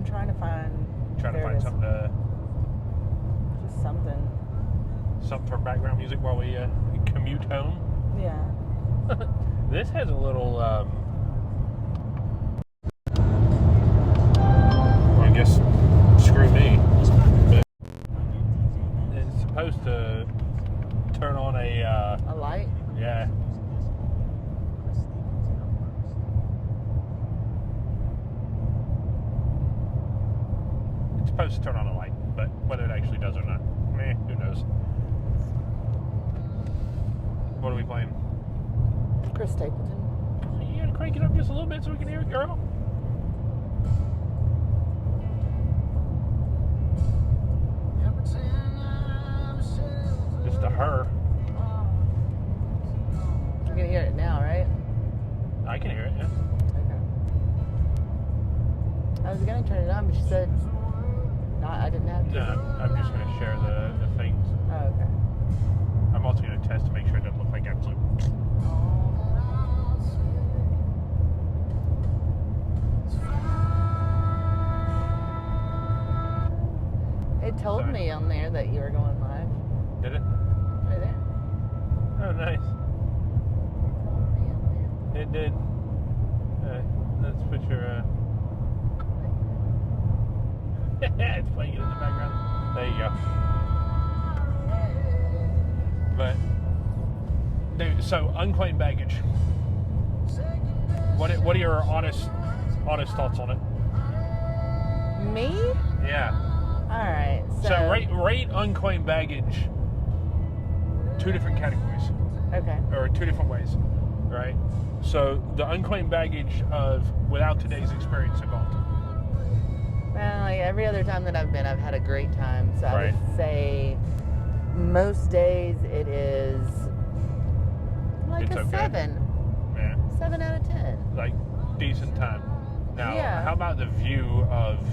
I'm trying to find. Trying to find something to. Just something. Something for background music while we commute home. Yeah. This has a little. Well, I guess screw me. But it's supposed to turn on a light. Yeah. It's supposed to turn on a light, but whether it actually does or not, who knows? What are we playing? Chris Stapleton. You gotta crank it up just a little bit so we can hear it, girl. Just to her. You can hear it now, right? I can hear it, yeah. Okay. I was gonna turn it on, but she said I didn't have to. No, I'm just gonna share the things. Oh, okay. I'm also gonna test to make sure it doesn't look like absolute. It told me on there that you were going live. Did it? Right there. Oh, nice. It did. Let's put your. It's playing it in the background. There you go. But, dude, so unclaimed baggage. What are your honest thoughts on it? Me? Yeah. All right. So rate unclaimed baggage. 2 different categories. Okay. Or 2 different ways, right? So the unclaimed baggage of without today's experience involved. Well, like every other time that I've been, I've had a great time. So I Right. would say most days it is like It's a okay. 7. Yeah. 7 out of 10. Like decent time. Now, Yeah. how about the view of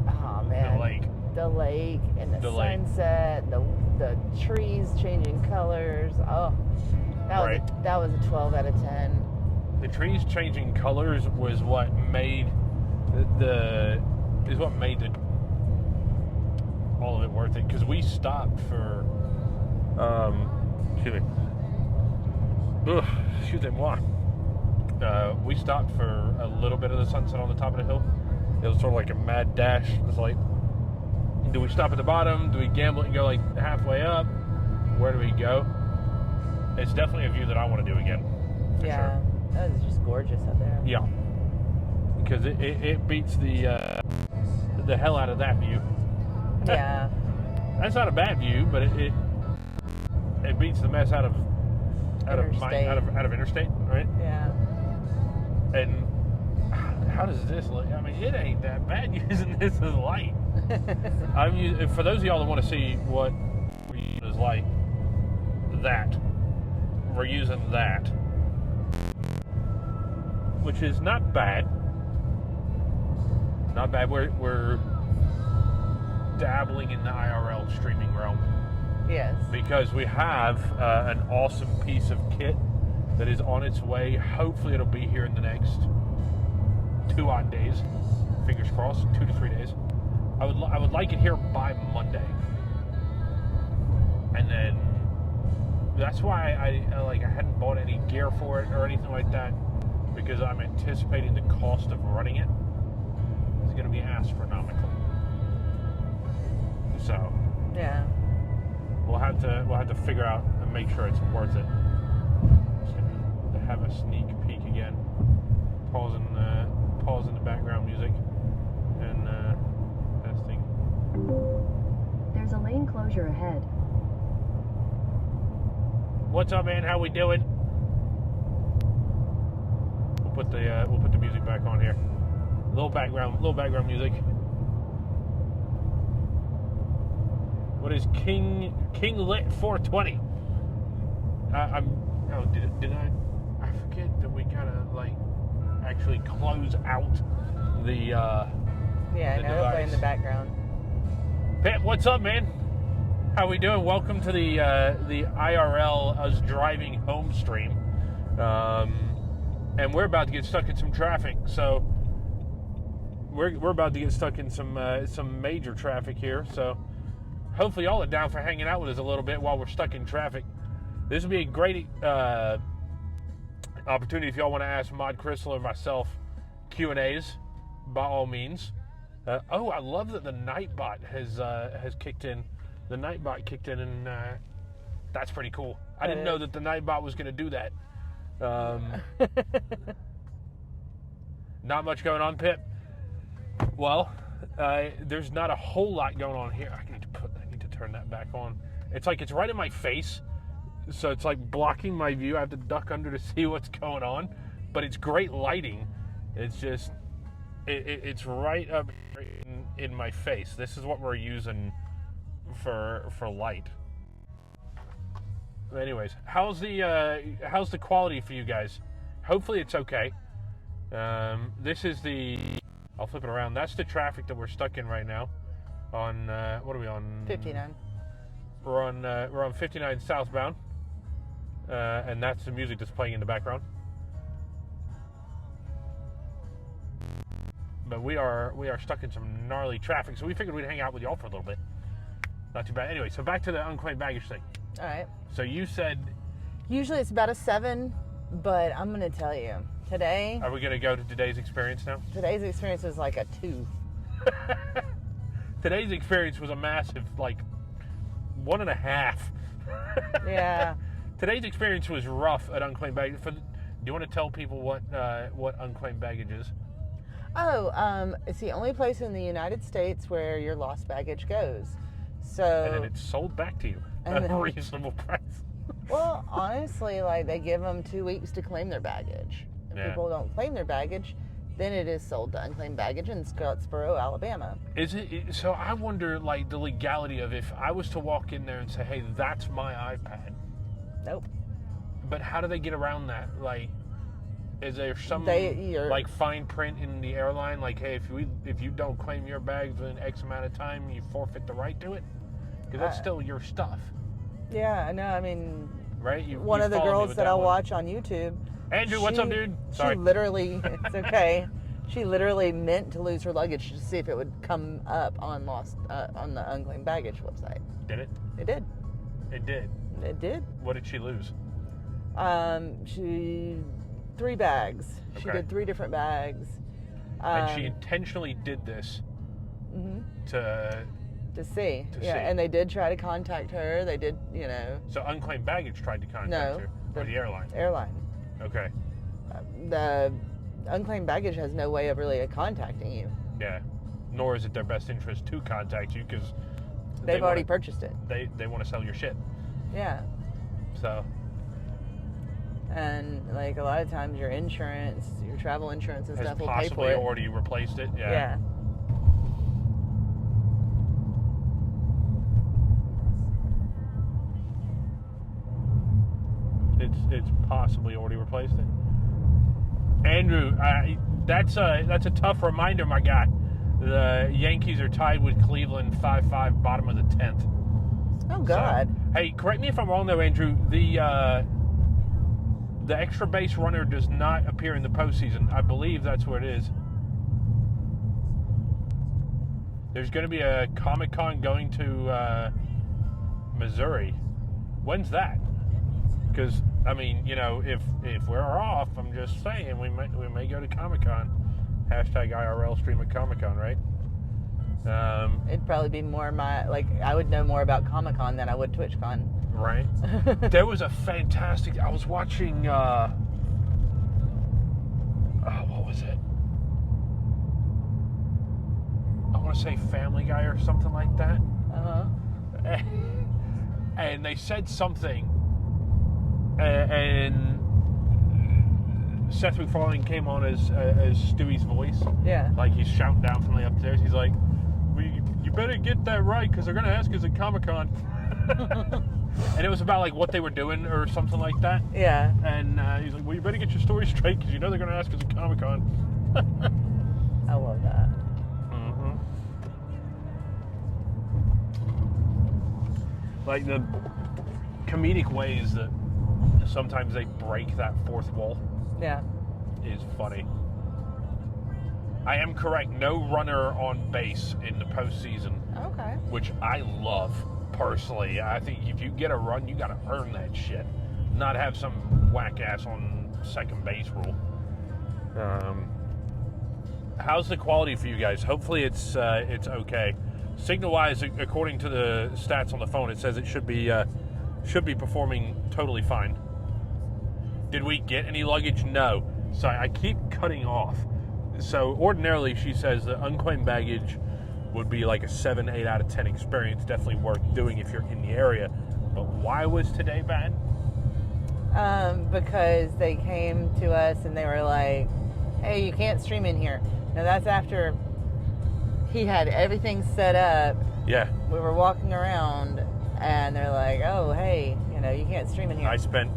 Oh man. the lake? The lake and the lake. sunset, the trees changing colors. Oh, that was a 12 out of 10. The trees changing colors was what made all of it worth it, because we stopped for excusez-moi. We stopped for a little bit of the sunset on the top of the hill. It was sort of like a mad dash. It was like, do we stop at the bottom? Do we gamble it and go like halfway up? Where do we go? It's definitely a view that I want to do again. For Yeah, sure. that was just gorgeous out there. Yeah, because it beats the hell out of that view. Yeah. That's not a bad view, but it beats the mess out of interstate, right? Yeah. And how does this look? I mean, it ain't that bad using this as light. For those of y'all that want to see what we use as light, we're using that, which is not bad. Not bad. We're dabbling in the IRL streaming realm. Yes. Because we have an awesome piece of kit that is on its way. Hopefully it'll be here in the next 2 odd days. Fingers crossed, 2 to 3 days. I would like it here by Monday. And then that's why I hadn't bought any gear for it or anything like that, because I'm anticipating the cost of running it is going to be astronomical. So Yeah. we'll have to figure out and make sure it's worth it. To have a sneak peek again, pausing the background music and testing. There's a lane closure ahead. What's up, man? How we doing? We'll put the music back on here. Little background music. What is King Lit 420? Did I forget that we gotta actually close out the Yeah, I know they'll play in the background. Pat, what's up, man? How we doing? Welcome to the IRL us driving home stream. And we're about to get stuck in some traffic. So we're about to get stuck in some major traffic here. So hopefully y'all are down for hanging out with us a little bit while we're stuck in traffic. This would be a great opportunity if y'all want to ask Mod Crystal or myself Q&As, by all means. Oh, I love that the Nightbot has kicked in. The Nightbot kicked in, and that's pretty cool. I didn't know that the Nightbot was going to do that. Not much going on, Pip. Well, there's not a whole lot going on here. I need to turn that back on. It's like it's right in my face, so it's like blocking my view. I have to duck under to see what's going on, but it's great lighting. It's just it's right up in my face. This is what we're using for light. Anyways, how's the quality for you guys? Hopefully it's okay. This is I'll flip it around. That's the traffic that we're stuck in right now. On what are we on? 59. We're on 59 southbound, and that's the music that's playing in the background. But we are stuck in some gnarly traffic, so we figured we'd hang out with y'all for a little bit. Not too bad. Anyway, so back to the unclaimed baggage thing. All right. So you said... Usually it's about a 7, but I'm going to tell you. Today... Are we going to go to today's experience now? Today's experience was like a 2. Today's experience was a massive, 1.5. Yeah. Today's experience was rough at unclaimed baggage. Do you want to tell people what unclaimed baggage is? Oh, it's the only place in the United States where your lost baggage goes. So, and then it's sold back to you at a reasonable price. Well, honestly, they give them 2 weeks to claim their baggage. If people don't claim their baggage, then it is sold to unclaimed baggage in Scottsboro, Alabama. Is it? So I wonder, the legality of if I was to walk in there and say, "Hey, that's my iPad." Nope. But how do they get around that? Is there some fine print in the airline? Hey, if you don't claim your bags within X amount of time, you forfeit the right to it? Because that's still your stuff. Yeah, no, I mean, right? One of the girls that I'll watch on YouTube. Andrew, what's up, dude? Sorry. She literally, it's okay. She literally meant to lose her luggage to see if it would come up on the unclaimed baggage website. Did it? It did. It did. It did. What did she lose? 3 bags. Okay. She did 3 different bags. And she intentionally did this to see. And they did try to contact her. They did, So unclaimed baggage tried to contact her? Or the airline? Airline. Okay. The unclaimed baggage has no way of really contacting you. Yeah. Nor is it their best interest to contact you because they've already purchased it. They want to sell your shit. Yeah. So. And a lot of times your insurance, your travel insurance and stuff will pay for it. Has possibly already replaced it. Yeah. Yeah. It's possibly already replaced it. Andrew, that's a tough reminder, my guy. The Yankees are tied with Cleveland 5-5, bottom of the 10th. Oh God. So, hey, correct me if I'm wrong though, Andrew. The extra base runner does not appear in the postseason. I believe that's what it is. There's going to be a Comic-Con going to Missouri. When's that? Because if we're off, I'm just saying we may go to Comic-Con. Hashtag IRL stream at Comic-Con, right? It'd probably be more I would know more about Comic-Con than I would TwitchCon. Right. There was a fantastic. I was watching. What was it? I want to say Family Guy or something like that. And they said something, and Seth MacFarlane came on as Stewie's voice. Yeah. He's shouting down from the upstairs. He's like, "You better get that right because they're gonna ask us at Comic-Con." And it was about what they were doing or something like that. Yeah. And he's like, "Well, you better get your story straight because they're going to ask us at Comic-Con." I love that. Mm-hmm. The comedic ways that sometimes they break that fourth wall. Yeah. Is funny. I am correct. No runner on base in the postseason, Okay. which I love personally. I think if you get a run, you got to earn that shit, not have some whack ass on second base rule. How's the quality for you guys? Hopefully it's okay. Signal wise, according to the stats on the phone, it says it should be performing totally fine. Did we get any luggage? No. So I keep cutting off. So ordinarily, she says the unclaimed baggage would be like a 7, 8 out of 10 experience. Definitely worth doing if you're in the area. But why was today bad? Because they came to us and they were like, hey, you can't stream in here. Now that's after he had everything set up. Yeah. We were walking around and they're like, oh, hey, you can't stream in here. I spent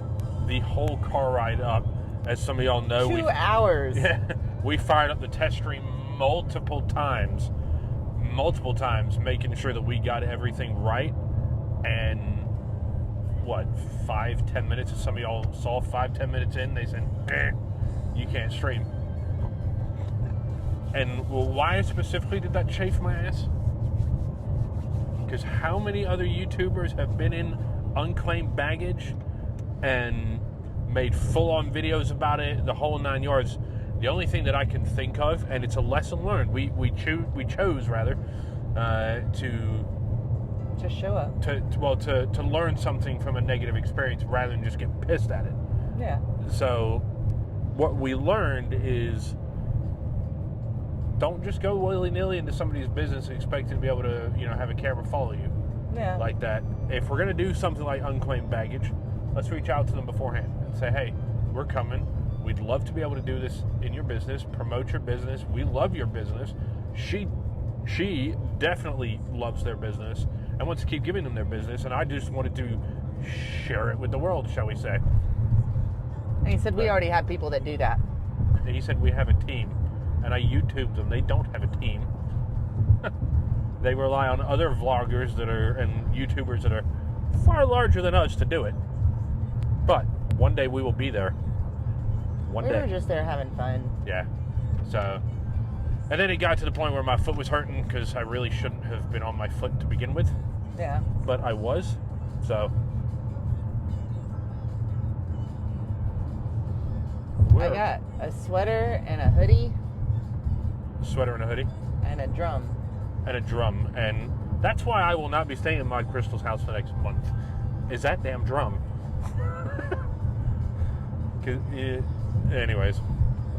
the whole car ride up, as some of y'all know. 2 hours. Yeah. We fired up the test stream multiple times, making sure that we got everything right. And 5-10 minutes, as some of y'all saw, 5-10 minutes in, they said, you can't stream. And why specifically did that chafe my ass? Because how many other YouTubers have been in unclaimed baggage and made full-on videos about it, the whole 9 yards? The only thing that I can think of, and it's a lesson learned, we chose to show up. To learn something from a negative experience rather than just get pissed at it. Yeah. So what we learned is, don't just go willy-nilly into somebody's business and expect to be able to, have a camera follow you. Yeah. Like that. If we're going to do something like unclaimed baggage, let's reach out to them beforehand and say, hey, we're coming. We'd love to be able to do this in your business, promote your business. We love your business. She definitely loves their business and wants to keep giving them their business, and I just wanted to share it with the world, shall we say. And he said, we already have people that do that. And he said, we have a team. And I YouTubed them. They don't have a team. They rely on other vloggers and YouTubers that are far larger than us to do it. But one day we will be there. We were just there having fun. Yeah. So, and then it got to the point where my foot was hurting because I really shouldn't have been on my foot to begin with. Yeah. But I was. So. I got a sweater and a hoodie. Sweater and a hoodie. And a drum. And that's why I will not be staying in my Crystal's house for the next month. Is that damn drum. Anyways.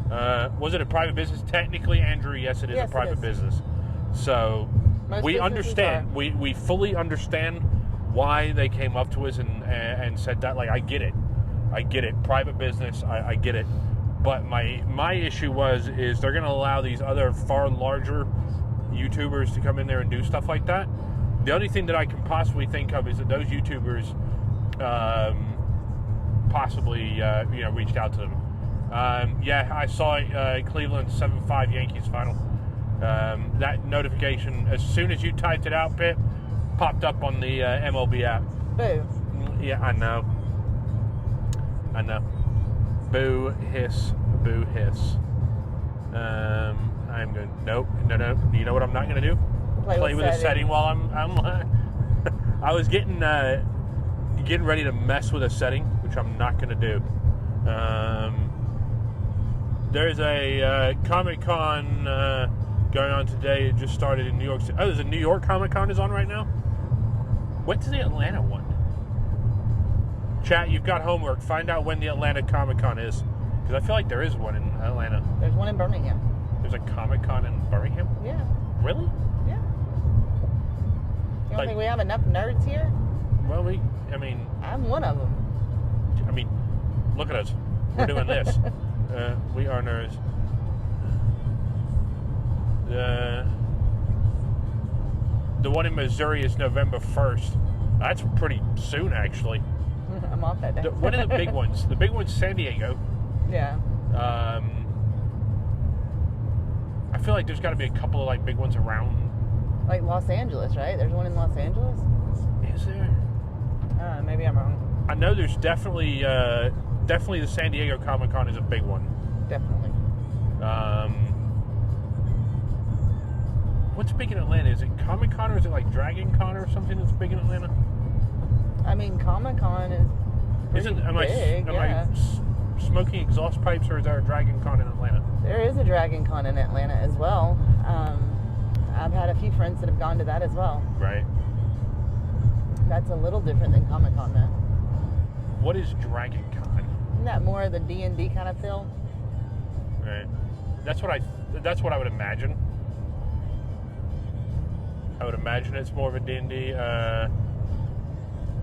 Was it a private business? Technically, Andrew, yes, it is a private business. So, we understand. We fully understand why they came up to us and said that. Like, I get it. Private business, I get it. But my issue is they're going to allow these other far larger YouTubers to come in there and do stuff like that. The only thing that I can possibly think of is that those YouTubers possibly reached out to them. I saw Cleveland 7-5 Yankees final. That notification, as soon as you typed it out, Pip, popped up on the MLB app. Boo. Yeah, I know. Boo, hiss, boo, hiss. I'm going, no. You know what I'm not going to do? Play with a setting while I'm I was getting ready to mess with a setting, which I'm not going to do. There's a Comic-Con going on today. It just started in New York City. Oh, there's a New York Comic-Con is on right now? When's the Atlanta one? Chat, you've got homework. Find out when the Atlanta Comic-Con is. Because I feel like there is one in Atlanta. There's one in Birmingham. There's a Comic-Con in Birmingham? Yeah. Really? Yeah. You don't think we have enough nerds here? Well, I'm one of them. Look at us. We're doing this. We are nerds. The one in Missouri is November 1st. That's pretty soon, actually. I'm off that day. One of the big ones. The big one's San Diego. Yeah. I feel like there's got to be a couple of big ones around. Like Los Angeles, right? There's one in Los Angeles? Is there? Maybe I'm wrong. I know there's definitely the San Diego Comic-Con is a big one. Definitely. what's big in Atlanta? Is it Comic Con or is it like Dragon Con or something that's big in Atlanta? I mean, Comic Con is pretty big. Am I smoking exhaust pipes, or is there a Dragon Con in Atlanta? There is a Dragon Con in Atlanta as well. I've had a few friends that have gone to that as well. Right. That's a little different than Comic Con, though. What is Dragon Con? Isn't that more of the D&D kind of feel? Right. That's what I would imagine. I would imagine it's more of a D&D.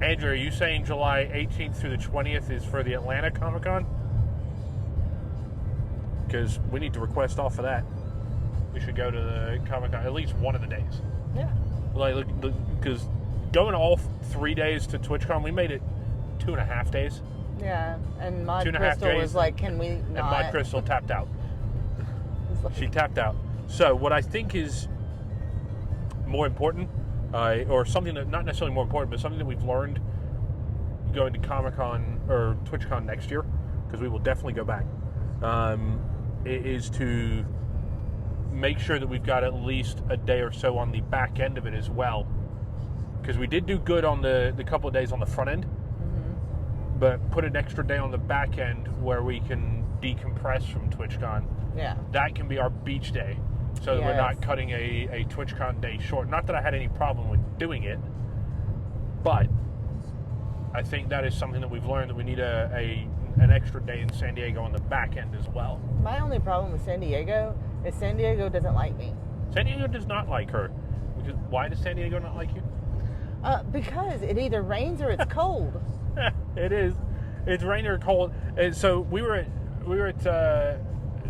Andrew, are you saying July 18th through the 20th is for the Atlanta Comic Con? Because we need to request off of that. We should go to the Comic Con at least one of the days. Yeah. Like, because going all 3 days to TwitchCon, we made it 2.5 days. Yeah, and Mod Crystal was like, can we not? And Mod Crystal tapped out. She tapped out. So what I think is more important, or something that, not necessarily more important, but something that we've learned going to Comic-Con or TwitchCon next year, because we will definitely go back, is to make sure that we've got at least a day or so on the back end of it as well. Because we did do good on the couple of days on the front end, but put an extra day on the back end where we can decompress from TwitchCon. Yeah. That can be our beach day, so that we're not cutting a TwitchCon day short. Not that I had any problem with doing it, but I think that is something that we've learned, that we need an extra day in San Diego on the back end as well. My only problem with San Diego is San Diego doesn't like me. San Diego does not like her. Why does San Diego not like you? Because it either rains or it's cold. It is. It's rain or cold. And so we were at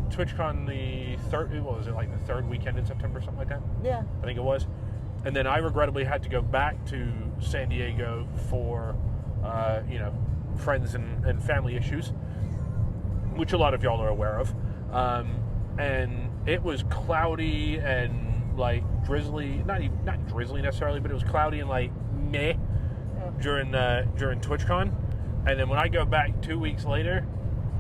TwitchCon the third weekend in September, something like that? Yeah. I think it was. And then I regrettably had to go back to San Diego for, friends and family issues, which a lot of y'all are aware of. And it was cloudy and like drizzly, not drizzly necessarily, but it was cloudy and like meh during TwitchCon. And then when I go back 2 weeks later,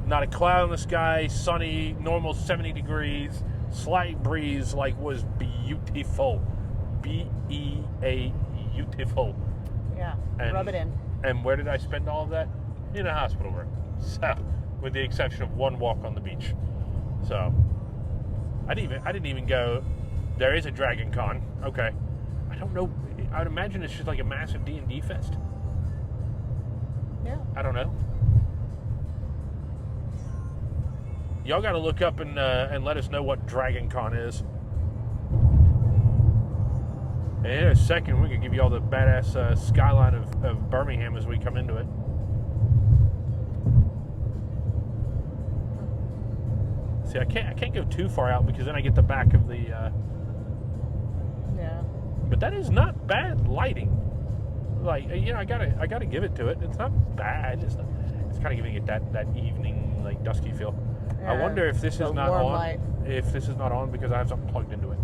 not a cloud in the sky, sunny, normal 70 degrees, slight breeze, like, was beautiful. Beautiful. Yeah, rub it in. And where did I spend all of that? In a hospital room. So, with the exception of one walk on the beach. So, I didn't even go. There is a Dragon Con. Okay. I don't know. I would imagine it's just like a massive D&D fest. Yeah. I don't know. Y'all got to look up and let us know what Dragon Con is. And in a second, we can give you all the badass skyline of Birmingham as we come into it. See, I can't go too far out because then I get the back of the. Yeah. But that is not bad lighting. Like, I gotta give it to it. It's not bad. It's kind of giving it that evening, like, dusky feel. Yeah, I wonder if this is not on. Light. If this is not on because I have something plugged into it.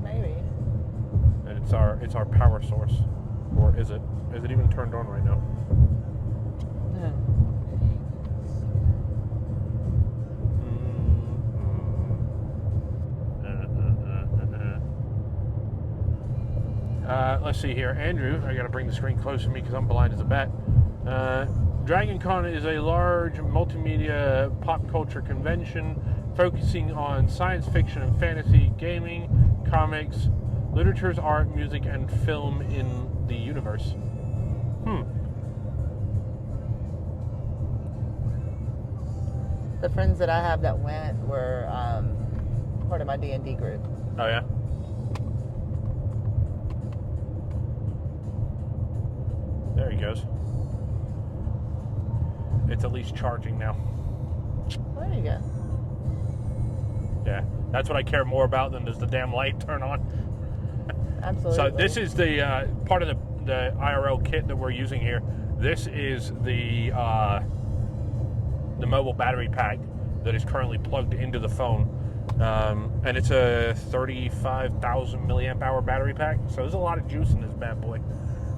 Maybe. And it's our power source, or is it? Is it even turned on right now? Let's see here. Andrew, I got to bring the screen closer to me because I'm blind as a bat. Dragon Con is a large multimedia pop culture convention focusing on science fiction and fantasy, gaming, comics, literatures, art, music, and film in the universe. The friends that I have that went were part of my D&D group. Oh, yeah? There he goes. It's at least charging now. There you go. Yeah, that's what I care more about than does the damn light turn on. Absolutely. So this is the part of the IRL kit that we're using here. This is the mobile battery pack that is currently plugged into the phone. And it's a 35,000 milliamp hour battery pack. So there's a lot of juice in this bad boy.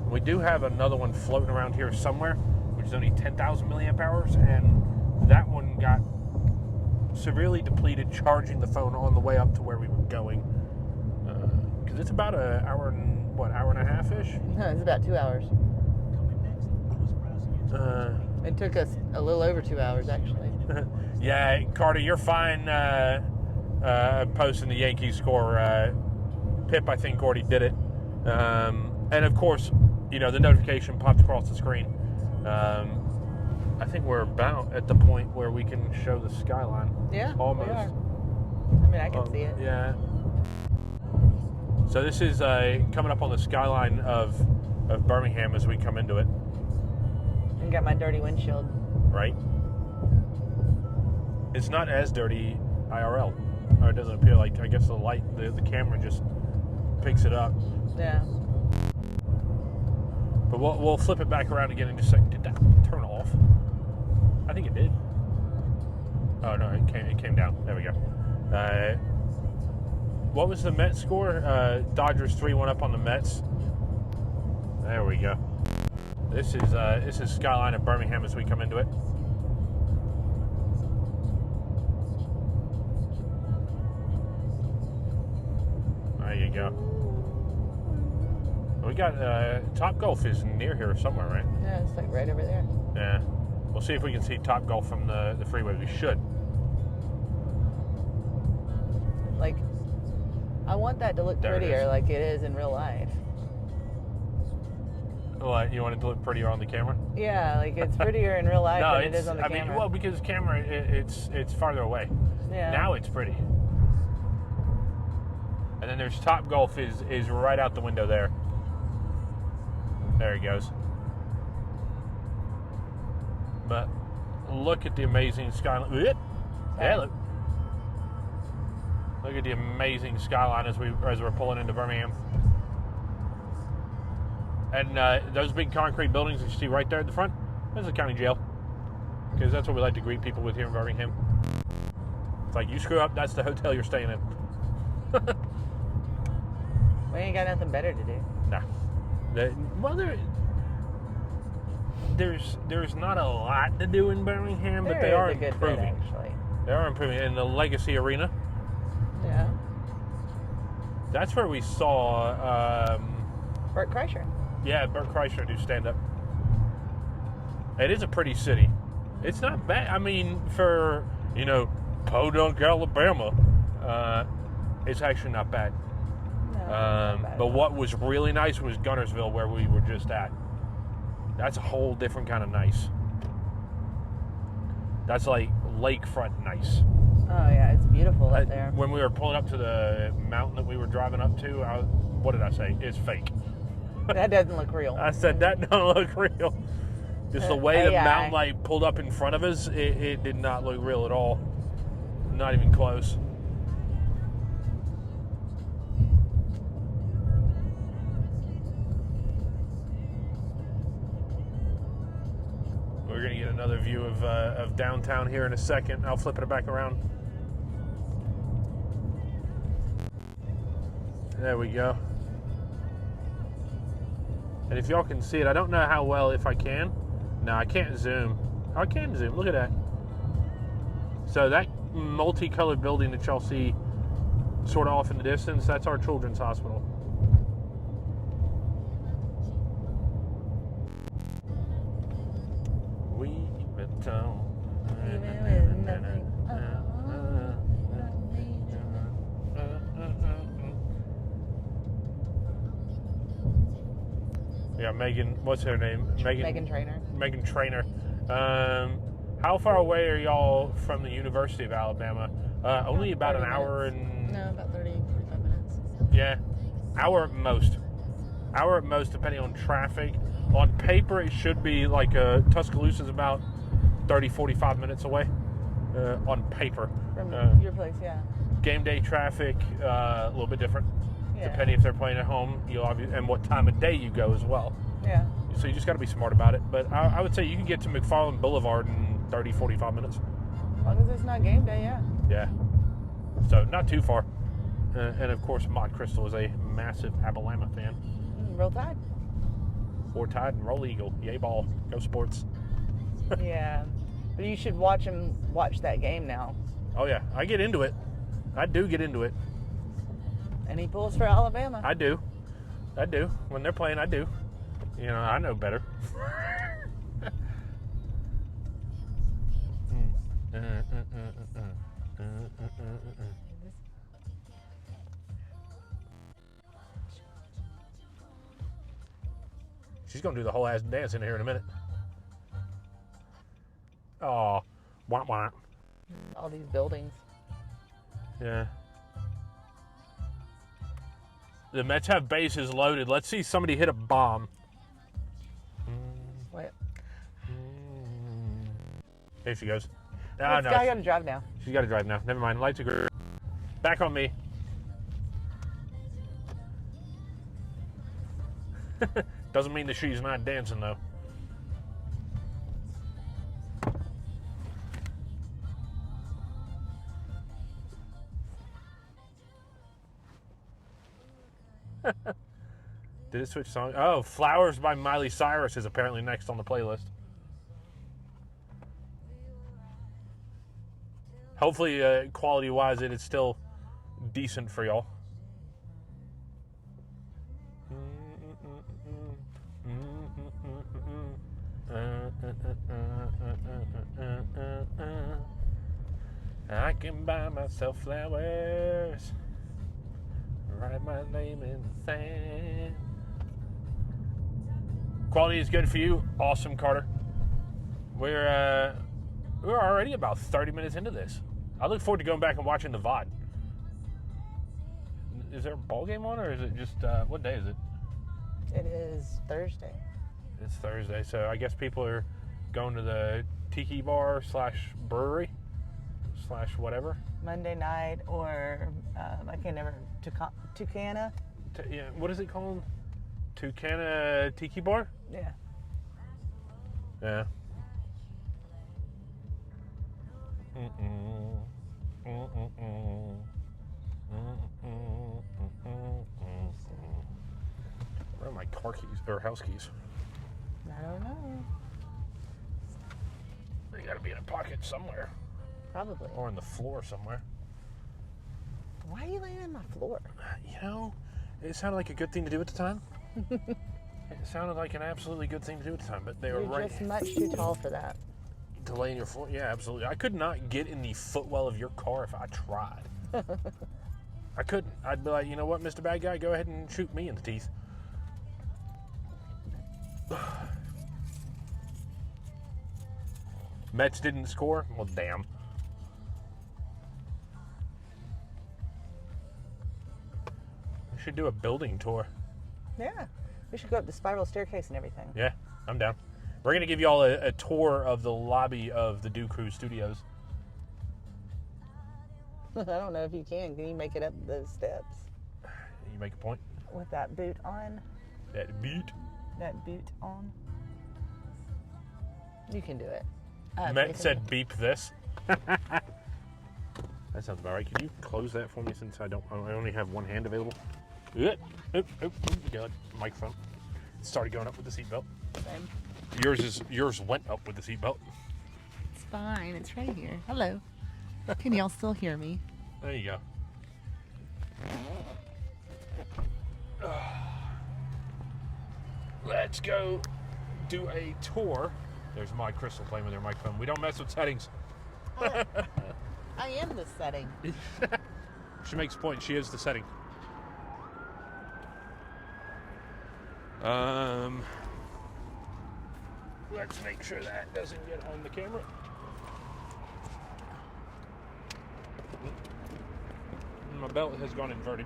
We do have another one floating around here somewhere, which is only 10,000 milliamp hours, and that one got severely depleted charging the phone on the way up to where we were going, because it's about an hour and hour and a half ish. No, it's about 2 hours. It took us a little over 2 hours, actually. Yeah, Carter, you're fine posting the Yankees score. Pip, I think, already did it. And of course, the notification pops across the screen. I think we're about at the point where we can show the skyline. Yeah, almost. we are. I mean, I can see it. Yeah. So this is coming up on the skyline of Birmingham as we come into it. And got my dirty windshield. Right. It's not as dirty IRL, or it doesn't appear like. I guess the light, the camera just picks it up. Yeah. But we'll flip it back around again in just a second. Did that turn off? I think it did. Oh no, it came down. There we go. What was the Mets score? Dodgers 3-1 up on the Mets. There we go. This is skyline of Birmingham as we come into it. There you go. We got Top Golf is near here somewhere, right? Yeah, it's like right over there. Yeah. We'll see if we can see Top Golf from the freeway. We should. Like, I want that to look There it prettier is. like it is in real life. What, you want it to look prettier on the camera? Yeah, like it's prettier in real life than it is on the camera. Well, because camera, it's farther away. Yeah. Now it's pretty. And then there's Top Golf is right out the window there. There he goes. But look at the amazing skyline. Yeah, look. Look at the amazing skyline as we're pulling into Birmingham. And those big concrete buildings that you see right there at the front, that's the county jail. Because that's what we like to greet people with here in Birmingham. It's like, you screw up, that's the hotel you're staying in. We ain't got nothing better to do. Nah. There's not a lot to do in Birmingham, but they are a good improving. bit, actually. They are improving. In the Legacy Arena, Yeah. that's where we saw... Bert Kreischer. Yeah, Bert Kreischer do stand-up. It is a pretty city. It's not bad. I mean, for, Podunk, Alabama, it's actually not bad. No, not bad But at all. what was really nice was Gunnersville, where we were just at. That's a whole different kind of nice. That's like lakefront nice. Oh, yeah, it's beautiful up there. When we were pulling up to the mountain that we were driving up to, what did I say? It's fake. That doesn't look real. I said that don't look real. Just the way the AI. mountain light pulled up in front of us, it did not look real at all. Not even close. We're going to get another view of downtown here in a second. I'll flip it back around. There we go. And if y'all can see it, I don't know how well, if I can. No, I can't zoom. I can zoom. Look at that. So that multicolored building that y'all see sort of off in the distance, that's our children's hospital. We went down. Yeah, Megan, what's her name? Megan Trainor. Megan Trainor. How far away are y'all from the University of Alabama? Only about an hour and... No, about 30, 45 minutes. Yeah, hour at most. Hour at most, depending on traffic. On paper, it should be like Tuscaloosa's about 30, 45 minutes away. On paper. From your place, yeah. Game day traffic, a little bit different. Yeah. Depending if they're playing at home, and what time of day you go as well. Yeah. So you just got to be smart about it. But I would say you can get to McFarland Boulevard in 30, 45 minutes. As long as it's not game day, yeah. Yeah. So not too far. And of course, Mont Crystal is a massive Alabama fan. Roll Tide. Or Tide and Roll Eagle. Yay ball. Go sports. Yeah. But you should watch that game now. Oh, yeah. I get into it. I do get into it. And he pulls for Alabama. I do. When they're playing, I do. You know, I know better. She's gonna do the whole ass dance in here in a minute. Oh, wah wah. All these buildings. Yeah. The Mets have bases loaded. Let's see somebody hit a bomb. Wait. Here she goes. This guy got to drive now. She's got to drive now. Never mind. Lights are green. Back on me. Doesn't mean that she's not dancing, though. Did it switch songs? Oh, Flowers by Miley Cyrus is apparently next on the playlist. Hopefully, quality-wise, it is still decent for y'all. I can buy myself flowers, write my name in the sand. Quality is good for you. Awesome, Carter. We're already about 30 minutes into this. I look forward to going back and watching the VOD. Is there a ball game on, or is it just, what day is it? It is Thursday. It's Thursday, so I guess people are going to the tiki bar / brewery / whatever. Monday night, or I can't never, Tucana. Yeah, what is it called? Tucana Tiki Bar? Yeah. Yeah. Where are my car keys or house keys? I don't know. They gotta be in a pocket somewhere. Probably. Or on the floor somewhere. Why are you laying on my floor? You know, it sounded like a good thing to do at the time. It sounded like an absolutely good thing to do at the time, but they were right. You're just much too tall for that. To lay in your floor? Yeah, absolutely. I could not get in the footwell of your car if I tried. I couldn't. I'd be like, you know what, Mr. Bad Guy, go ahead and shoot me in the teeth. Mets didn't score? Well, damn. We should do a building tour. Yeah. We should go up the spiral staircase and everything. Yeah, I'm down. We're going to give you all a tour of the lobby of the Do Crew Studios. I don't know if you can. Can you make it up those steps? You make a point? With that boot on? That beat? That boot on? You can do it. Matt said beep this. That sounds about right. Could you close that for me since I only have one hand available? God, microphone. It started going up with the seatbelt. Same. Yours went up with the seatbelt. It's fine. It's right here. Hello. Can y'all still hear me? There you go. Let's go do a tour. There's my Crystal playing with her microphone. We don't mess with settings. I am the setting. She makes a point. She is the setting. Let's make sure that doesn't get on the camera. My belt has gone inverted.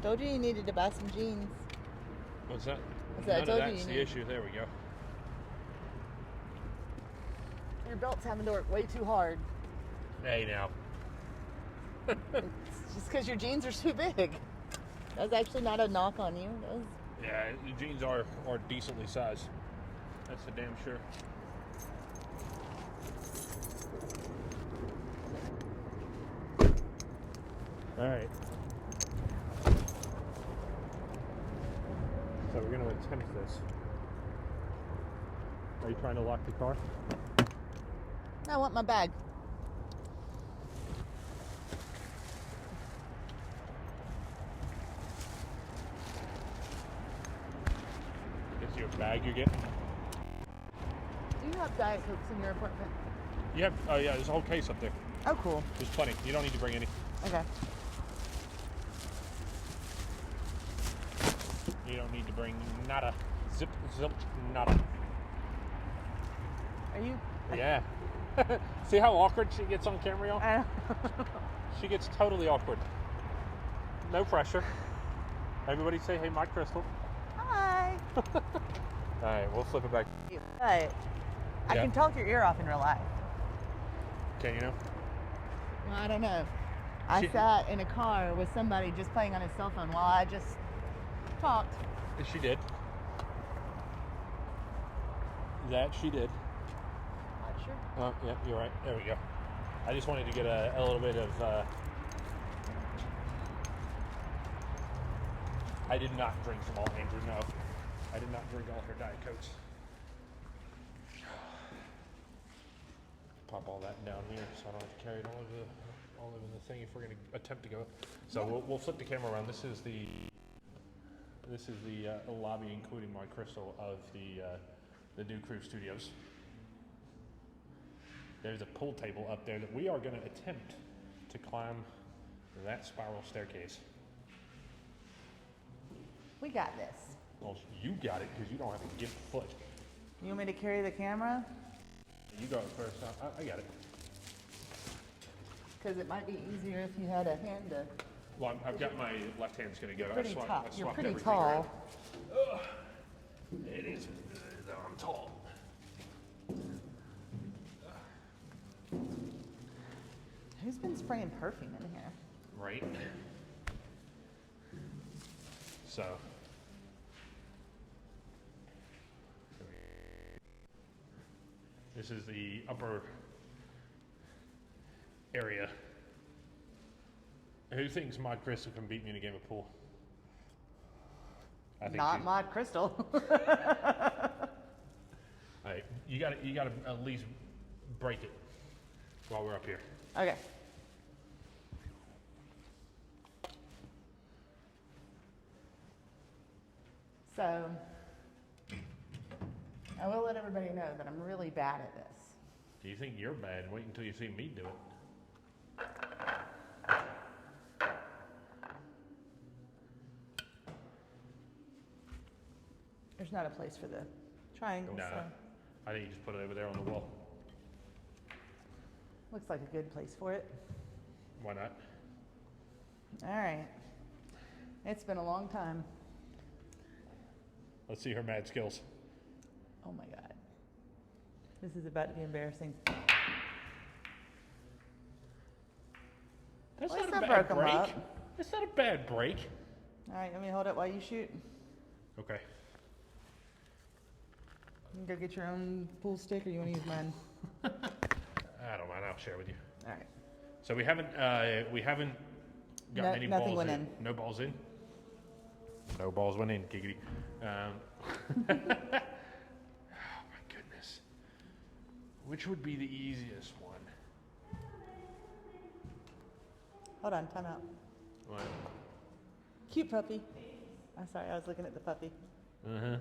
Told you needed to buy some jeans. What's that? I told you that's the issue. There we go. Your belt's having to work way too hard. Hey, now. It's just because your jeans are too big. That's actually not a knock on you. Yeah, the jeans are decently sized. That's for damn sure. All right. So we're going to attempt this. Are you trying to lock the car? I want my bag. bag you're getting. Do you have Diet Cokes in your apartment? You have, oh yeah, there's a whole case up there. Oh, cool. There's plenty. You don't need to bring any. Okay. You don't need to bring nada. Zip, nada. Are you? Yeah. See how awkward she gets on camera, y'all? I She gets totally awkward. No pressure. Everybody say, hey, Mike Crystal. Hi. All right, we'll flip it back. But I Yeah. can talk your ear off in real life. Can you know? Well, I don't know. I sat in a car with somebody just playing on his cell phone while I just talked. She did. That she did. Not sure. Oh, yeah, you're right. There we go. I just wanted to get a little bit of... I did not drink from all Andrew, no. I did not drink all her Diet Cokes. Pop all that down here so I don't have to carry it all over the thing if we're going to attempt to go. So we'll flip the camera around. This is the lobby, including my Crystal, of the new Crew Studios. There's a pool table up there that we are going to attempt to climb that spiral staircase. We got this. Well, you got it because you don't have a gift foot. You want me to carry the camera? You go first. I got it. Because it might be easier if you had a hand to... Well, I've got my left hand's going to go. Pretty tall. You're swapped pretty everything tall. around. It is. I'm tall. Who's been spraying perfume in here? Right. So. This is the upper area. Who thinks Mod Crystal can beat me in a game of pool? I think Not Mod Crystal. Alright, you gotta at least break it while we're up here. Okay. So, I will let everybody know that I'm really bad at this. Do you think you're bad? Wait until you see me do it. There's not a place for the triangle, Nah, so I think you just put it over there on the wall. looks like a good place for it. Why not? All right. It's been a long time. Let's see her mad skills. Oh my God. This is about to be embarrassing. That's Well, not it's a not bad broke 'em break. up. That's not a bad break. All right, let me hold it while you shoot. Okay. You can go get your own pool stick, or you want to use mine? I don't mind. I'll share with you. All right. So we haven't got any nothing balls went in. in. No balls in. No balls went in. Giggity. Oh my goodness. Which would be the easiest one? Hold on, time out. What? Cute puppy. I'm sorry, I was looking at the puppy. I'm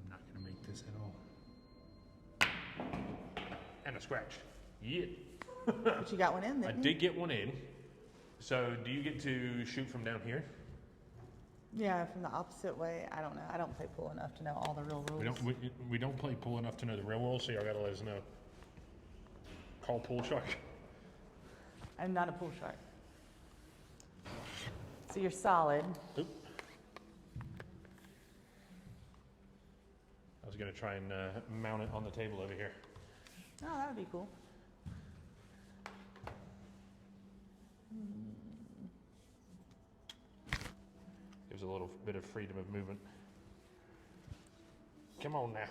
not gonna make this at all. And a scratch. Yeah. But you got one in, I didn't you? did get one in. So do you get to shoot from down here? Yeah, from the opposite way. I don't know. I don't play pool enough to know all the real rules. We don't play pool enough to know the real rules, so y'all gotta let us know. Call Pool Shark. I'm not a pool shark. So you're solid. Oop. I was gonna try and mount it on the table over here. Oh, that would be cool. Gives a little bit of freedom of movement. Come on now.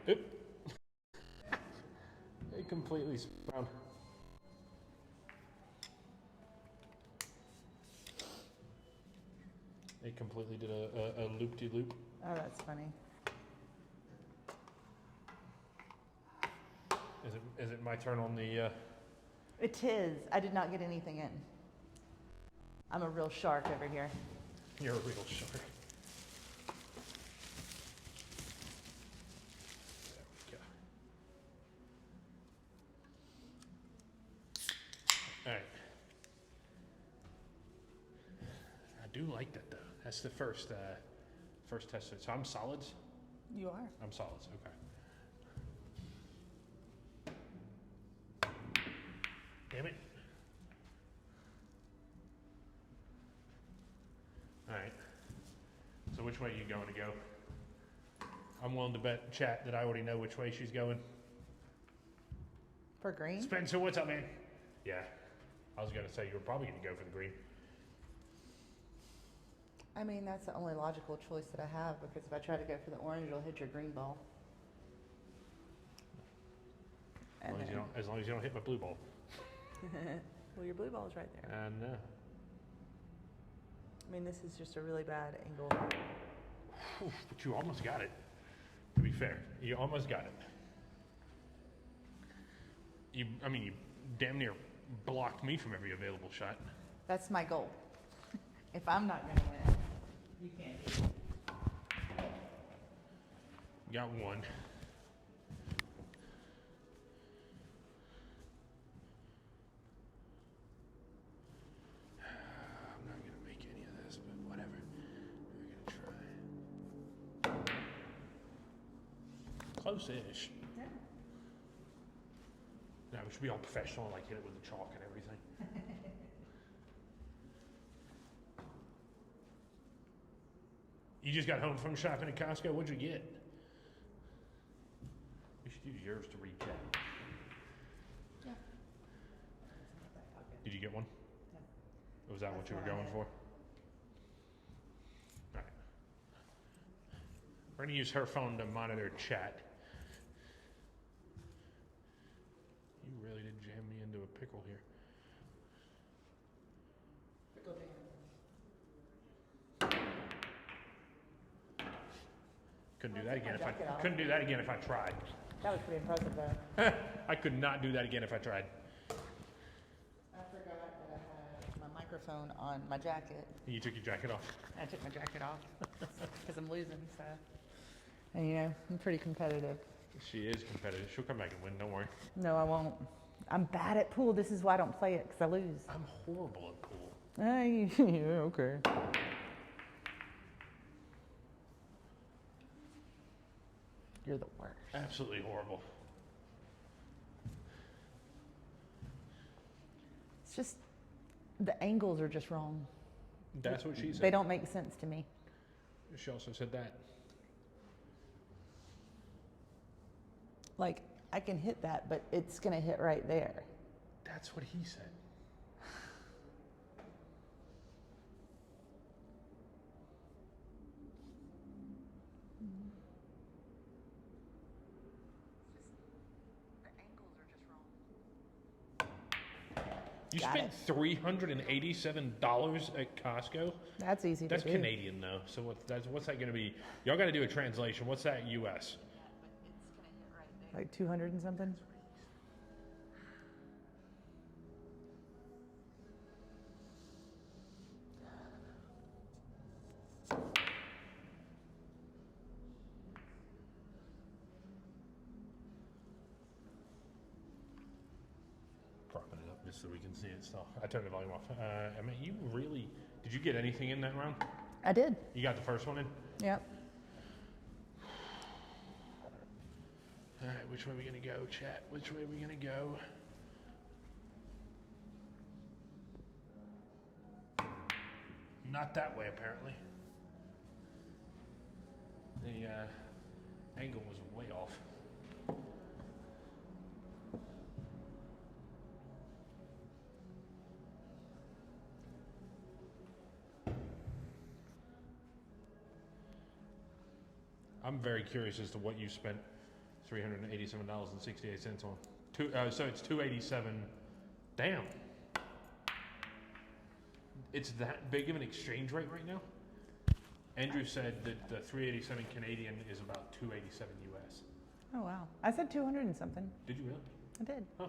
Oop. It completely spun. It completely did a loop-de-loop. Oh, that's funny. Is it my turn on the? It is. I did not get anything in. I'm a real shark over here. You're a real shark. There we go. All right. I do like that though. That's the first test. So I'm solids. You are. I'm solids. Okay. Damn it. All right. So which way are you going to go? I'm willing to bet chat that I already know which way she's going. For green? Spencer, what's up, man? Yeah. I was going to say you were probably going to go for the green. I mean, that's the only logical choice that I have, because if I try to go for the orange, it'll hit your green ball. As long as you don't hit my blue ball. Well, your blue ball is right there. I know. I mean, this is just a really bad angle. But you almost got it. To be fair, you almost got it. You damn near blocked me from every available shot. That's my goal. If I'm not going to win, you can't do it. Got one. I'm not going to make any of this, but whatever. We're going to try. Close-ish. Yeah. No, we should be all professional, like hit it with the chalk and everything. You just got home from shopping at Costco. What'd you get? You should use yours to recheck. Yeah. Did you get one? Yeah. Was that what you were going for? All right. We're going to use her phone to monitor chat. You really did jam me into a pickle here. Pickle jam. Couldn't do that again if I tried. That was pretty impressive, though. I could not do that again if I tried. I forgot that I had my microphone on my jacket. You took your jacket off. I took my jacket off because I'm losing, so. And you know, I'm pretty competitive. She is competitive. She'll come back and win. Don't worry. No, I won't. I'm bad at pool. This is why I don't play it, because I lose. I'm horrible at pool. Yeah, okay. You're the worst. Absolutely horrible. It's just, the angles are just wrong. That's what she said. They don't make sense to me. She also said that. Like, I can hit that, but it's going to hit right there. That's what he said. You spent $387 at Costco? That's easy to do. That's Canadian, though. So what's that going to be? Y'all got to do a translation. What's that U.S.? Like 200 and something? Propping it up just so we can see it still. I turned the volume off. I mean, you really... Did you get anything in that round? I did. You got the first one in? Yep. All right, which way are we going to go, chat? Which way are we going to go? Not that way, apparently. The angle was way off. I'm very curious as to what you spent $387.68 on. So it's $287. Damn. It's that big of an exchange rate right now? Andrew said that the 387 Canadian is about 287 US. Oh, wow. I said 200 and something. Did you really? I did. Huh.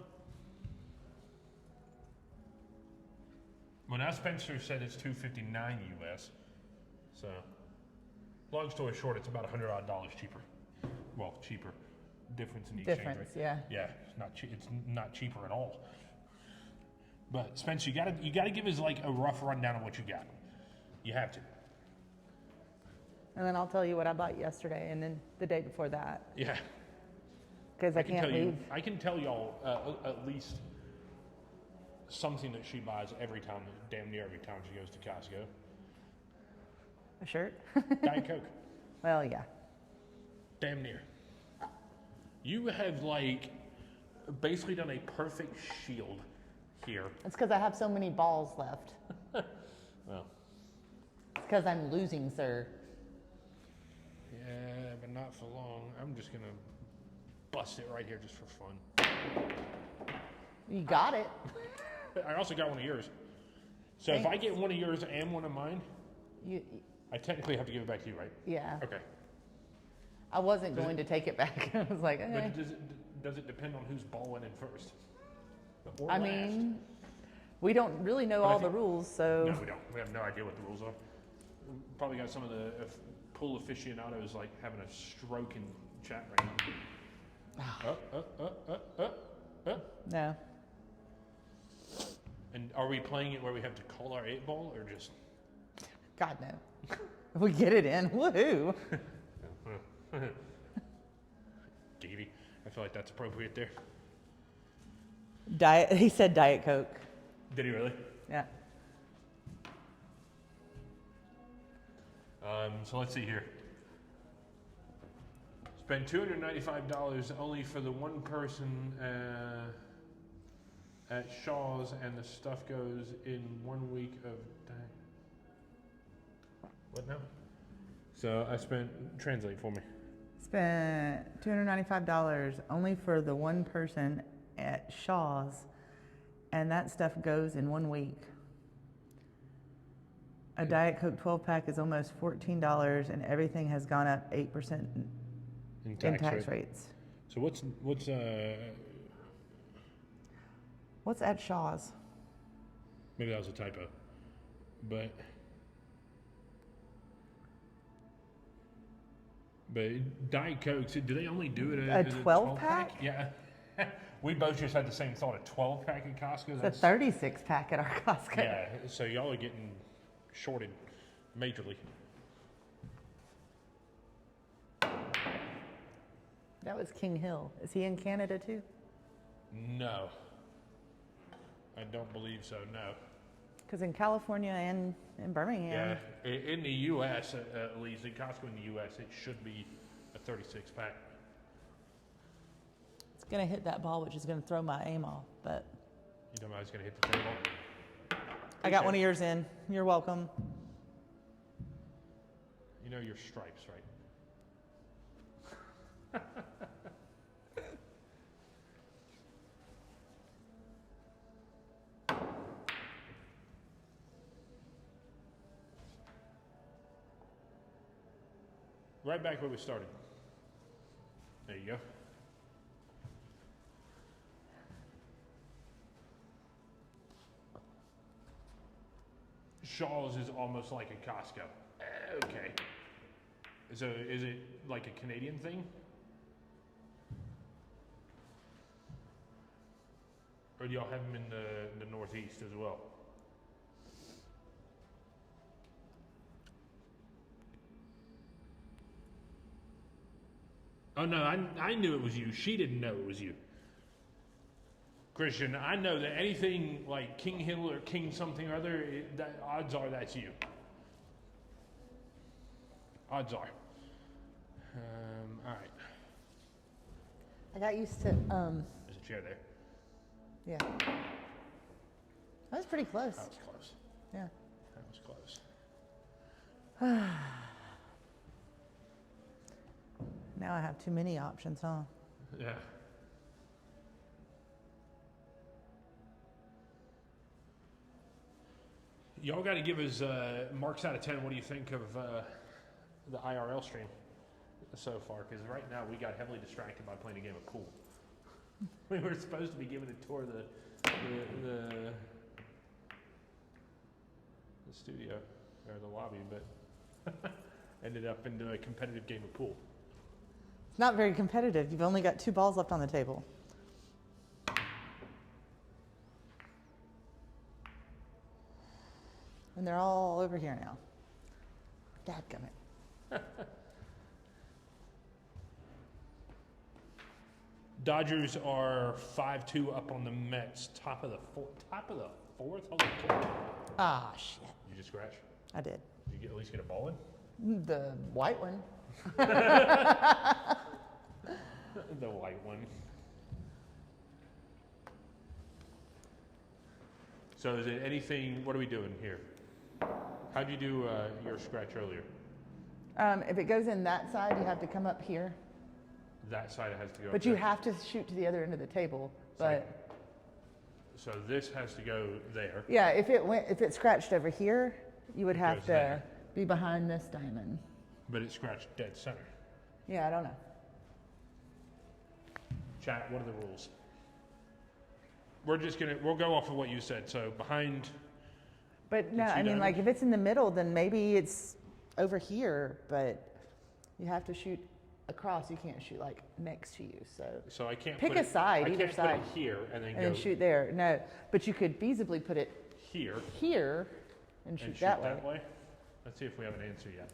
Well, now Spencer said it's $259 US. So, long story short, it's about $100 odd cheaper. Well, cheaper. Difference in the exchange rate. Yeah. Yeah, it's not cheaper at all. But Spencer, you gotta give us like a rough rundown of what you got. You have to. And then I'll tell you what I bought yesterday, and then the day before that, Yeah. because I can't leave. I can tell y'all at least something that she buys every time, damn near every time she goes to Costco. A shirt? Diet Coke. Well, yeah. Damn near. You have like basically done a perfect shield here. It's because I have so many balls left. Well. It's because I'm losing, sir. Yeah, but not for long. I'm just gonna bust it right here just for fun. You got it. I also got one of yours. So Thanks. if I get one of yours and one of mine, You, I technically have to give it back to you, right? yeah. Okay. I wasn't going to take it back. I was like, But does it depend on whose ball went in first? Or I last? mean, we don't really know But I all the think- rules, so. No, we don't. We have no idea what the rules are. We probably got some of the pool aficionados like having a stroke in chat right now. No. And are we playing it where we have to call our 8-ball or just? God, no. If we get it in, woohoo. Davey, I feel like that's appropriate there. He said Diet Coke. Did he really? Yeah. So let's see here. Spend $295 only for the one person at Shaw's, and the stuff goes in 1 week of what now? So I spent, translate for me. Spent $295 only for the one person at Shaw's, and that stuff goes in 1 week. A Diet Coke 12-pack is almost $14, and everything has gone up 8% in tax rates. So what's What's at Shaw's? maybe that was a typo, but Diet Cokes, do they only do it A as 12-pack? Yeah. We both just had the same thought. A 12-pack at Costco. It's a 36-pack at our Costco. Yeah. So y'all are getting shorted majorly. That was King Hill. Is he in Canada too? No. I don't believe so. No. Because in California and in Birmingham. Yeah. In the U.S., at least in Costco in the U.S., it should be a 36-pack. It's going to hit that ball, which is going to throw my aim off. But You know, I was going to hit the table. I got one of yours in. You're welcome. You know your stripes, right? Right back where we started. There you go. Shaw's is almost like a Costco. Okay. So is it like a Canadian thing? Or do y'all have them in the Northeast as well? Oh no, I knew it was you. She didn't know it was you. Christian, I know that anything like King Hill or King something or other, odds are that's you. Odds are. All right. I got used to, There's a chair there. yeah. That was pretty close. That was close. Yeah. That was close. Now I have too many options, huh? Yeah. Y'all got to give us marks out of 10. What do you think of the IRL stream so far? Because right now we got heavily distracted by playing a game of pool. We were supposed to be giving a tour of the studio or the lobby, but ended up into a competitive game of pool. It's not very competitive. You've only got 2 balls left on the table. And they're all over here now. Dadgummit. Dodgers are 5-2 up on the Mets. Top of the fourth. Holy cow. Ah, shit. You just scratch? I did. Did you at least get a ball in? The white one. The white one. So is it anything, what are we doing here? How'd you do your scratch earlier? If it goes in that side, you have to come up here. That side has to go. But you have to shoot to the other end of the table. But so this has to go there. yeah, if it scratched over here, you would have to there. be behind this diamond. But it scratched dead center. Yeah, I don't know. Chat, what are the rules? We'll go off of what you said. So behind. But no, I mean, like if it's in the middle, then maybe it's over here, but you have to shoot across. You can't shoot like next to you. So I can't pick put a side, I either can't side, put it here and then and then shoot there. No, but you could feasibly put it here and shoot that way. Let's see if we have an answer yet.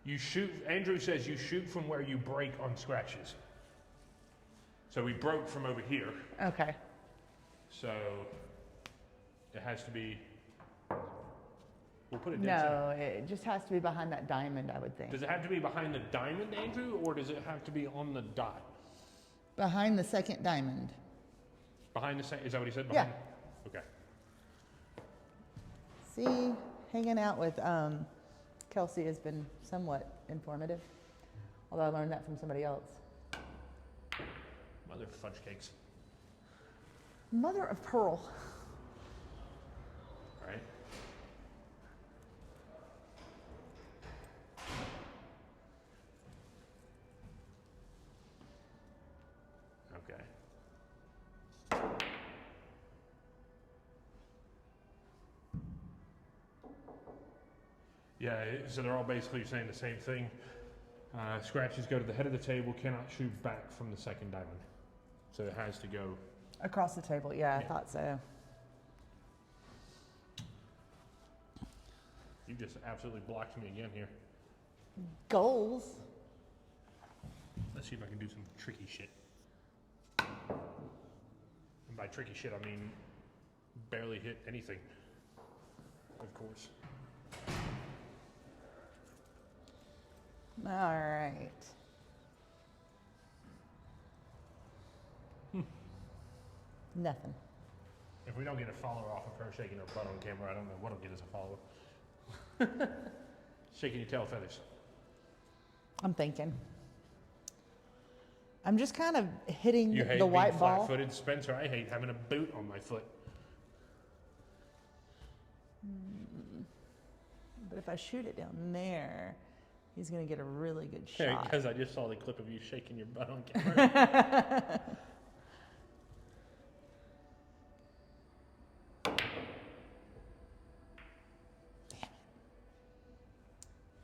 You shoot. Andrew says you shoot from where you break on scratches. So we broke from over here. Okay. So it has to be. We'll put it dead No, it just has to be behind that diamond, I would think. Does it have to be behind the diamond, Andrew, or does it have to be on the dot? Behind the second diamond. Behind the second, is that what he said? Yeah. Behind? Okay. See, hanging out with Kelsey has been somewhat informative, although I learned that from somebody else. Mother fudge cakes. Mother of pearl. All right. Okay. Yeah, so they're all basically saying the same thing. Scratches go to the head of the table, cannot shoot back from the second diamond. So it has to go Across the table, yeah, I thought so. You just absolutely blocked me again here. Goals. Let's see if I can do some tricky shit. And by tricky shit, I mean barely hit anything, of course. All right. Nothing. If we don't get a follower off of her shaking her butt on camera, I don't know what'll get us a follower. Shaking your tail feathers. I'm thinking. I'm just kind of hitting You hate the being white ball. flat-footed, Spencer. I hate having a boot on my foot. But if I shoot it down there, he's going to get a really good Yeah, shot. because I just saw the clip of you shaking your butt on camera.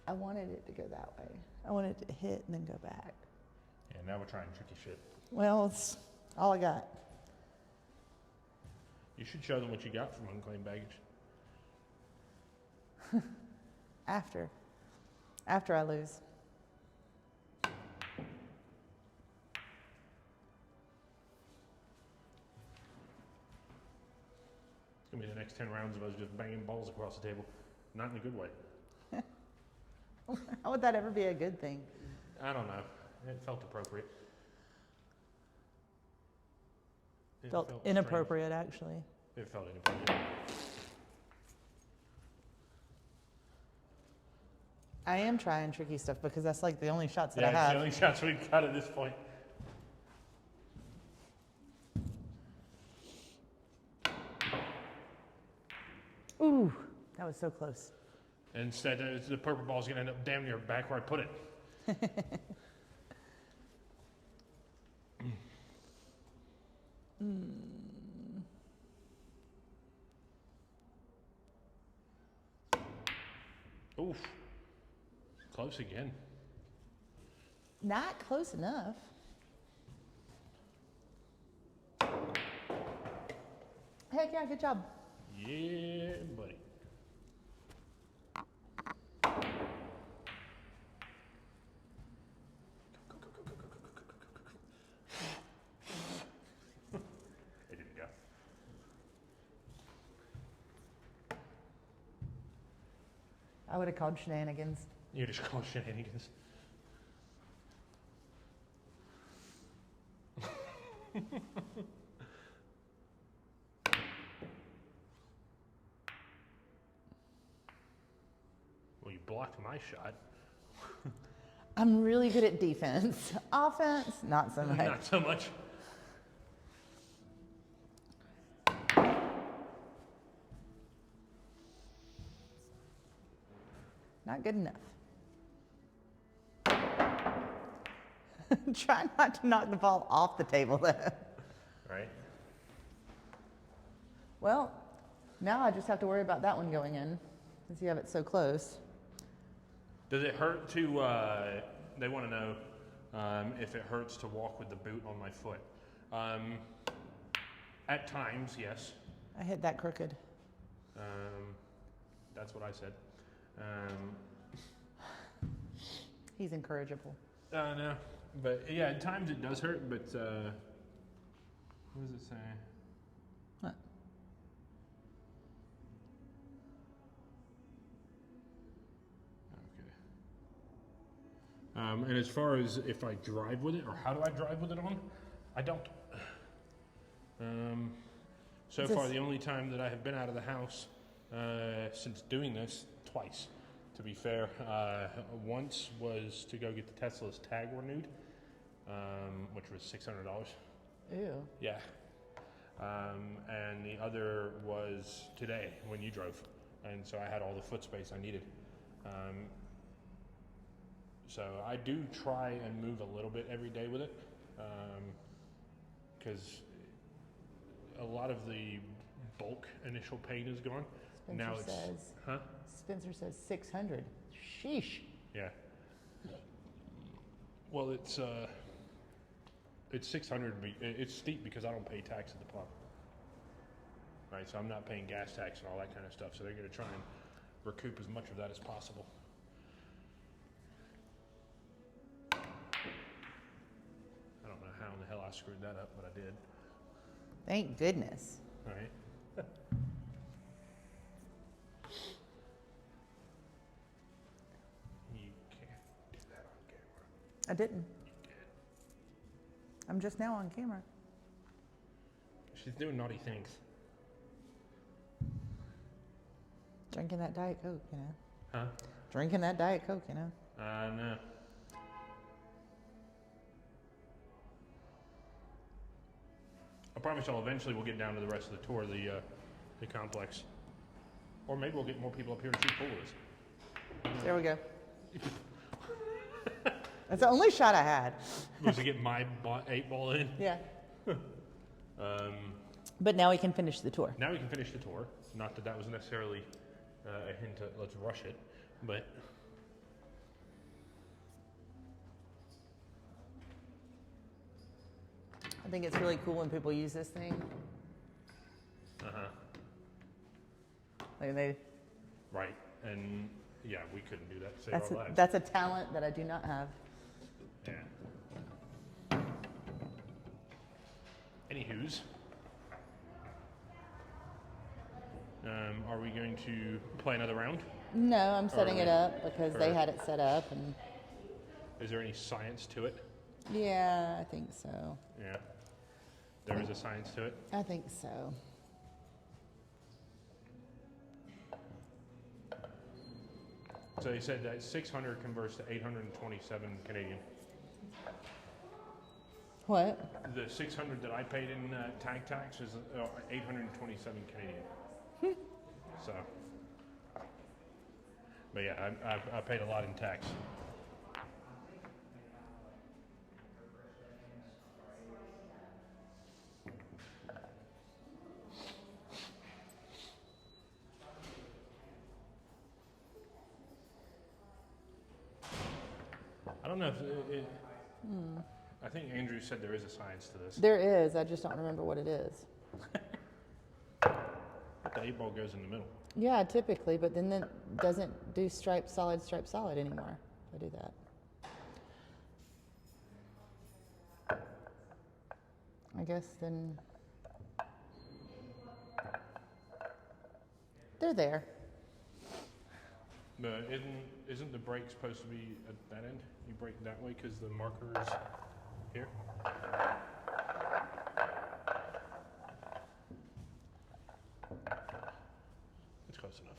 I wanted it to go that way. I wanted it to hit and then go back. Yeah, now we're trying tricky shit. Well, it's all I got. You should show them what you got from unclaimed baggage. After I lose. It's going to be the next 10 rounds of us just banging balls across the table. Not in a good way. How would that ever be a good thing? I don't know. It felt appropriate. It Felt strange. inappropriate, actually. It felt inappropriate. I am trying tricky stuff because that's like the only shots that I Yeah, it's have. the only shots we've got at this point. Ooh, that was so close. And instead, the purple ball is going to end up damn near back where I put it. Oof. Close again. Not close enough. Heck yeah, good job. Yeah, buddy. It didn't go. I would have called shenanigans. You just call shenanigans. Well, you blocked my shot. I'm really good at defense. Offense, not so much. Not so much. Not good enough. Try not to knock the ball off the table, though. Right? Well, now I just have to worry about that one going in, since you have it so close. Does it hurt to, they want to know if it hurts to walk with the boot on my foot. At times, yes. I hit that crooked. That's what I said. He's incorrigible. No, but yeah, at times it does hurt, but what does it say? What? Okay. And as far as if I drive with it, or how do I drive with it on, I don't. So far, the only time that I have been out of the house since doing this, twice. To be fair, once was to go get the Tesla's tag renewed, which was $600. Ew. Yeah. And the other was today when you drove, and so I had all the foot space I needed. So I do try and move a little bit every day with it, because a lot of the bulk initial pain is gone. Spencer Now it's, says, huh? Spencer says 600. Sheesh. Yeah. Well, it's 600. It's steep because I don't pay tax at the pump. Right, so I'm not paying gas tax and all that kind of stuff. So they're going to try and recoup as much of that as possible. I don't know how in the hell I screwed that up, but I did. Thank goodness. All right. You can't do that on camera. I didn't. You did. I'm just now on camera. She's doing naughty things. Drinking that Diet Coke, you know. Huh? Drinking that Diet Coke, you know. No. I promise y'all eventually we'll get down to the rest of the tour, the complex. Or maybe we'll get more people up here to shoot pool with us. There we go. That's the only shot I had. Was to get my 8-ball in. Yeah. Um, But now we can finish the tour. now we can finish the tour. Not that that was necessarily a hint at let's rush it, but I think it's really cool when people use this thing. Like they, right. And yeah, we couldn't do that to save our lives. that's a talent that I do not have. Yeah. Anywho's, are we going to play another round? No, I'm setting it Or- up because they or- had it set up, and Is there any science to it? yeah, I think so. Yeah. There is a science to it. I think so. So they said that 600 converts to 827 Canadian. What? The 600 that I paid in tag tax is 827 Canadian. So But yeah, I paid a lot in tax. I don't know if I think Andrew said there is a science to this. There is. I just don't remember what it is. But the 8 ball goes in the middle. Yeah, typically, but then it doesn't do stripe solid anymore. If I do that. I guess then they're there. But isn't the brake supposed to be at that end? You brake that way because the marker is here? It's close enough.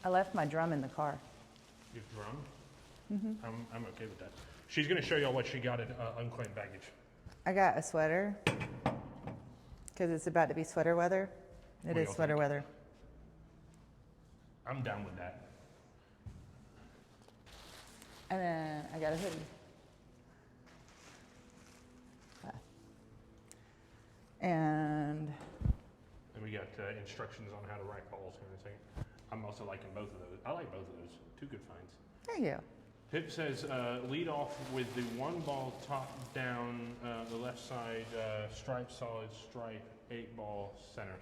I left my drum in the car. Your drum? Mm-hmm. I'm okay with that. She's going to show y'all what she got in unclaimed baggage. I got a sweater because it's about to be sweater weather. It is sweater weather. I'm down with that. And then I got a hoodie. And we got instructions on how to rack balls and everything. I'm also liking both of those. I like both of those. 2 good finds. there you go. Pip says, lead off with the 1 ball top down, the left side, stripe, solid, stripe, 8 ball, center.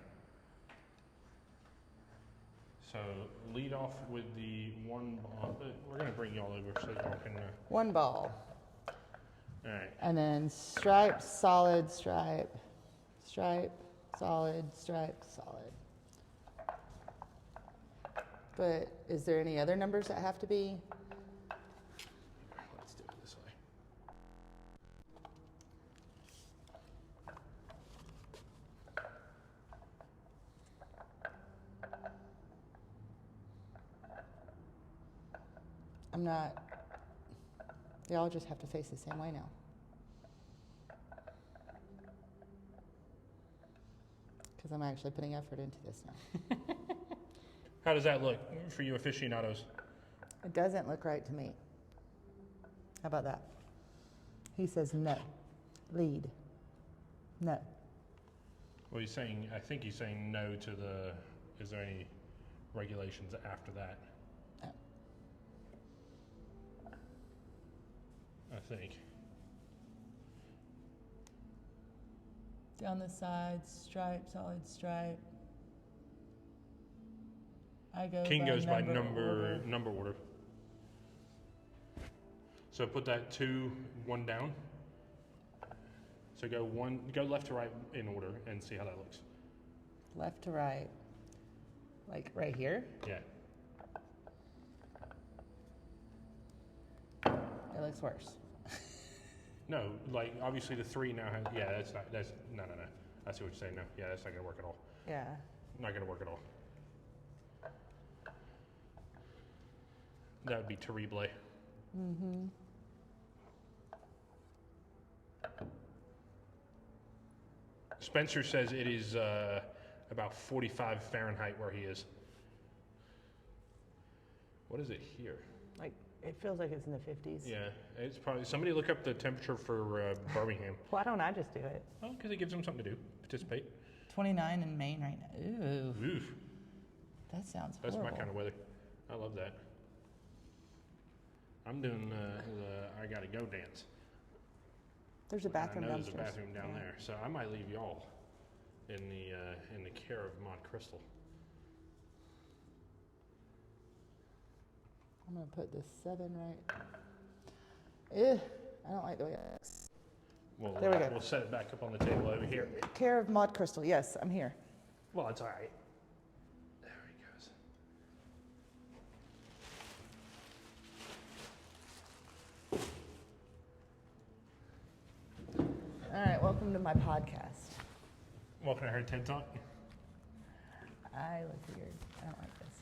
So lead off with the 1 ball. We're going to bring y'all over so y'all can. 1 ball. All right. And then stripe, solid, stripe, stripe, solid, stripe, solid. But is there any other numbers that have to be? Let's do it this way. I'm not. They all just have to face the same way now. Because I'm actually putting effort into this now. How does that look for you aficionados? It doesn't look right to me. How about that? He says no. Lead. No. Well, he's saying, I think he's saying no to the, is there any regulations after that? No. I think. Down the sides, stripe, solid stripe. I go King by goes by order. number order. So put that 2, 1 down. So go left to right in order and see how that looks. Left to right. Like right here? Yeah. It looks worse. No, like obviously the 3 now has, yeah, no. I see what you're saying now. Yeah, that's not gonna work at all. Yeah. Not gonna work at all. That would be terrible. Mm-hmm. Spencer says it is about 45 Fahrenheit where he is. What is it here? Like, it feels like it's in the 50s. Yeah, it's probably, somebody look up the temperature for Birmingham. Why don't I just do it? Oh, because it gives them something to do, participate. 29 in Maine right now. Ooh. Oof. That sounds That's horrible. my kind of weather. I love that. I'm doing the I gotta go dance. There's a bathroom I know downstairs. there's a bathroom down there, so I might leave y'all in the care of Mont Crystal. I'm going to put this 7 right. Ugh, I don't like the way it looks. There we go. We'll set it back up on the table over here. Care of Maud Crystal. Yes, I'm here. Well, it's all right. There he goes. All right, welcome to my podcast. Welcome to her TED Talk. I look weird. I don't like this.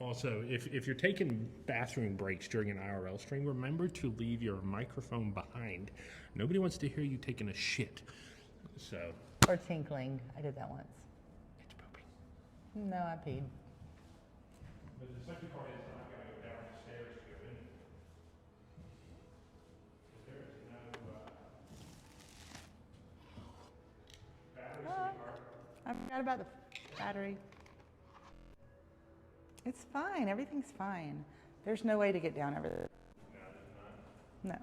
Also, if you're taking bathroom breaks during an IRL stream, remember to leave your microphone behind. Nobody wants to hear you taking a shit. So. Or tinkling. I did that once. It's pooping. No, I peed. But the second part is I've got to go down the stairs to go in. There is no batteries in the car. I forgot about the battery. It's fine. Everything's fine. There's no way to get down over there. No.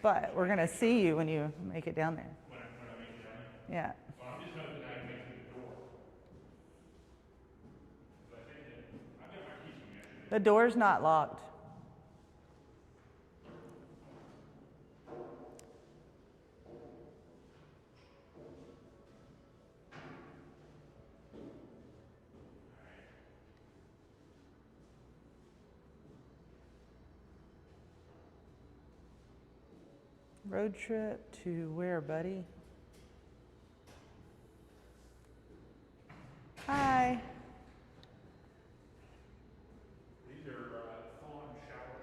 But we're going to see you when you make it down there. When I make it down? Yeah. Well, I'm just hoping I can make it to the door. But I think that I've got my keys from yesterday. The door's not locked. Road trip to where, buddy? Hi. These are full-on showers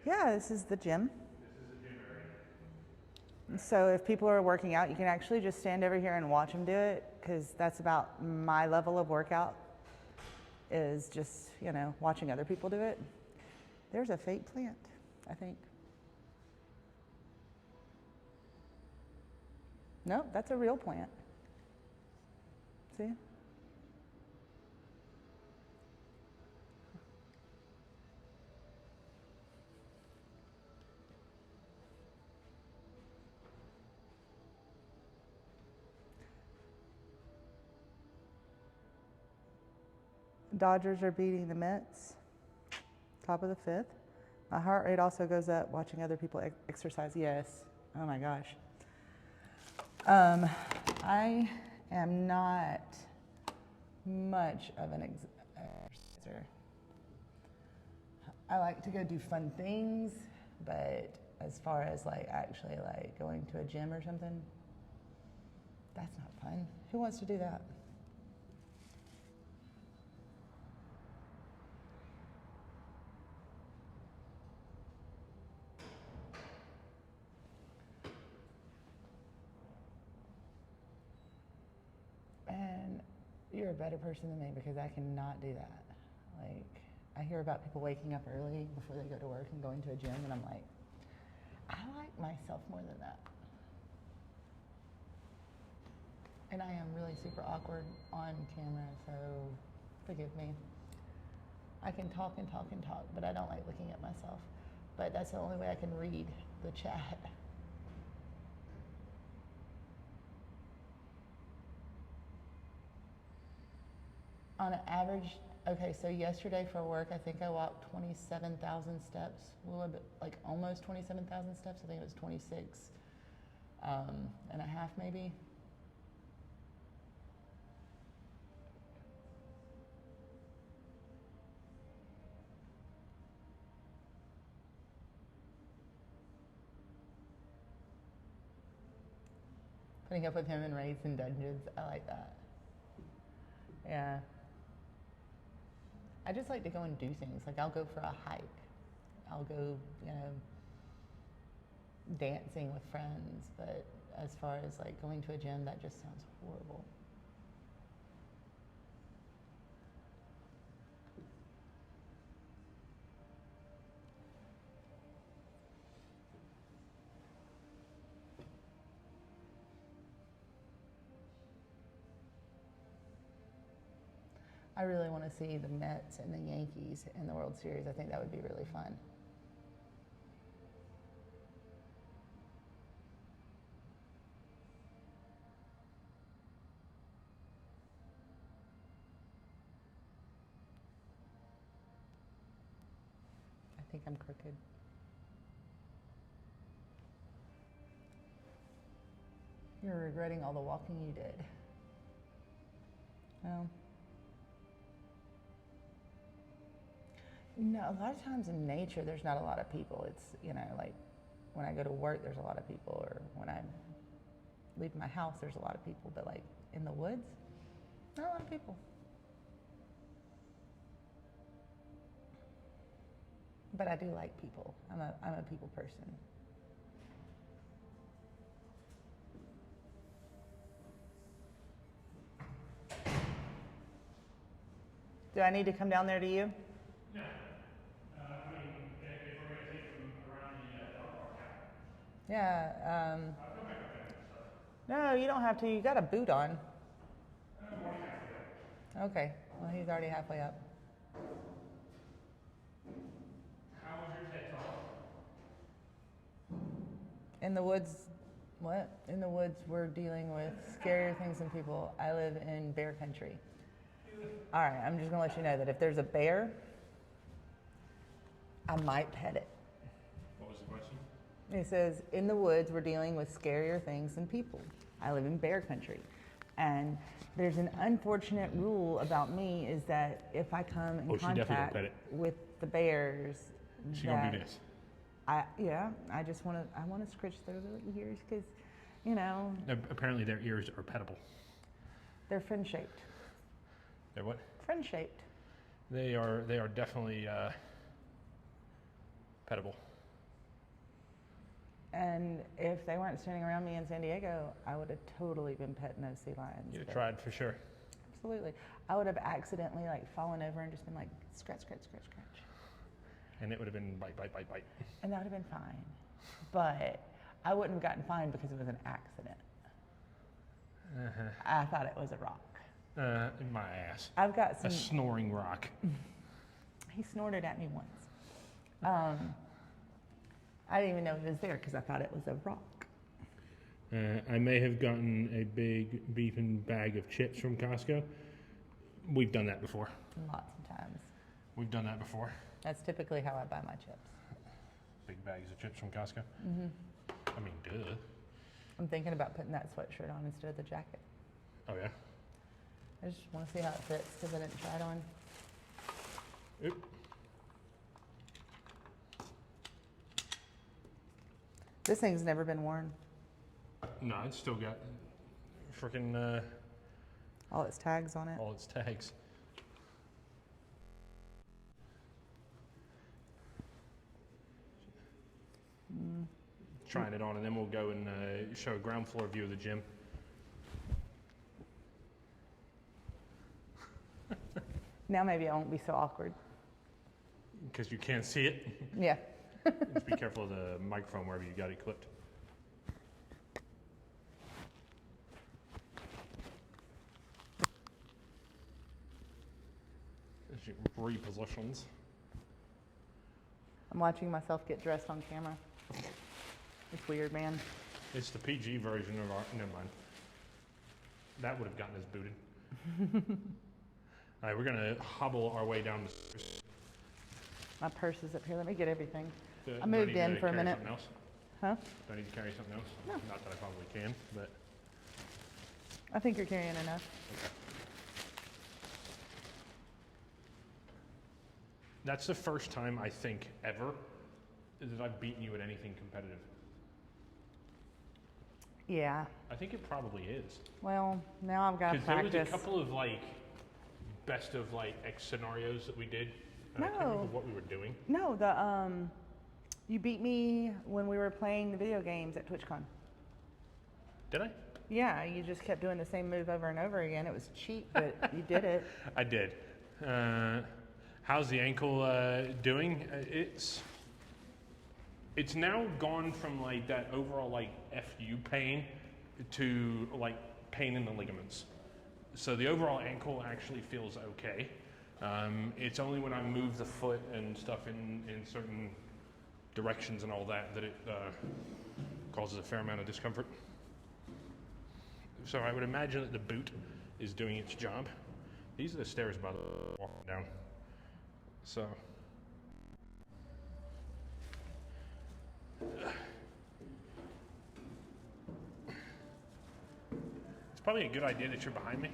in here. Yeah, this is the gym. This is a gym area. So if people are working out, you can actually just stand over here and watch them do it, because that's about my level of workout, is just, you know, watching other people do it. There's a fake plant, I think. No, that's a real plant. See? Dodgers are beating the Mets. Top of the fifth. My heart rate also goes up watching other people exercise. Yes. Oh my gosh. I am not much of an exerciser. I like to go do fun things, but as far as like actually like going to a gym or something, that's not fun. Who wants to do that? And you're a better person than me because I cannot do that. Like, I hear about people waking up early before they go to work and going to a gym, and I'm like, I like myself more than that. And I am really super awkward on camera, so forgive me. I can talk and talk and talk, but I don't like looking at myself. But that's the only way I can read the chat. On an average, okay, so yesterday for work, I think I walked 27,000 steps, a little bit, like almost 27,000 steps. I think it was 26 and a half maybe. Putting up with him in raids and dungeons, I like that. Yeah. I just like to go and do things. Like I'll go for a hike. I'll go, you know, dancing with friends. But as far as like going to a gym, that just sounds horrible. I really want to see the Mets and the Yankees in the World Series. I think that would be really fun. I think I'm crooked. You're regretting all the walking you did. Well. No, a lot of times in nature, there's not a lot of people. It's, you know, like when I go to work, there's a lot of people, or when I leave my house, there's a lot of people. But like in the woods, not a lot of people. But I do like people. I'm a people person. Do I need to come down there to you? No. I mean, if we're going to take them around the dog park, Yeah. I'll come back up there and stuff. No, you don't have to. You got a boot on. I'm already halfway up. Okay. Well, he's already halfway up. How was your TED Talk? In the woods, what? In the woods, we're dealing with scarier things than people. I live in bear country. All right, I'm just gonna let you know that if there's a bear, I might pet it. What was the question? It says, in the woods, we're dealing with scarier things than people. I live in bear country. And there's an unfortunate rule about me is that if I come in Oh, she definitely don't contact pet it. with the bears, She gonna do this. I just want to scratch their little ears because, you know, Apparently their ears are petable. they're friend-shaped. They're what? Friend-shaped. They are definitely petable. And if they weren't standing around me in San Diego, I would have totally been petting those sea lions. You'd have but- tried for sure. Absolutely. I would have accidentally like fallen over and just been like scratch, scratch, scratch, scratch. And it would have been bite, bite, bite, bite. And that would have been fine. But I wouldn't have gotten fined because it was an accident. I thought it was a rock. In my ass. I've got A some. snoring rock. He snorted at me once. I didn't even know it was there because I thought it was a rock. I may have gotten a big beefing bag of chips from Costco. We've done that before. Lots of times. We've done that before. That's typically how I buy my chips. Big bags of chips from Costco. Mm-hmm. I mean, duh. I'm thinking about putting that sweatshirt on instead of the jacket. Oh yeah. I just want to see how it fits because I didn't try it on. Oop. This thing's never been worn. No, it's still got freaking All its tags on it. all its tags. Trying it on, and then we'll go and show a ground floor view of the gym. Now maybe I won't be so awkward. Because you can't see it. Yeah. Just be careful of the microphone wherever you got it clipped. As you repositions. I'm watching myself get dressed on camera. It's weird, man. It's the PG version of our. Never mind. That would have gotten us booted. All right, we're gonna hobble our way down the stairs. My purse is up here. Let me get everything. Do I I moved need to in for a carry minute. something else? Huh? Do I need to carry something else? No. Not that I probably can, but I think you're carrying enough. okay. That's the first time I think ever that I've beaten you at anything competitive. Yeah. I think it probably is. Well, now I've got to Because there was practice. a couple of like best of like X scenarios that we did. And I can't No. remember what we were doing. No, you beat me when we were playing the video games at TwitchCon. Did I? Yeah, you just kept doing the same move over and over again. It was cheap, but you did it. I did. How's the ankle doing? It's now gone from like that overall like FU pain to like pain in the ligaments. So the overall ankle actually feels okay. It's only when I move the foot and stuff in certain directions and all that that it causes a fair amount of discomfort. So I would imagine that the boot is doing its job. These are the stairs, by the way, walking down. So it's probably a good idea that you're behind me,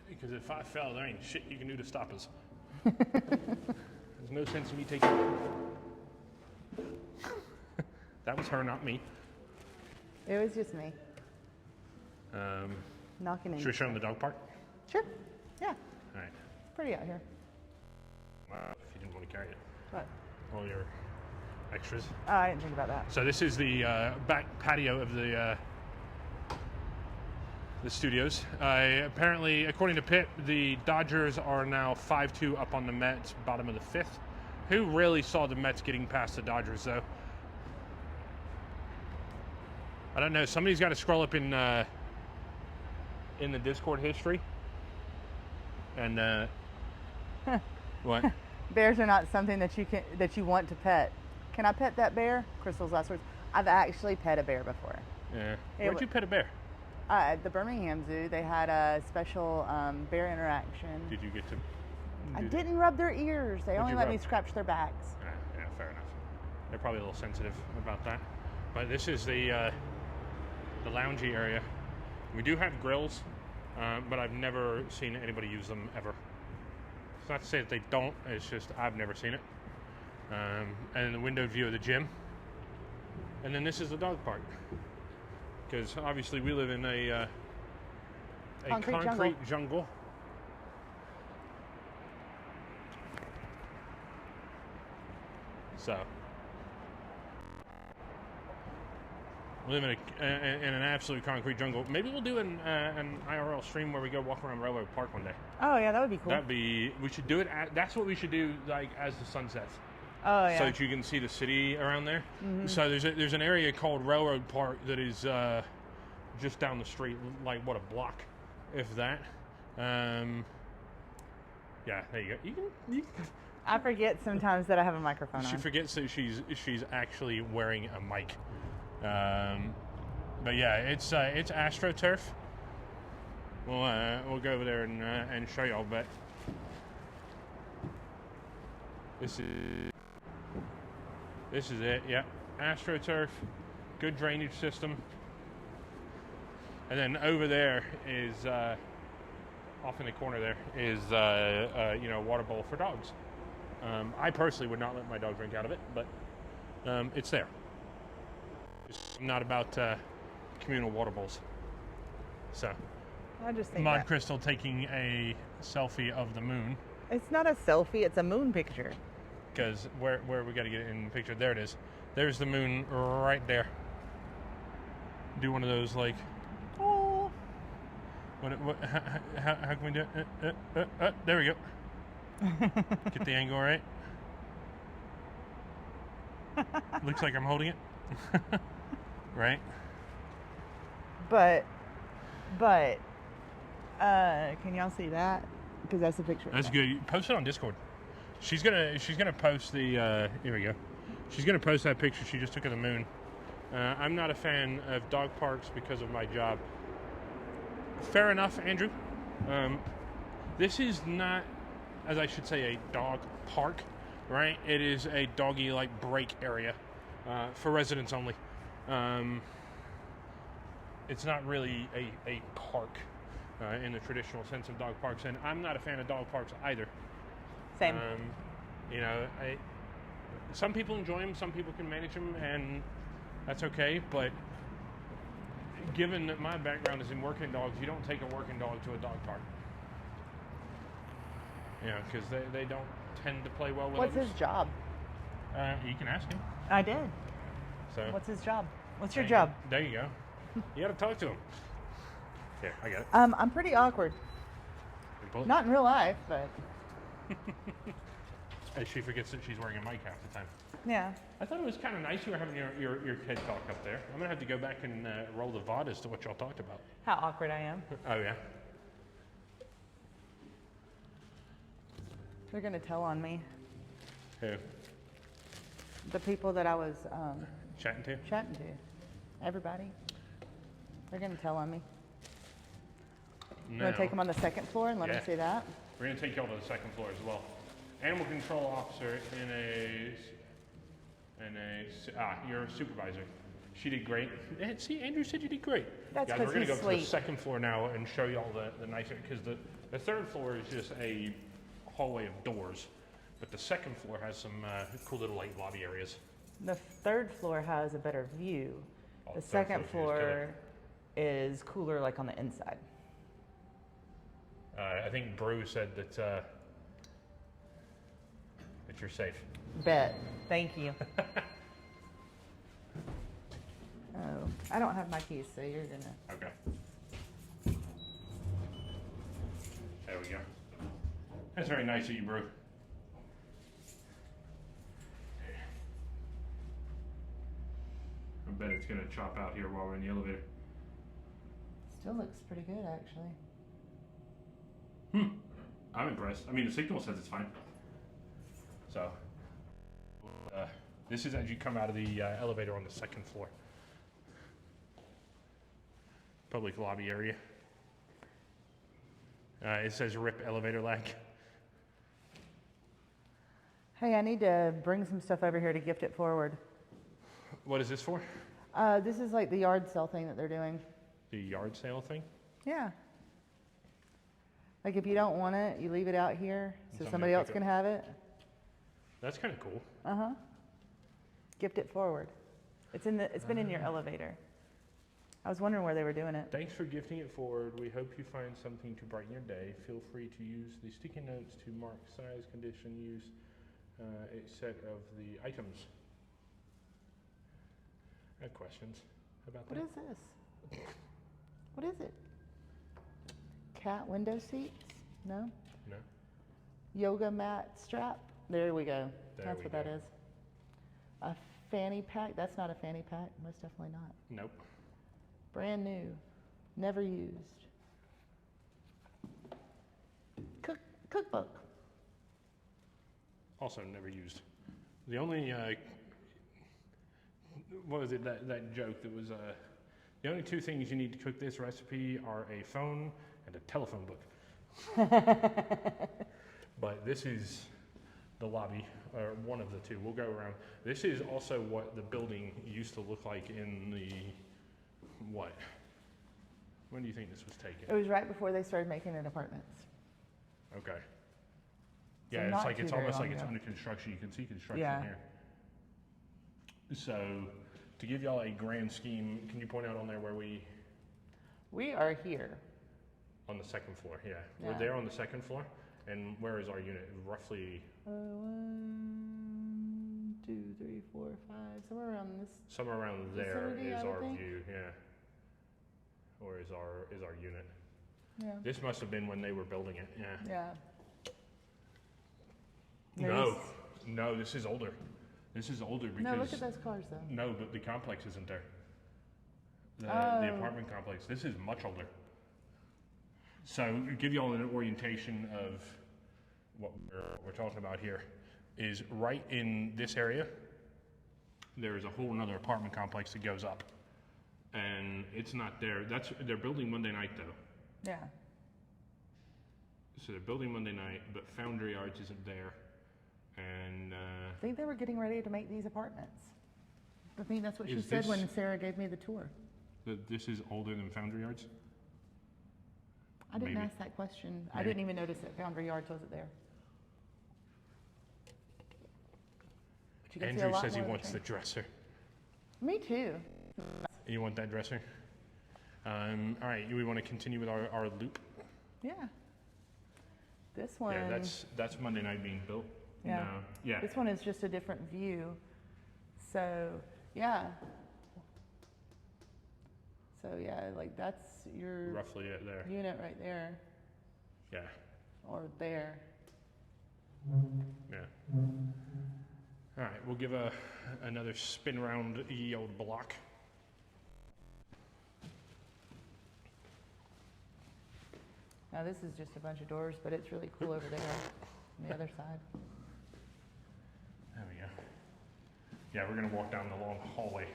because if I fell, there ain't shit you can do to stop us. There's no sense in me taking it. That was her, not me. It was just me knocking in. Should we show them the dog park? Sure. Yeah. All right. Pretty out here. Wow, if you didn't want to carry it. But all your extras. Oh, I didn't think about that. So this is the back patio of the studios. Apparently, according to Pitt, the Dodgers are now 5-2 up on the Mets, bottom of the 5th. Who really saw the Mets getting past the Dodgers, though? I don't know. Somebody's got to scroll up in the Discord history. And what? Bears are not something that you want to pet. Can I pet that bear? Crystal's last words. I've actually pet a bear before. Yeah. Where'd you pet a bear? At the Birmingham Zoo, they had a special bear interaction. Did you get to? I didn't rub their ears. They only let me scratch their backs. Yeah, fair enough. They're probably a little sensitive about that. But this is the loungy area. We do have grills, but I've never seen anybody use them ever. It's not to say that they don't. It's just I've never seen it. And the windowed view of the gym. And then this is the dog park. Because obviously we live in a concrete jungle. So we live in an absolute concrete jungle. Maybe we'll do an IRL stream where we go walk around Railroad Park one day. Oh yeah, that would be cool. We should do it. That's what we should do, like as the sun sets. Oh yeah. So that you can see the city around there. Mm-hmm. So there's an area called Railroad Park that is just down the street, like what, a block, if that. Yeah, there you go. You can I forget sometimes that I have a microphone She on. forgets that she's actually wearing a mic. But yeah, it's AstroTurf. We'll go over there and show y'all. But this is it. Yeah, AstroTurf, good drainage system. And then over there is off in the corner there is water bowl for dogs. I personally would not let my dog drink out of it, but it's there. It's not about communal water bowls. So, I just think Mod Crystal taking a selfie of the moon. It's not a selfie, it's a moon picture. Because where we got to get it in the picture? There it is. There's the moon right there. Do one of those like. Oh. How can we do it? There we go. Get the angle right. Looks like I'm holding it. Right? But can y'all see that? Because that's a picture. That's good. Post it on Discord. She's gonna post the here we go. She's gonna post that picture she just took of the moon. I'm not a fan of dog parks because of my job. Fair enough, Andrew. This is not, as I should say, a dog park, right? It is a doggy-like break area for residents only. It's not really a park in the traditional sense of dog parks, and I'm not a fan of dog parks either. Same. Some people enjoy them, some people can manage them, and that's okay, but given that my background is in working dogs, you don't take a working dog to a dog park. Because they don't tend to play well with What's others. his job? You can ask him. I did. So What's his job? What's your job? There you go. You got to talk to him. Here, I got it. I'm pretty awkward. Not in real life, but And she forgets that she's wearing a mic half the time. yeah. I thought it was kind of nice you were having your TED talk up there. I'm going to have to go back and roll the VOD as to what y'all talked about. How awkward I am. Oh, yeah? They're gonna tell on me. Who? The people that I was Chatting to? chatting to. Everybody. They're gonna tell on me. You No. wanna take them on the second floor and let Yeah. them see that? We're going to take y'all to the second floor as well. Animal control officer your supervisor. She did great. See, Andrew said you did great. That's Guys, 'cause we're going to he's go to the asleep. second floor now and show y'all the nicer, because the third floor is just a hallway of doors, but the second floor has some cool little like lobby areas. The third floor has a better view. Oh, The third second floor is floor is cooler, like on the inside. I think Brew said that that you're safe. Bet. Thank you. Oh, I don't have my keys, so you're gonna. Okay. There we go. That's very nice of you, bro. I bet it's gonna chop out here while we're in the elevator. Still looks pretty good, actually. I'm impressed. I mean, the signal says it's fine. So, this is as you come out of the elevator on the second floor. Public lobby area. It says RIP elevator lag. Hey, I need to bring some stuff over here to gift it forward. What is this for? This is like the yard sale thing that they're doing. The yard sale thing? Yeah. Like if you don't want it, you leave it out here so Somebody somebody will else pick can it. have it. That's kind of cool. Uh-huh. Gift it forward. It's been in your elevator. I was wondering where they were doing it. Thanks for gifting it forward. We hope you find something to brighten your day. Feel free to use the sticky notes to mark size, condition, use a set of the items. I have questions about What that. is this? What is it? Cat window seats? No? No? Yoga mat strap? There we go. There That's we what that go. is. A fanny pack? That's not a fanny pack. Most definitely not. Nope. Brand new. Never used. Cookbook. Also never used. The only, what was it, that joke that was, the only two things you need to cook this recipe are a phone and a telephone book. But this is the lobby, or one of the two. We'll go around. This is also what the building used to look like in the, what? When do you think this was It taken? was right before they started making it apartments. Okay. So Yeah, not it's too very almost long like it's ago. under construction. You can see construction Yeah. here. So, to give y'all a grand scheme, can you point out on there where We are here. on the second floor? Yeah, we're Yeah. there on the second floor. And where is our unit? Roughly 1, 2, 3, 4, 5, somewhere around this. somewhere around there Vicinity, is I would our think. view. Yeah, or is our unit? Yeah. This must have been when they were building it. Yeah. Yeah. No, no, this is older. This is older because No, look at those cars though. no, but the complex isn't there. The Oh. apartment complex. This is much older. So, to give you all an orientation of what we're talking about here, is right in this area, there is a whole another apartment complex that goes up. And it's not there. They're building Monday night though. Yeah. So they're building Monday night, but Foundry Arts isn't there. And I think they were getting ready to make these apartments. I think that's what she Is said this- when Sarah gave me the tour. this is older than Foundry Arts? I didn't Maybe. ask that question. I Maybe. didn't even notice that Foundry Yards wasn't there. But you can see a Andrew lot says he more of wants the train. dresser. Me too. You want that dresser? All right, we want to continue with our loop. Yeah. This one. Yeah, that's Monday night being built. Yeah. No, yeah. This one is just a different view. So, yeah. So, yeah, like that's your Roughly it there. unit right there, Yeah, or there. yeah. All right, we'll give another spin around the old block. Now, this is just a bunch of doors, but it's really cool over there on the other side. There we go. Yeah, we're gonna walk down the long hallway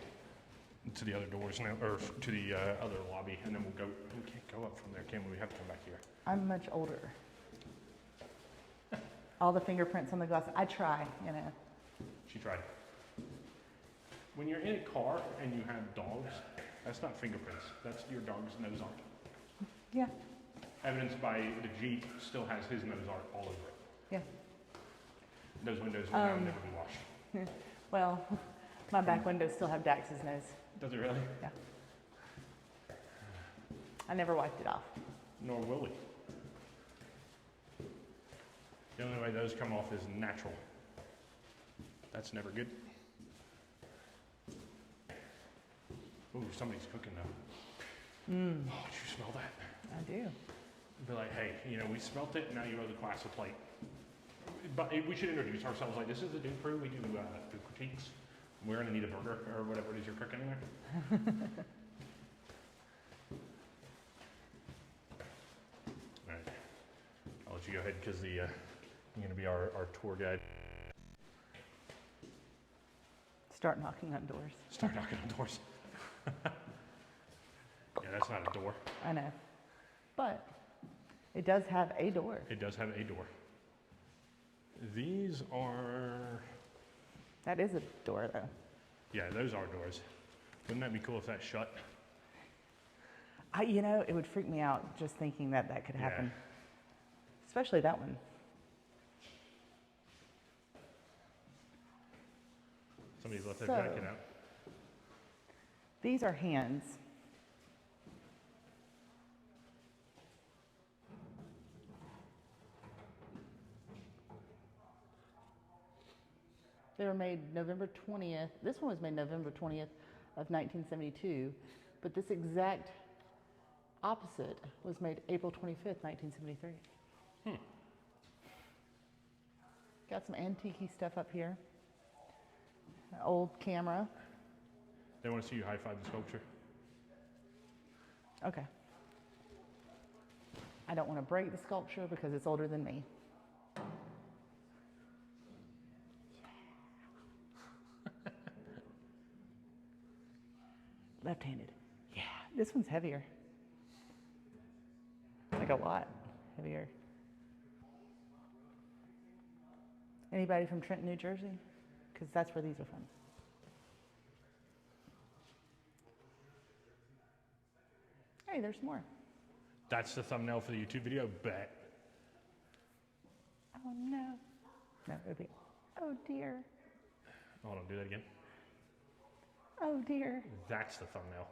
to the other doors now, or to the other lobby, and then we'll go. We can't go up from there, can we? We have to come back here. I'm much older. All the fingerprints on the glass. I try, you know. She tried. When you're in a car and you have dogs, that's not fingerprints. That's your dog's nose art. Yeah, Evidenced by the Jeep still has his nose art all over it. yeah. Those windows will now never be washed. Well, my back windows still have Dax's nose. Does it really? Yeah. I never wiped it off. Nor will we. The only way those come off is natural. That's never good. Ooh, somebody's cooking now. Oh, did you smell that? I do. Be like, hey, you know, we smelt it, now you owe the class a plate. But we should introduce ourselves like, this is the Duke Crew, we do food critiques. We're gonna need a burger or whatever it is you're cooking in there. All right, I'll let you go ahead because you're gonna be our tour guide. Start knocking on doors. Start knocking on doors. Yeah, that's not a door. I know. But it does have a door. It does have a door. These are... That is a door, though. Yeah, those are doors. Wouldn't that be cool if that's shut? You know, it would freak me out just thinking that that could happen. Yeah. Especially that one. Somebody's left their So, jacket out. These are hands. They were made November 20th. This one was made November 20th of 1972, but this exact opposite was made April 25th, 1973. Got some antique stuff up here. An old camera. They want to see you high-five the sculpture. Okay. I don't want to break the sculpture because it's older than me. Left-handed. Yeah, this one's heavier. Like a lot heavier. Anybody from Trenton, New Jersey? Because that's where these are from. Hey, there's more. That's the thumbnail for the YouTube video, bet. Oh no. No, it would be, oh dear. Hold on, do that again. Oh dear. That's the thumbnail.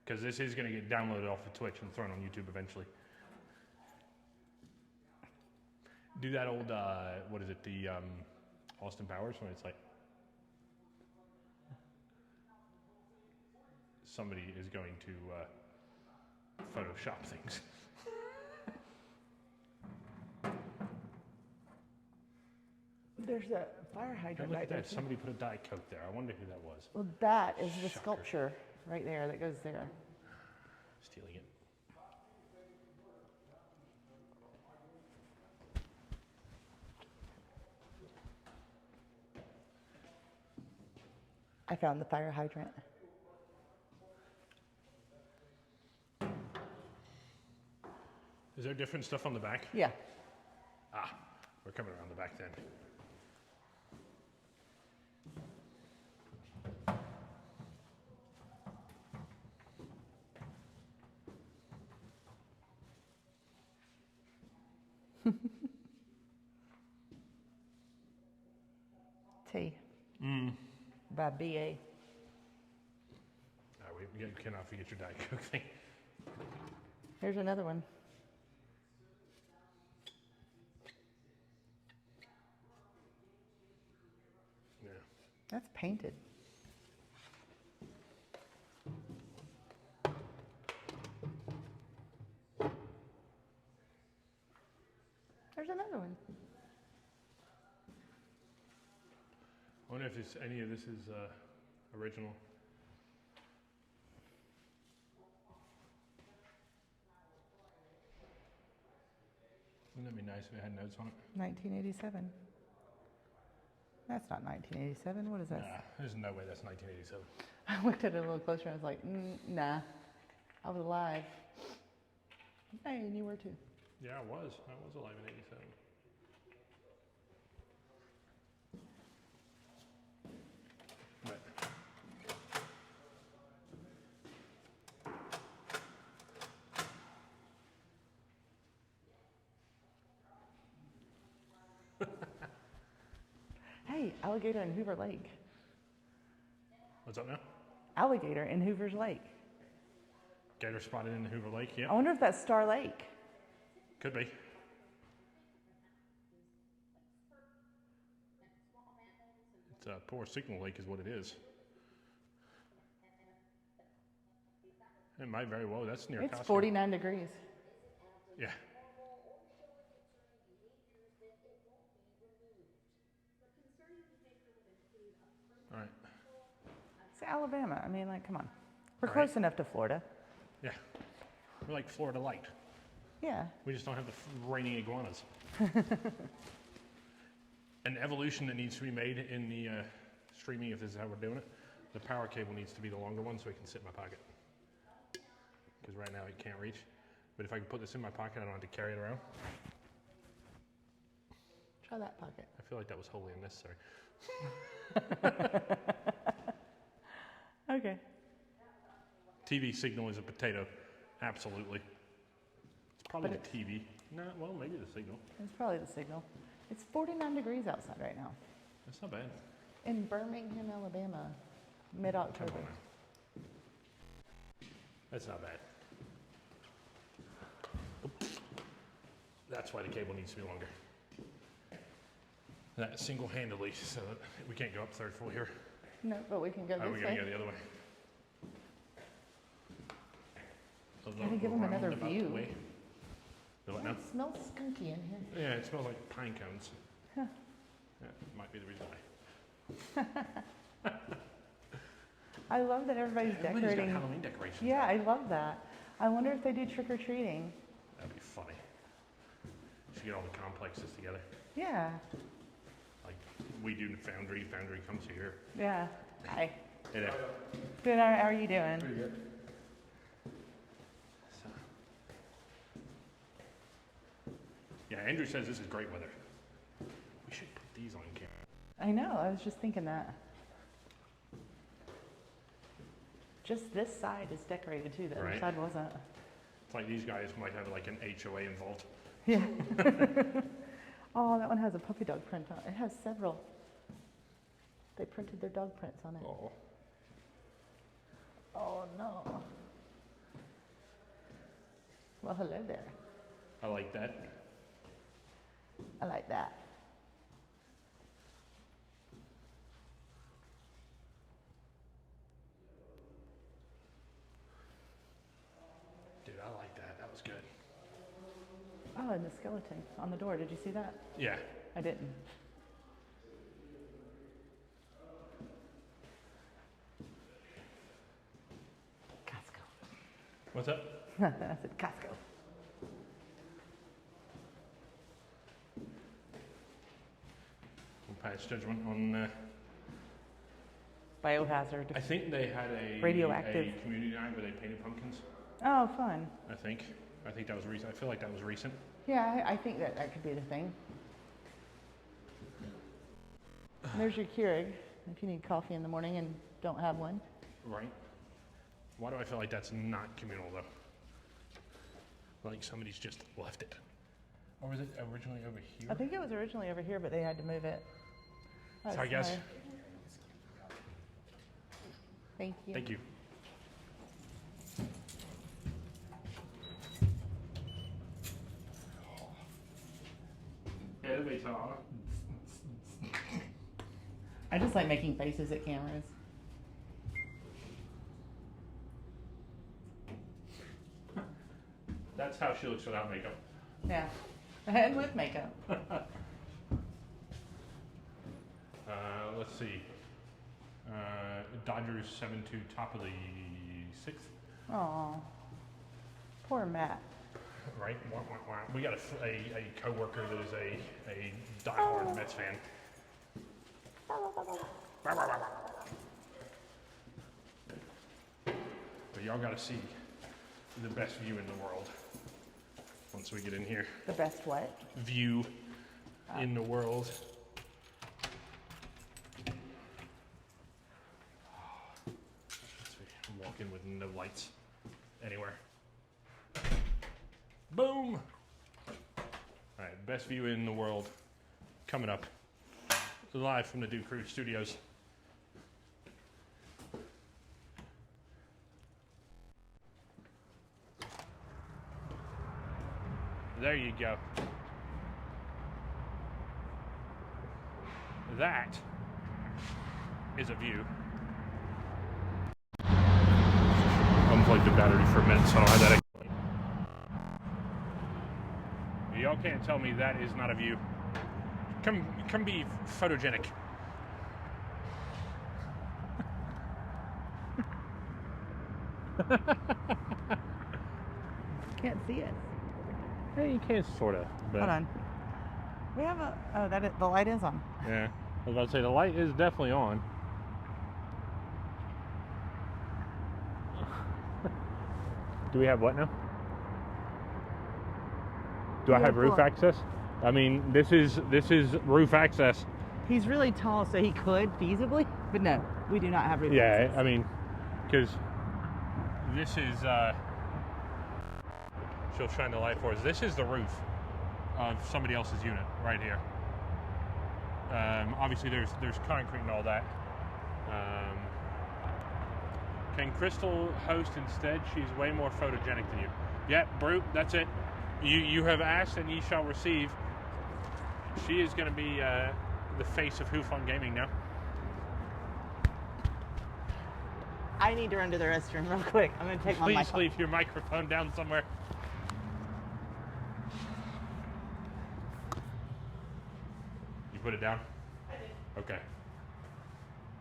Because this is going to get downloaded off of Twitch and thrown on YouTube eventually. Do that old, what is it, the Austin Powers, when it's like, somebody is going to Photoshop things. There's a fire hydrant Look right at there. that. Somebody put a Diet Coke there. I wonder who that was. Well, that is the Shocker. sculpture right there that goes there. Stealing it. I found the fire hydrant. Is there different stuff on the back? Yeah. Ah, we're coming around the back then. T. By BA. We cannot forget your Diet Coke thing. Here's another one. Yeah. That's painted. There's another one. I wonder if any of this is original. Wouldn't that be nice if it had notes on it? 1987. That's not 1987. What is that? Nah, there's no way that's 1987. I looked at it a little closer and I was like, nah. I was alive. Hey, and you were too. Yeah, I was alive in 87. But Hey, alligator in Hoover Lake. what's up now? Alligator in Hoover's Lake. Gator spotted in the Hoover Lake, I yeah. wonder if that's Star Lake. Could be. It's a poor signal lake is what it is. It might very well. That's near It's Costco. 49 degrees. Yeah. All right. It's Alabama. I mean, like, come on. We're All close right. enough to Florida. Yeah. We're like Florida light. Yeah. We just don't have the raining iguanas. An evolution that needs to be made in the streaming, if this is how we're doing it, the power cable needs to be the longer one so it can sit in my pocket. Because right now it can't reach. But if I can put this in my pocket, I don't have to carry it around. Try that pocket. I feel like that was wholly unnecessary. Okay. TV signal is a potato. Absolutely. It's probably But the TV. No, well, maybe the signal. It's probably the signal. It's 49 degrees outside right now. That's not bad. In Birmingham, Alabama, Come mid-October. on now. That's not bad. Oops. That's why the cable needs to be longer. That single-handedly, so that we can't go up third floor here. No, but we can go Oh, we this gotta way. go the other way. Gotta give them another Roundabout view. way. The what now? It smells skunky in here. Yeah, it smells like pine cones. Huh. That might be the reason why. I love that everybody's Everybody's got decorating. Halloween decorations. Yeah, out. I love that. I wonder if they do trick-or-treating. That'd be funny. Should get all the complexes together. Yeah, Like we do in Foundry. Foundry comes here. yeah. Hi. Hey there. Good, how are you doing? Pretty good. So. Yeah, Andrew says this is great weather. We should put these on camera. I know, I was just thinking that. Just this side is decorated too, the other Right. side wasn't. It's like these guys might have like an HOA involved. Yeah. Oh, that one has a puppy dog print on it. It has several. They printed their dog prints on it. Oh. Oh no. Well, hello there. I like that. I like that. Dude, I like that. That was good. Oh, and the skeleton on the door. Did you see that? Yeah. I didn't. Costco. What's that? I said Costco. We'll pass judgment on. Biohazard. I think they had a Radioactive. a community night where they painted pumpkins. Oh, fun. I think that was recent. I feel like that was recent. Yeah, I think that could be the thing. There's your Keurig if you need coffee in the morning and don't have one. Right. Why do I feel like that's not communal though? Like somebody's just left it. Or was it originally over here? I think it was originally over here, but they had to move it. Oh, Sorry, guys. Thank you. Thank you. Elevator. I just like making faces at cameras. That's how she looks without makeup. Yeah. And with makeup. Let's see. Dodgers 7-2, top of the 6th. Oh, poor Matt. Right? Wah, wah, wah. We got a coworker that is a diehard Mets fan. But y'all got to see the best view in the world once we get in here. The best what? View in the world. I'm walking with no lights anywhere. Boom! All right, best view in the world coming up live from the Duke Crew Studios. There you go. That is a view. Unplug the battery for a minute so I don't have that. Y'all can't tell me that is not a view. Come be photogenic. Can't see it. Hey, you can sort of. Hold on. We have a. Oh, the light is on. Yeah. I was about to say the light is definitely on. Do we have what now? Do I have roof access? I mean, this is roof access. He's really tall, so he could feasibly, but no, we do not have roof access. Yeah, I mean, because this is. She'll shine the light for us. This is the roof of somebody else's unit right here. Obviously, there's concrete and all that. Can Crystal host instead? She's way more photogenic than you. Yeah, Brute, that's it. You have asked and ye shall receive. She is going to be the face of WhoFlung Gaming now. I need to run to the restroom real quick. I'm going to take my mic off. Please leave your microphone down somewhere. You put it down? I did. Okay.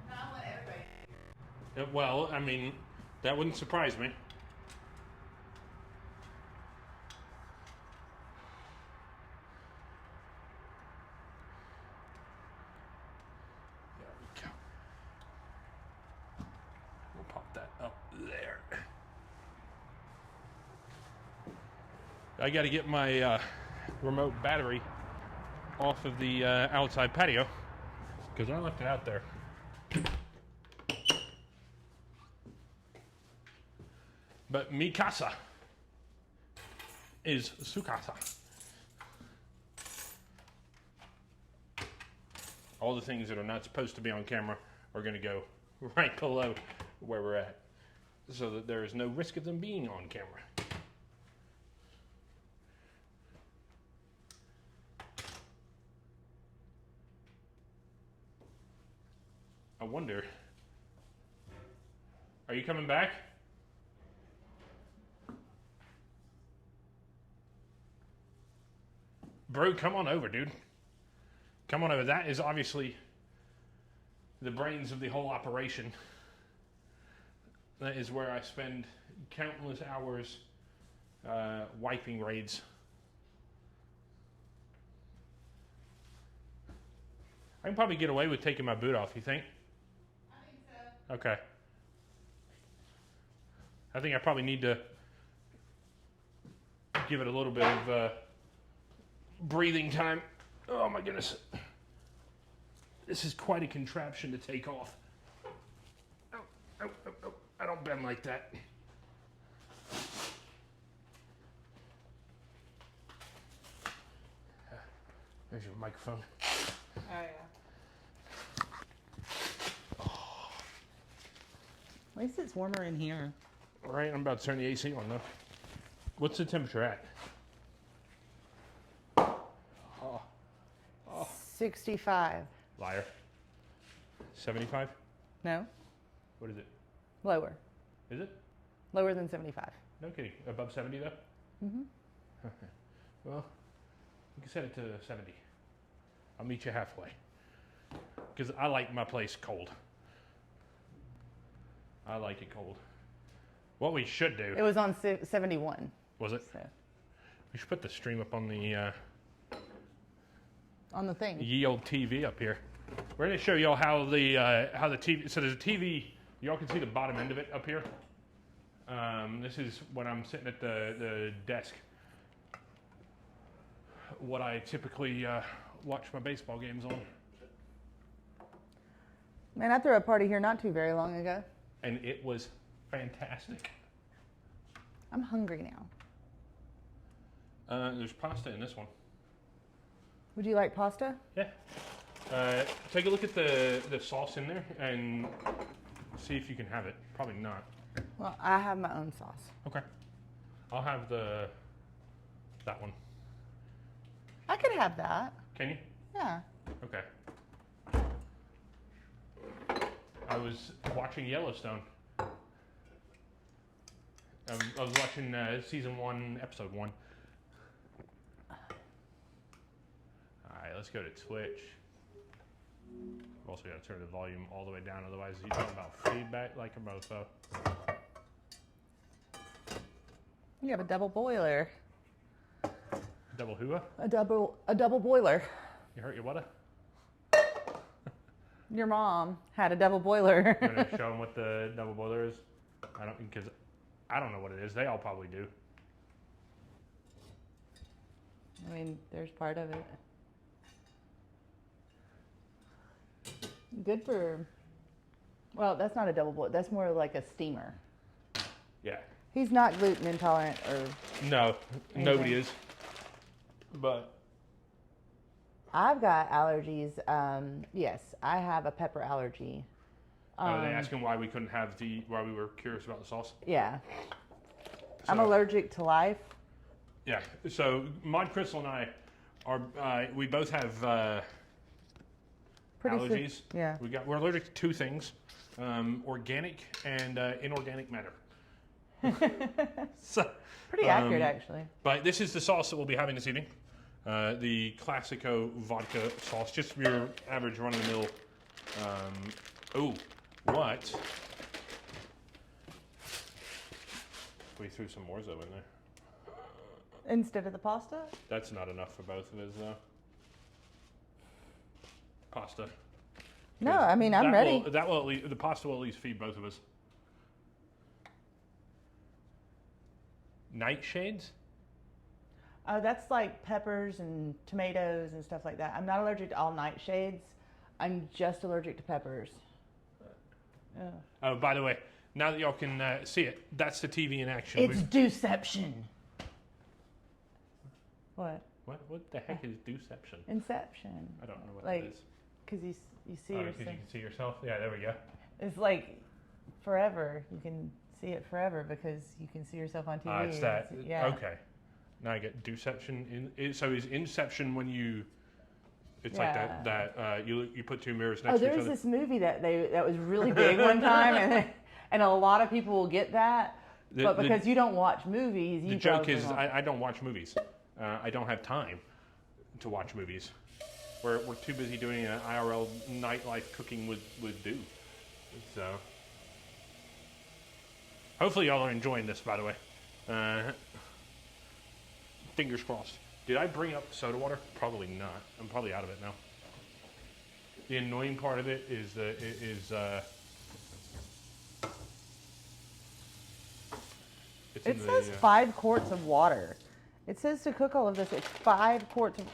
No, I'll let everybody. Well, I mean, that wouldn't surprise me. There we go. We'll pop that up there. I got to get my remote battery off of the outside patio because I left it out there. But mi casa is su casa. All the things that are not supposed to be on camera are going to go right below where we're at, so that there is no risk of them being on camera. I wonder, are you coming back? Bro, come on over, dude. Come on over. That is obviously the brains of the whole operation. That is where I spend countless hours wiping raids. I can probably get away with taking my boot off, you think? I think so. Okay. I think I probably need to give it a little bit of breathing time. Oh my goodness. This is quite a contraption to take off. Oh, oh, oh, oh. I don't bend like that. There's your microphone. Oh, yeah. At least it's warmer in here. All right, I'm about to turn the AC on though. What's the temperature at? 65. Liar. 75? No, What is it? lower. Is it? Lower than 75. No kidding. Above 70 though? Mm-hmm. Well, you can set it to 70. I'll meet you halfway. Because I like my place cold. I like it cold. What we should do... It was on 71. Was it? So. We should put the stream up on the... on the thing. ye old TV up here. We're going to show y'all how the TV... So there's a TV... Y'all can see the bottom end of it up here. This is when I'm sitting at the desk. What I typically watch my baseball games on. Man, I threw a party here not too very long ago. And it was fantastic. I'm hungry now. There's pasta in this one. Would you like pasta? Yeah. Take a look at the sauce in there and see if you can have it. Probably not. Well, I have my own sauce. Okay. I'll have that one. I could have that. Can you? Yeah. Okay. I was watching Yellowstone. I was watching season 1, episode 1. Alright, let's go to Twitch. I've also got to turn the volume all the way down, otherwise you talk about feedback like a mofo. You have a double boiler. Double whoa? A double boiler. You hurt your what? Your mom had a double boiler. I'm gonna show them what the double boiler is. Because I don't know what it is. They all probably do. I mean, there's part of it. Good for, well, that's not a double boiler. That's more like a steamer. Yeah. He's not gluten intolerant or No, anything. nobody is. But I've got allergies. Yes, I have a pepper allergy. they asking why we couldn't have why we were curious about the sauce. Yeah. So, I'm allergic to life. Yeah. So Mod Crystal and I are we both have allergies. Yeah. We're allergic to 2 things: organic and inorganic matter. So, Pretty accurate, actually. But this is the sauce that we'll be having this evening. The Classico vodka sauce, just your average run-of-the-mill. What? We threw some orzo in there. Instead of the pasta? That's not enough for both of us, though. Pasta. No, I mean, I'm ready. That will at least, the pasta will at least feed both of us. Nightshades? That's like peppers and tomatoes and stuff like that. I'm not allergic to all nightshades. I'm just allergic to peppers. Yeah. Oh, by the way, now that y'all can see it, that's the TV in action. It's deception. What? What the heck is deception? Inception. I don't know what like, that is. Because you see Oh, yourself. because you can see yourself? Yeah, there we go. It's like forever. You can see it forever because you can see yourself on TV. It's that. Yeah. Okay. Now I get deception. So is inception when you... It's like that you put 2 mirrors next to there each was other? this movie that was really big one time, and a lot of people will get that. But because you don't watch movies, you the joke probably is won't. I don't watch movies. I don't have time to watch movies. We're too busy doing an IRL nightlife cooking with Dew. So hopefully y'all are enjoying this, by the way. Fingers crossed. Did I bring up soda water? Probably not. I'm probably out of it now. The annoying part of it is It says 5 quarts of water. It says to cook all of this, it's 5 quarts of...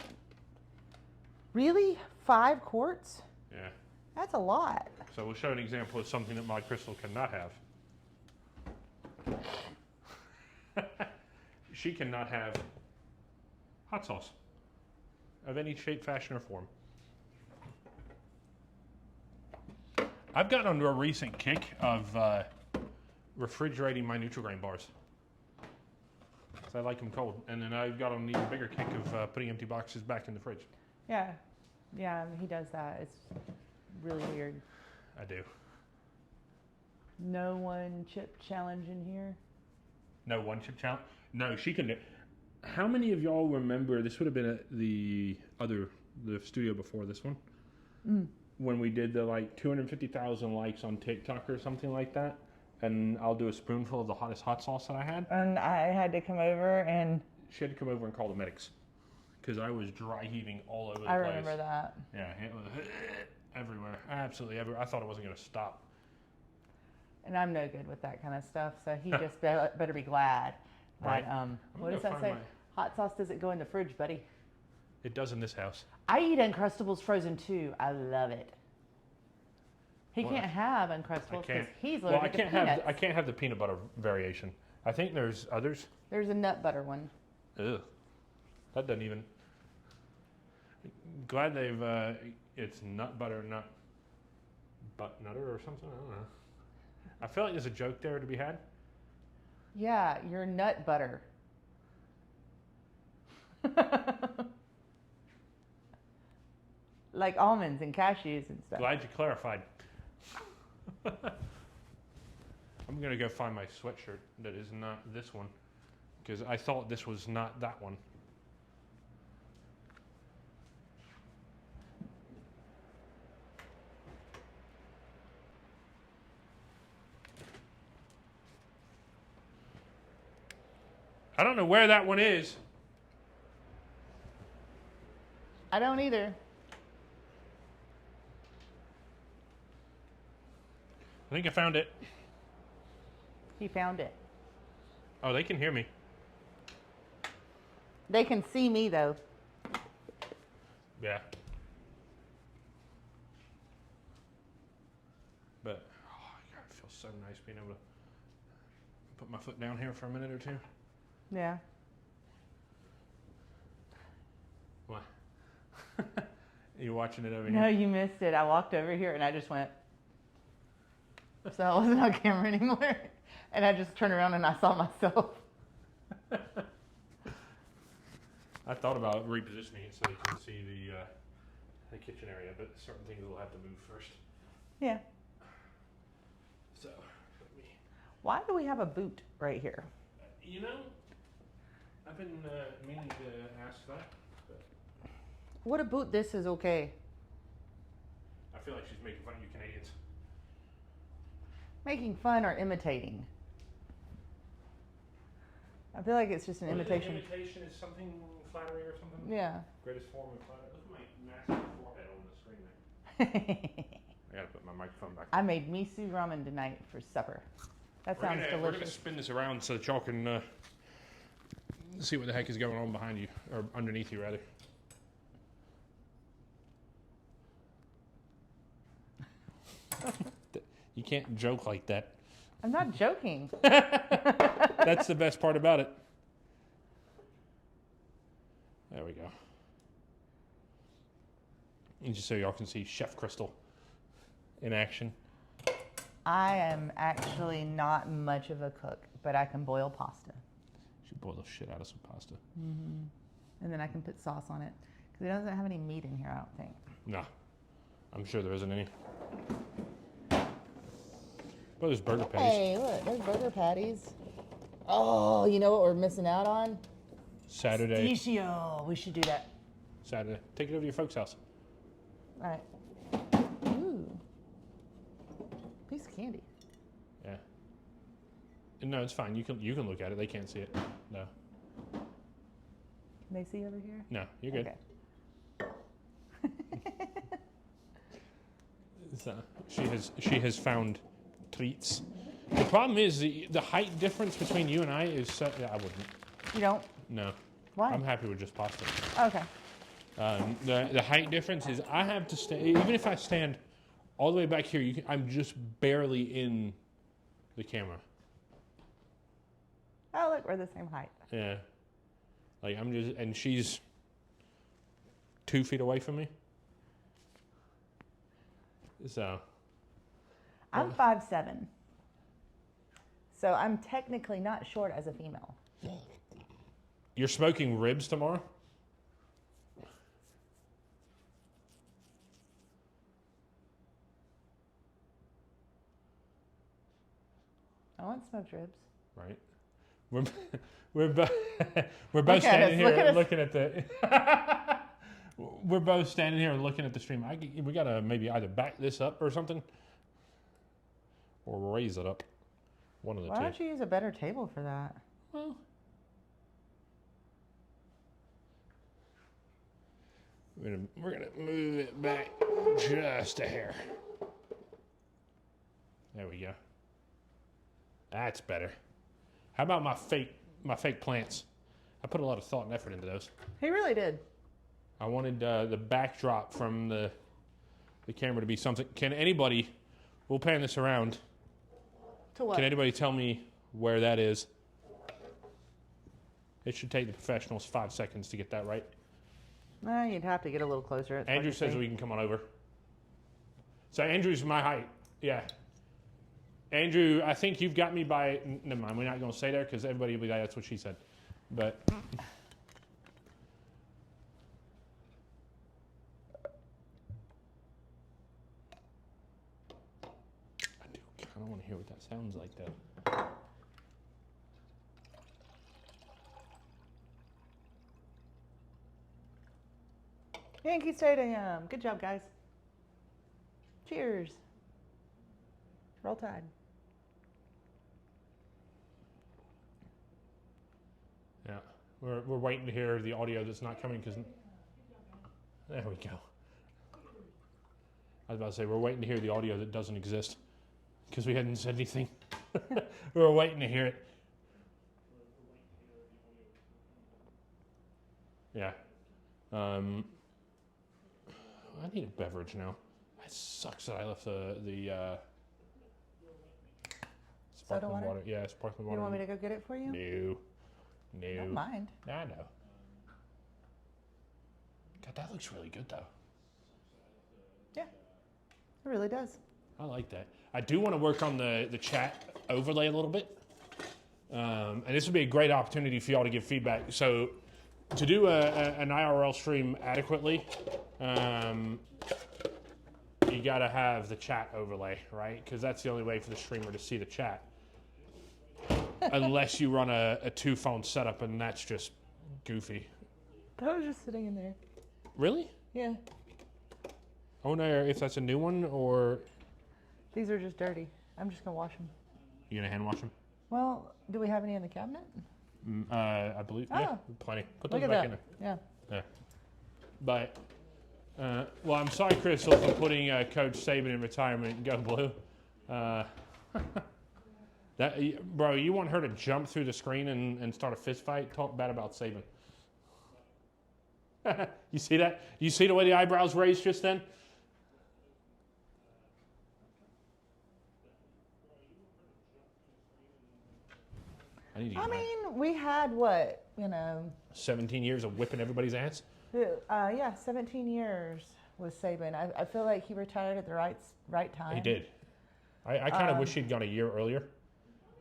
Really? 5 quarts? Yeah. That's a lot. So we'll show an example of something that Mod Crystal cannot have. She cannot have hot sauce of any shape, fashion, or form. I've gotten onto a recent kick of refrigerating my Nutri-Grain bars. So I like them cold. And then I've got on an even bigger kick of putting empty boxes back in the fridge. Yeah. Yeah, he does that. It's really weird. I do. No 1 chip challenge in here? No 1 chip challenge? No, she can do. How many of y'all remember, this would have been at the studio before this one, when we did the like 250,000 likes on TikTok or something like that, and I'll do a spoonful of the hottest hot sauce that I had? And I had to come over and... She had to come over and call the medics, because I was dry heaving all over the place. I remember that. Yeah, it was everywhere, absolutely everywhere. I thought it wasn't going to stop. And I'm no good with that kind of stuff, so he just better be glad. Right. But, what does that say? Hot sauce doesn't go in the fridge, buddy. It does in this house. I eat Uncrustables frozen too. I love it. He can't have Uncrustables because he's allergic to peanuts. I can't have the peanut butter variation. I think there's others. There's a nut butter one. Ugh. That doesn't even... Glad they've... it's nut butter, not butt nutter or something. I don't know. I feel like there's a joke there to be had. Yeah, you're nut butter. Like almonds and cashews and stuff. Glad you clarified. I'm gonna go find my sweatshirt that is not this one, because I thought this was not that one. I don't know where that one is. I don't either. I think I found it. He found it. Oh, they can hear me. They can see me though. Yeah. But, oh, God, it feels so nice being able to put my foot down here for a minute or two. Yeah. What? You watching it over No, here? you missed it. I walked over here and I just went. So I wasn't on camera anymore. And I just turned around and I saw myself. I thought about repositioning it so you can see the kitchen area, but certain things will have to move first. Yeah. So, let me. Why do we have a boot right here? You know, I've been meaning to ask that, but What a boot this is okay. I feel like she's making fun of you Canadians. Making fun or imitating? I feel like it's just an imitation. Imitation is something flattery or something? Yeah. Greatest form of flattery. Look at my massive forehead on the screen there. I gotta put my microphone back. I made miso ramen tonight for supper. That sounds We're gonna delicious. spin this around so that y'all can see what the heck is going on behind you, or underneath you, rather. You can't joke like that. I'm not joking. That's the best part about it. There we go. And just so y'all can see Chef Crystal in action. I am actually not much of a cook, but I can boil pasta. She boiled the shit out of some pasta. And then I can put sauce on it. Because it doesn't have any meat in here, I don't think. No, I'm sure there isn't any. Well, there's burger patties. Hey, look, there's burger patties. Oh, you know what we're missing out on? Saturday. Sticio. We should do that. Saturday. Take it over to your folks' house. All right. Ooh. Piece of candy. Yeah. No, it's fine. You can look at it. They can't see it. No. Can they see over here? No, you're good. Okay. So, she has found treats. The problem is the height difference between you and I is so, yeah, I wouldn't. You don't? No. Why? I'm happy with just pasta. Okay. The height difference is I have to stay, even if I stand all the way back here, I'm just barely in the camera. Oh, look, we're the same height. Yeah. Like I'm just, and she's 2 feet away from me. So. I'm 5'7". So I'm technically not short as a female. You're smoking ribs tomorrow? I want smoked ribs. Right. We're both standing here looking at the. We're both standing here looking at the stream. We gotta maybe either back this up or something, or raise it up. One of the two. Why don't you use a better table for that? Well, we're gonna move it back just a hair. There we go. That's better. How about my fake plants? I put a lot of thought and effort into those. He really did. I wanted the backdrop from the camera to be something. Can anybody? We'll pan this around. To what? Can anybody tell me where that is? It should take the professionals 5 seconds to get that right. You'd have to get a little closer. It's Andrew hard to says see. we can come on over. So Andrew's my height. Yeah. Andrew, I think you've got me by. Never mind. We're not going to say there because everybody will be like, that's what she said. But. I do don't want to hear what that sounds like, though. Yankee Stadium. Good job, guys. Cheers. Roll Tide. Yeah, we're waiting to hear the audio that's not coming because there we go. I was about to say we're waiting to hear the audio that doesn't exist because we hadn't said anything. We were waiting to hear it. Yeah. I need a beverage now. It sucks that I left the sparkling water? water. Yeah, sparkling water. You want me to go get it for you? No. Don't mind. I know. God, that looks really good, though. Yeah, it really does. I like that. I do want to work on the chat overlay a little bit. And this would be a great opportunity for y'all to give feedback. So to do an IRL stream adequately, you got to have the chat overlay, right? Because that's the only way for the streamer to see the chat. Unless you run a two-phone setup, and that's just goofy. That was just sitting in there. Really? Yeah. I wonder if that's a new one, or... These are just dirty. I'm just going to wash them. You going to hand wash them? Well, do we have any in the cabinet? I believe, yeah, plenty. Put those Look back at in that. there. Yeah. But, well, I'm sorry, Crystal, for putting Coach Saban in retirement. Go Blue. Bro, you want her to jump through the screen and start a fist fight? Talk bad about Saban. You see that? You see the way the eyebrows raised just then? I mean, we had what, 17 years of whipping everybody's ass? Yeah, 17 years with Saban. I feel like he retired at the right time. He did. I kind of wish he'd gone a year earlier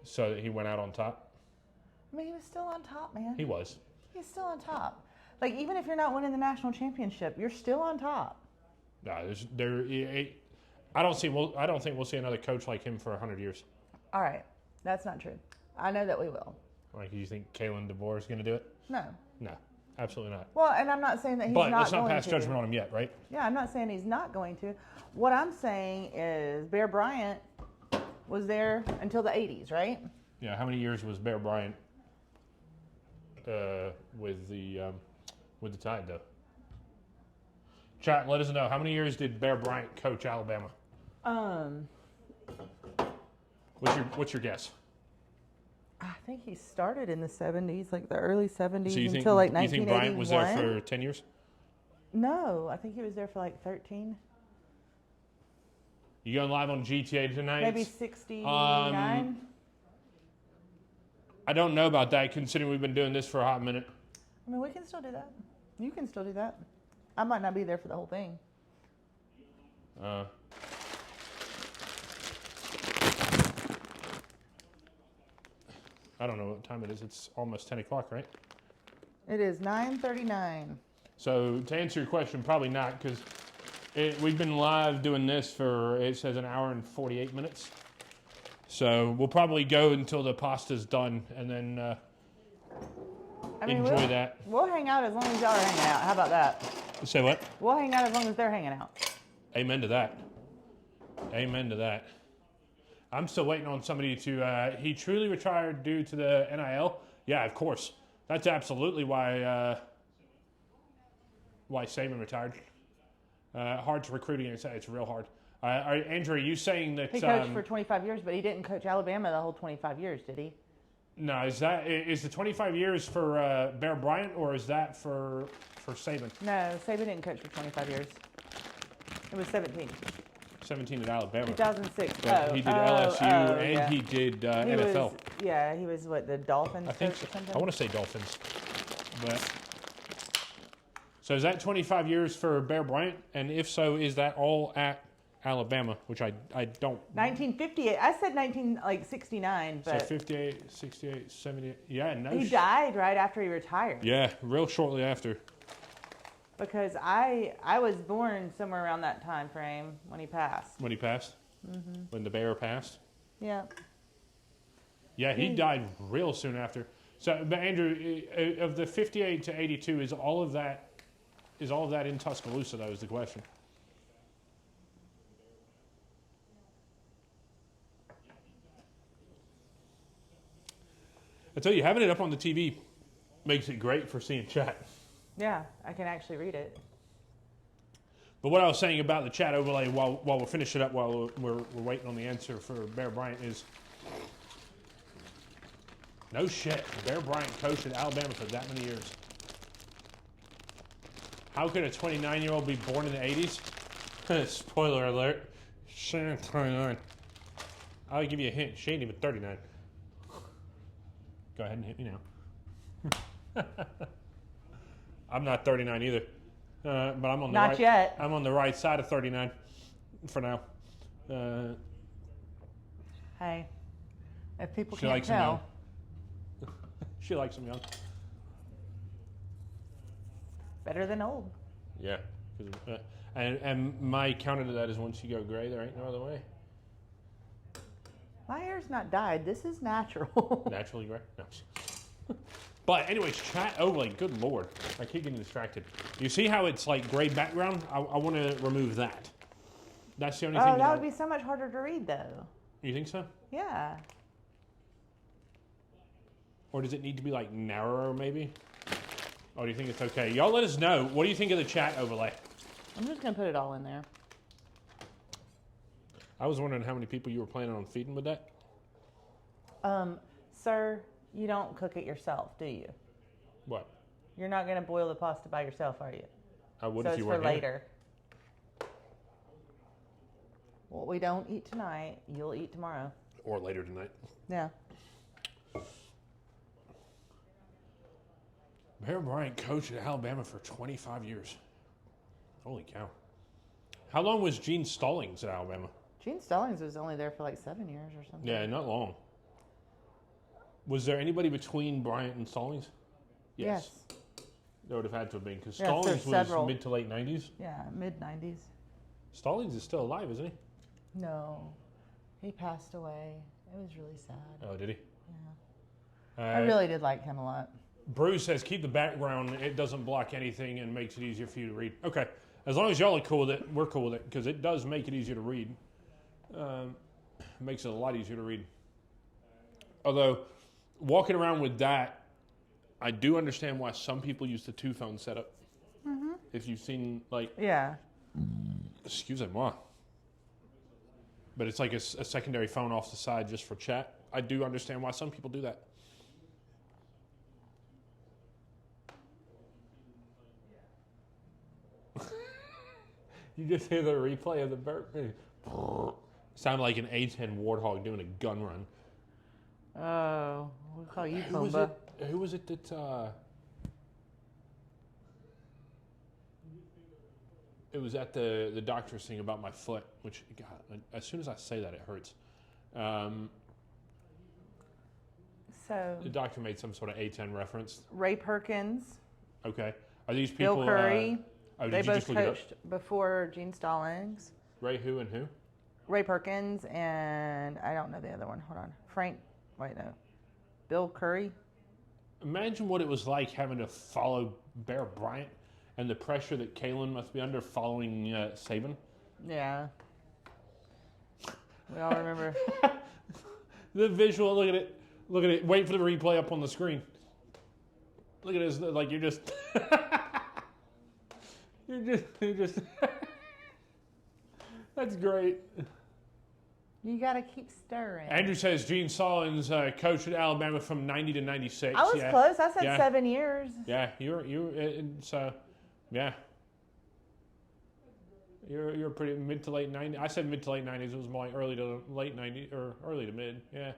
so that he went out on top. I mean, he was still on top, man. He was. He's still on top. Like, even if you're not winning the national championship, you're still on top. No, I don't think we'll see another coach like him for 100 years. All right, that's not true. I know that we will. Like, you think Kalen DeBoer is going to do it? No. No, absolutely not. Well, and I'm not saying that he's but not let's going to. not pass judgment on him yet, right? Yeah, I'm not saying he's not going to. What I'm saying is Bear Bryant was there until the 80s, right? Yeah, how many years was Bear Bryant with the Tide, though? Chat, let us know. How many years did Bear Bryant coach Alabama? What's your guess? I think he started in the 70s, like the early 70s, So until like 1981. You think Bryant was there for 10 years? No, I think he was there for like 13. You going live on GTA tonight? Maybe 69. I don't know about that, considering we've been doing this for a hot minute. I mean, we can still do that. You can still do that. I might not be there for the whole thing. I don't know what time it is. It's almost 10 o'clock, right? It is 9:39. So to answer your question, probably not, because we've been live doing this for, it says, an hour and 48 minutes. So we'll probably go until the pasta's done, and then enjoy that. We'll hang out as long as y'all are hanging out. How about that? Say what? We'll hang out as long as they're hanging out. Amen to that. Amen to that. I'm still waiting on somebody to, he truly retired due to the NIL? Yeah, of course. That's absolutely why Saban retired. Hard to recruit against that. It's real hard. Andrew, are you saying that... He coached for 25 years, but he didn't coach Alabama the whole 25 years, did he? No, is the 25 years for Bear Bryant, or is that for Saban? No, Saban didn't coach for 25 years. It was 17. 17 at Alabama. 2006. Yeah, he did LSU he did NFL. He was what, the Dolphins I think coach so. or something? I want to say Dolphins. But so is that 25 years for Bear Bryant? And if so, is that all at Alabama, which I don't. 1958. I said 1969, but So 58, 68, 78. Yeah, no. he died right after he retired. Yeah, real shortly after. Because I was born somewhere around that time frame when he passed. When he passed? Mm-hmm. When the bear passed? Yeah. Yeah, he died real soon after. So, but Andrew, of the 58 to 82, is all of that in Tuscaloosa? That was the question. I tell you, having it up on the TV makes it great for seeing chat. Yeah, I can actually read it. But what I was saying about the chat overlay while we're finishing up, while we're waiting on the answer for Bear Bryant is, no shit, Bear Bryant coached at Alabama for that many years. How could a 29-year-old be born in the 80s? Spoiler alert. She ain't 29. I'll give you a hint. She ain't even 39. Go ahead and hit me now. I'm not 39 either. But I'm on the Not yet. I'm on the right side of 39 for now. Hey, if people She can't likes him young. tell, She likes him young. better than old. Yeah. And my counter to that is once you go gray, there ain't no other way. My hair's not dyed. This is natural. Naturally gray? No. But anyways, chat overlay, good lord. I keep getting distracted. You see how it's like gray background? I want to remove that. That's the only thing. Oh, that would be so much harder to read, though. You think so? Yeah. Or does it need to be like narrower maybe? Or do you think it's okay? Y'all let us know. What do you think of the chat overlay? I'm just going to put it all in there. I was wondering how many people you were planning on feeding with that. Sir, you don't cook it yourself, do you? What? You're not going to boil the pasta by yourself, are you? I would So if it's you for weren't here. later. What we don't eat tonight, you'll eat tomorrow. Or later tonight. Yeah. Bear Bryant coached at Alabama for 25 years. Holy cow. How long was Gene Stallings at Alabama? Gene Stallings was only there for like 7 years or something. Yeah, not long. Was there anybody between Bryant and Stallings? Yes. There would have had to have been, because Yes, Stallings there's was several. mid to late 90s. Yeah, mid-90s. Stallings is still alive, isn't he? No. He passed away. It was really sad. Oh, did he? Yeah. I really did like him a lot. Bruce says, keep the background. It doesn't block anything and makes it easier for you to read. Okay. As long as y'all are cool with it, we're cool with it, because it does make it easier to read. Makes it a lot easier to read. Although, walking around with that, I do understand why some people use the two-phone setup. Mm-hmm. If you've seen, like... Yeah. Excusez-moi. But it's like a secondary phone off the side just for chat. I do understand why some people do that. You just hear the replay of the burp. Sounded like an A-10 Warthog doing a gun run. Oh, we'll call you Who was Pumba. Who was it that... It was at the doctor's thing about my foot, which, God, as soon as I say that, it hurts. So, The doctor made some sort of A-10 reference. Ray Perkins, Okay. Are these people... Bill Curry, oh, they did you both just look it up? coached before Gene Stallings. Ray who and who? Ray Perkins and I don't know the other one. Hold on. Bill Curry. Imagine what it was like having to follow Bear Bryant and the pressure that Kalen must be under following Saban. Yeah. We all remember. The visual, look at it. Look at it. Wait for the replay up on the screen. Look at this. Like you're just... you're just... That's great. You got to keep stirring. Andrew says Gene Stallings coached at Alabama from 90 to 96. I was close. I said Yeah. 7 years. Yeah, so, yeah. You're pretty mid to late 90s. I said mid to late 90s. It was more like early to late 90s, or early to mid, yeah.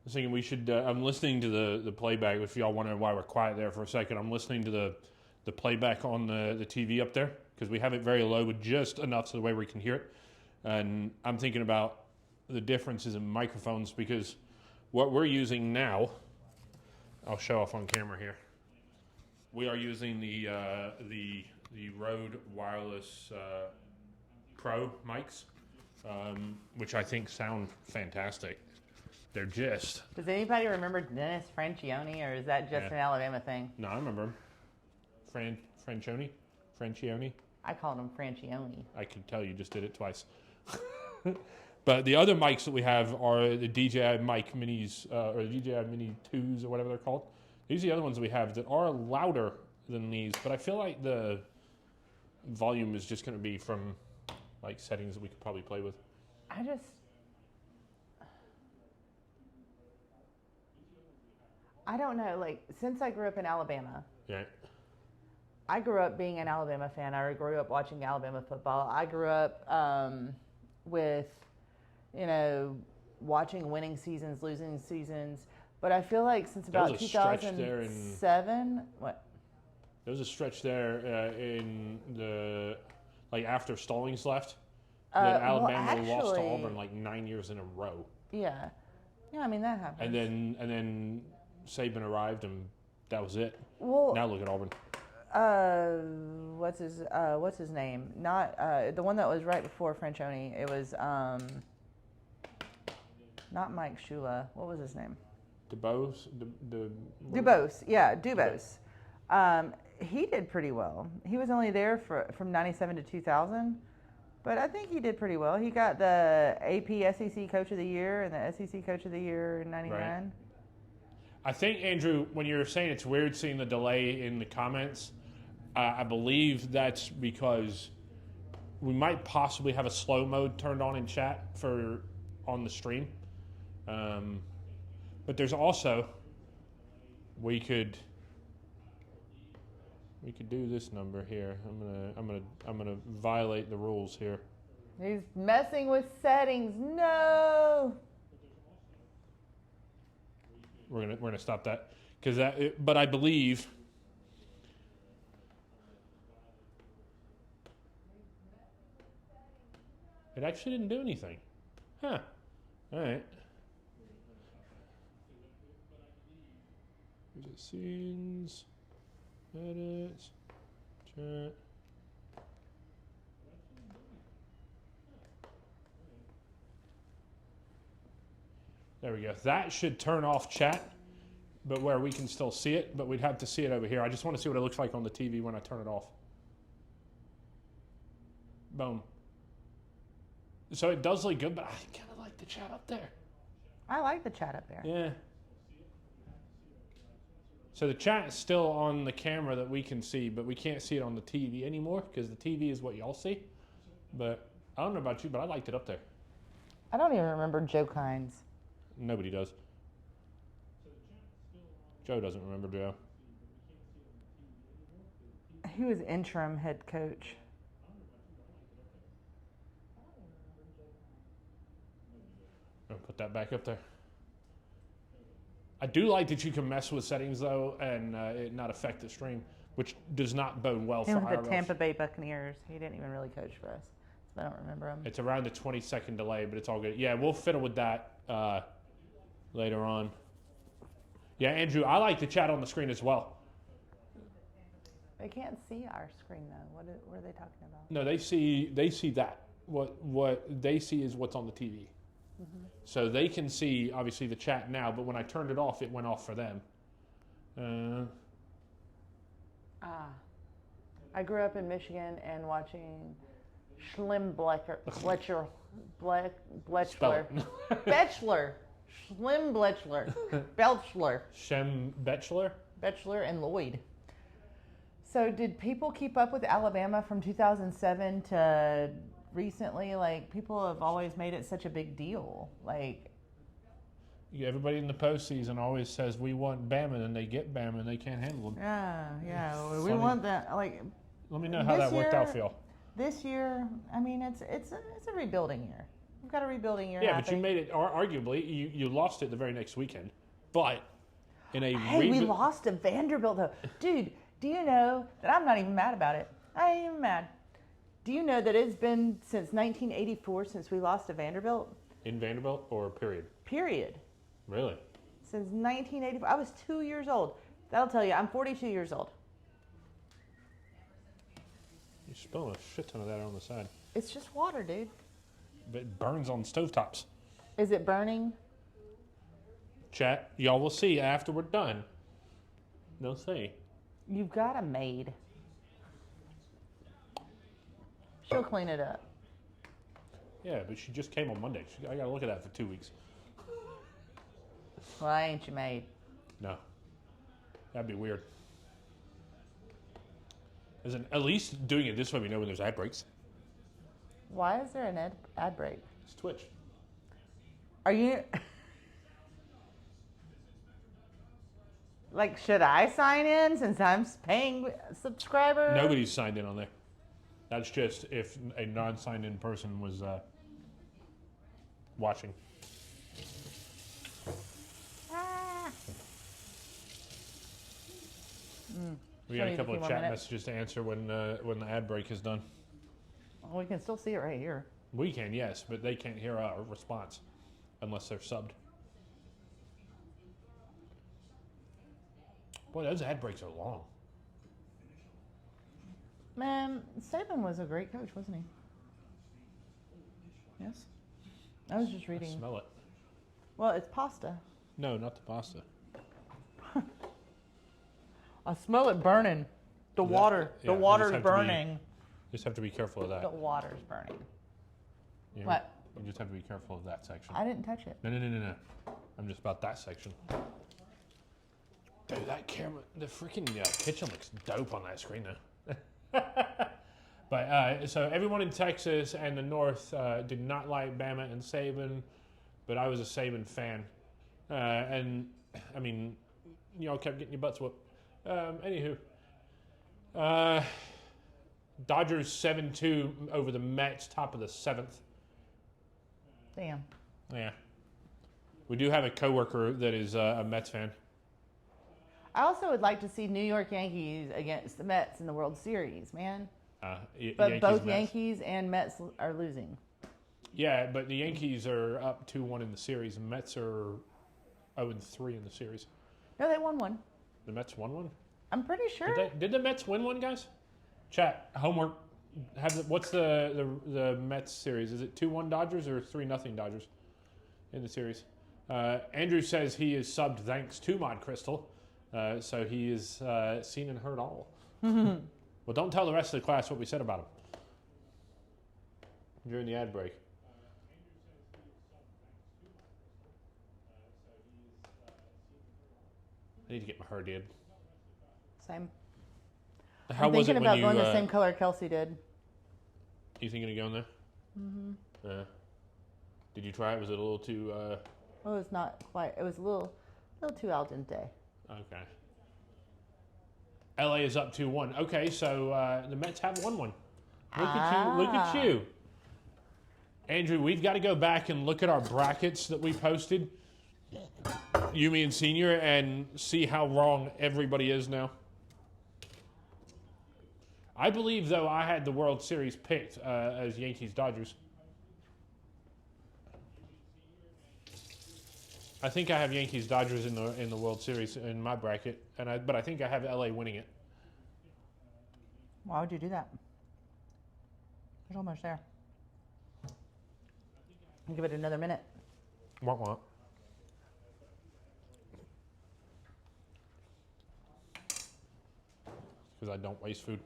I was thinking we should, I'm listening to the playback. If y'all wonder why we're quiet there for a second, I'm listening to the playback on the TV up there, because we have it very low, but just enough so the way we can hear it. And I'm thinking about the differences in microphones because what we're using now, I'll show off on camera here. We are using the Rode Wireless Pro mics, which I think sound fantastic. They're just... Does anybody remember Dennis Francione, or is that just an Alabama thing? No, I remember him. Francione? I called him Francione. I can tell you just did it twice. But the other mics that we have are the DJI Mic Minis, or the DJI Mini 2s, or whatever they're called. These are the other ones that we have that are louder than these, but I feel like the volume is just going to be from like settings that we could probably play with. I don't know, like, since I grew up in Alabama, Yeah. I grew up being an Alabama fan. I grew up watching Alabama football. I grew up with, watching winning seasons, losing seasons. But I feel like since about 2007, what? There was a stretch there in the, like after Stallings left, that Alabama lost to Auburn like 9 years in a row. Yeah. Yeah, I mean, that happened. And then Saban arrived and that was it. Well, now look at Auburn. What's his name? Not the one that was right before Francione. It was not Mike Shula. What was his name? DuBose. Dubose. Yeah, Dubose. He did pretty well. He was only there from 97 to 2000, but I think he did pretty well. He got the AP SEC Coach of the Year and the SEC Coach of the Year in '99. Right. I think, Andrew, when you're saying it's weird seeing the delay in the comments, I believe that's because we might possibly have a slow mode turned on in chat on the stream. But there's also, we could do this number here. I'm gonna violate the rules here. He's messing with settings. No. We're gonna stop that but I believe it actually didn't do anything. Huh. All right. Scenes, edits, chat. There we go. That should turn off chat, but where we can still see it, but we'd have to see it over here. I just want to see what it looks like on the TV when I turn it off. Boom. So it does look good, but I kind of like the chat up there. I like the chat up there. Yeah. So the chat is still on the camera that we can see, but we can't see it on the TV anymore because the TV is what y'all see. But I don't know about you, but I liked it up there. I don't even remember Joe Kynes. Nobody does. Joe doesn't remember Joe. He was interim head coach. I'll put that back up there. I do like that you can mess with settings, though, and it not affect the stream, which does not bode well for IRL. The Tampa Bay Buccaneers. He didn't even really coach for us, so I don't remember him. It's around a 20-second delay, but it's all good. Yeah, we'll fiddle with that later on. Yeah, Andrew, I like the chat on the screen as well. They can't see our screen, though. What are they talking about? No, they see that. What they see is what's on the TV. Mm-hmm. So they can see, obviously, the chat now, but when I turned it off, it went off for them. I grew up in Michigan and watching Bletchler. Slim Bletchler. Belchler. Shem Bletchler? Bletchler and Lloyd. So did people keep up with Alabama from 2007 to recently? Like, people have always made it such a big deal. Like, everybody in the postseason always says we want Bama, and they get Bama, and they can't handle them. Yeah. We want that. Like, let me know how that worked out for y'all. This year, I mean, it's a rebuilding year. We've got a rebuilding year. Yeah, but you made it. Arguably, you lost it the very next weekend, but in a we lost to Vanderbilt though, dude. Do you know that I'm not even mad about it? I ain't even mad. Do you know that it's been since 1984 since we lost to Vanderbilt? In Vanderbilt or period? Period. Really? Since 1984. I was 2 years old. That'll tell you. I'm 42 years old. You're spilling a shit ton of that on the side. It's just water, dude. But it burns on stovetops. Is it burning? Chat, y'all will see after we're done. They'll see. You've got a maid. She'll clean it up. Yeah, but she just came on Monday. I gotta look at that for 2 weeks. Well, I ain't your maid. No. That'd be weird. At least doing it this way, we know when there's ad breaks. Why is there an ad break? It's Twitch. Are you... Like, should I sign in since I'm paying subscriber? Nobody's signed in on there. That's just if a non-signed-in person was watching. Ah. We got a couple few of more chat minutes. messages to answer when the ad break is done. Well, we can still see it right here. We can, yes, but they can't hear our response unless they're subbed. Boy, those ad breaks are long. Man, Saban was a great coach, wasn't he? Yes? I was just I reading. smell it. Well, it's pasta. No, not the pasta. I smell it burning. The water. yeah, The you water's just have to be- burning. Just have to be careful of that. The water's burning. You What? You just have to be careful of that section. I didn't touch it. No. I'm just about that section. Dude, that camera, the freaking kitchen looks dope on that screen now. But so everyone in Texas and the North did not like Bama and Saban, but I was a Saban fan, and I mean, y'all kept getting your butts whooped. Anywho, Dodgers 7-2 over the Mets, top of the 7th. Damn. Yeah, we do have a coworker that is a Mets fan. I also would like to see New York Yankees against the Mets in the World Series, man. But Yankees, both Mets. Yankees and Mets are losing. Yeah, but the Yankees are up 2-1 in the series, and Mets are 0-3 in the series. No, they won one. The Mets won one? I'm pretty sure. Did the Mets win one, guys? Chat, homework. What's the Mets series? Is it 2-1 Dodgers or 3-0 Dodgers in the series? Andrew says he is subbed thanks to Mod Crystal, so he is seen and heard all. Well, don't tell the rest of the class what we said about him during the ad break. I need to get my hair did. Same. How I'm was thinking it when about you? going the same color Kelsey did. You thinking of going there? Mm-hmm. Did you try it? Was it a little too? Well, it's not quite. It was a little too al dente. Okay. LA is up 2-1. Okay, so the Mets have won one. Look at you! Look at you, Andrew. We've got to go back and look at our brackets that we posted, you, me, and Senior, and see how wrong everybody is now. I believe, though, I had the World Series picked as Yankees-Dodgers. I think I have Yankees-Dodgers in the World Series in my bracket, but I think I have LA winning it. Why would you do that? It's almost there. Give it another minute. Want. Because I don't waste food.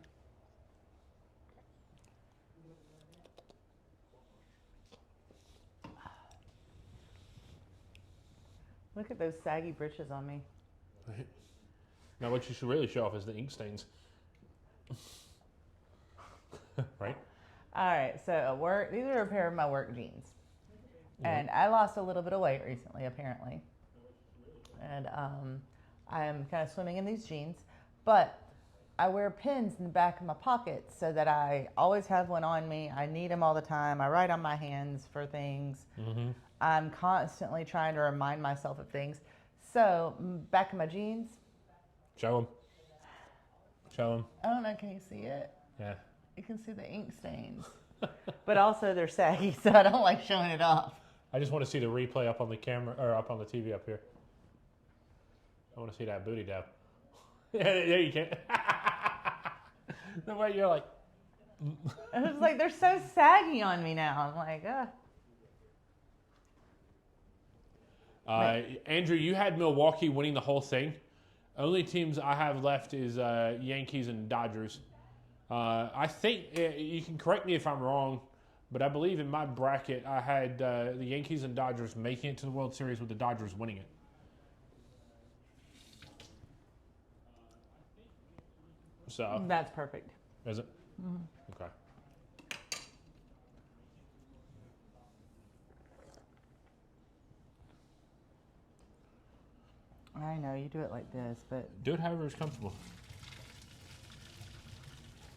Look at those saggy britches on me. Right. Now what you should really show off is the ink stains. Right? All right, so these are a pair of my work jeans. And I lost a little bit of weight recently, apparently. And I am kind of swimming in these jeans. But I wear pins in the back of my pockets so that I always have one on me. I need them all the time. I write on my hands for things. Mm-hmm. I'm constantly trying to remind myself of things. So, back of my jeans. Show them. Show them. I don't know, can you see it? Yeah. You can see the ink stains. But also they're saggy, so I don't like showing it off. I just want to see the replay up on the camera or up on the TV up here. I want to see that booty dab. Yeah, you can't. The way you're like. It's like they're so saggy on me now. I'm like, Andrew, you had Milwaukee winning the whole thing. Only teams I have left is Yankees and Dodgers. I think you can correct me if I'm wrong, but I believe in my bracket I had the Yankees and Dodgers making it to the World Series with the Dodgers winning it. So that's perfect. is it? Mm-hmm. Okay. I know you do it like this, but Do it however is comfortable.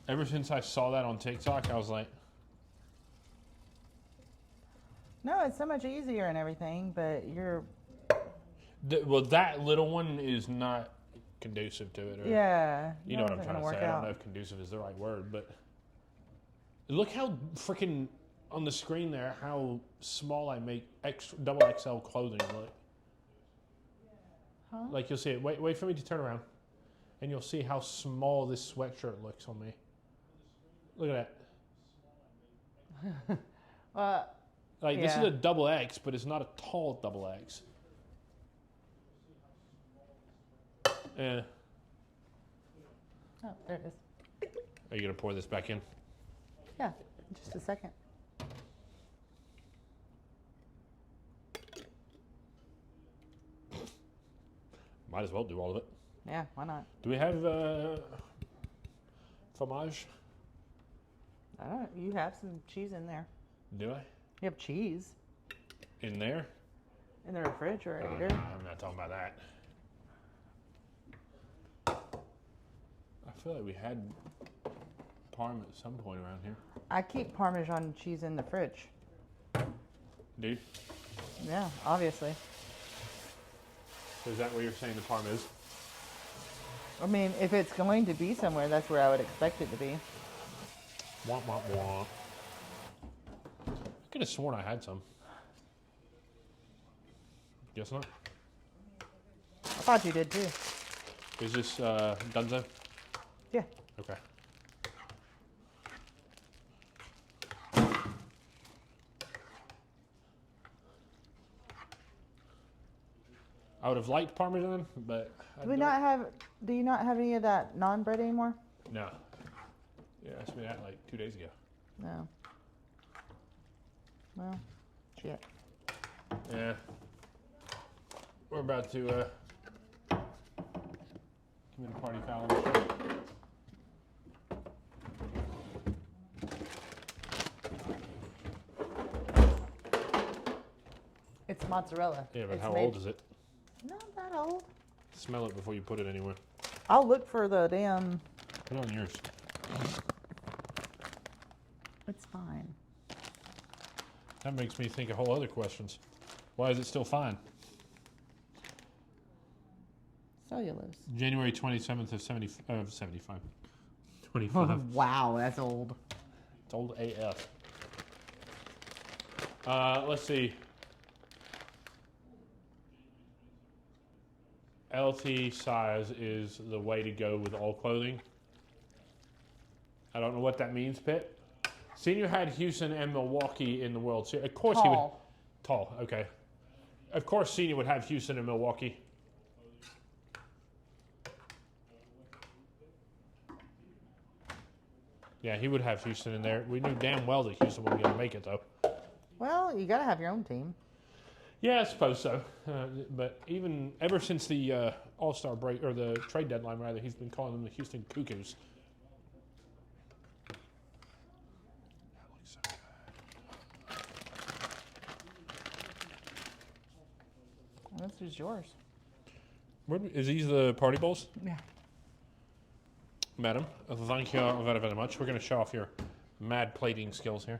Ever since I saw that on TikTok, I was like, no, it's so much easier and everything. But you're well, that little one is not conducive to it. Or, yeah, you know what I'm it's trying to gonna say. work I don't out. know if conducive is the right word, but look how freaking on the screen there, how small I make double XL clothing look. Huh? Like you'll see it. Wait for me to turn around, and you'll see how small this sweatshirt looks on me. Look at that. Like this is yeah. a double X, but it's not a tall double X. Yeah. Oh, there it is. Are you gonna pour this back in? Yeah, just a second. Might as well do all of it. Yeah, why not? Do we have fromage? I don't know. You have some cheese in there. Do I? You have cheese In there? in the refrigerator. I'm not talking about that. I feel like we had parm at some point around here. I keep Parmesan cheese in the fridge. Dude, Yeah, obviously. so is that where you're saying the parm is? I mean, if it's going to be somewhere, that's where I would expect it to be. Womp womp womp. I could have sworn I had some. Guess not. I thought you did too. Is this Dunzo? Yeah. Okay. I would have liked Parmesan, but Do you not have any of that non bread anymore? No. Yeah, I asked me that like 2 days ago. No. Well, shit. Yeah. We're about to commit a party foul on the show. It's mozzarella. Yeah, but It's how made- old is it? Not that old. Smell it before you put it anywhere. I'll look for the damn. Put it on yours. It's fine. That makes me think of whole other questions. Why is it still fine? Cellulose. January 27th of 75. 25. Wow, that's old. It's old AF. Let's see. LT size is the way to go with all clothing. I don't know what that means, Pitt. Senior had Houston and Milwaukee in the World Series. Of course he would. Tall, okay. Of course Senior would have Houston and Milwaukee. Yeah, he would have Houston in there. We knew damn well that Houston wasn't going to make it, though. Well, you gotta have your own team. Yeah, I suppose so. But even ever since the All-Star break, or the trade deadline, rather, he's been calling them the Houston Cuckoos. That looks so good. This is yours. Is these the party bowls? Yeah. Madam, thank you very, very much. We're going to show off your mad plating skills here.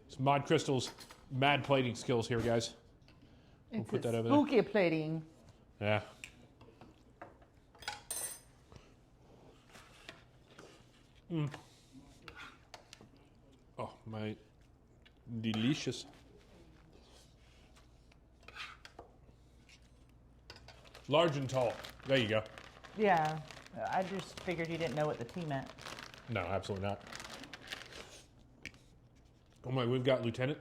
It's Mod Crystal's mad plating skills here, guys. It's put that over there. spooky plating. Yeah. Oh, my delicious. Large and tall. There you go. Yeah, I just figured you didn't know what the T meant. No, absolutely not. Oh my, we've got Lieutenant.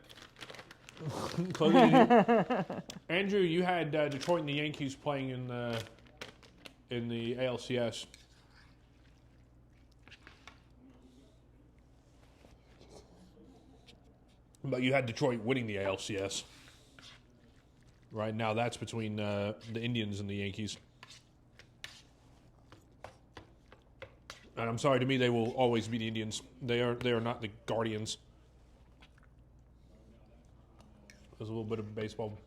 Andrew, you had Detroit and the Yankees playing in the ALCS. But you had Detroit winning the ALCS. Right now, that's between the Indians and the Yankees. And I'm sorry, to me, they will always be the Indians. They are not the Guardians. There's a little bit of baseball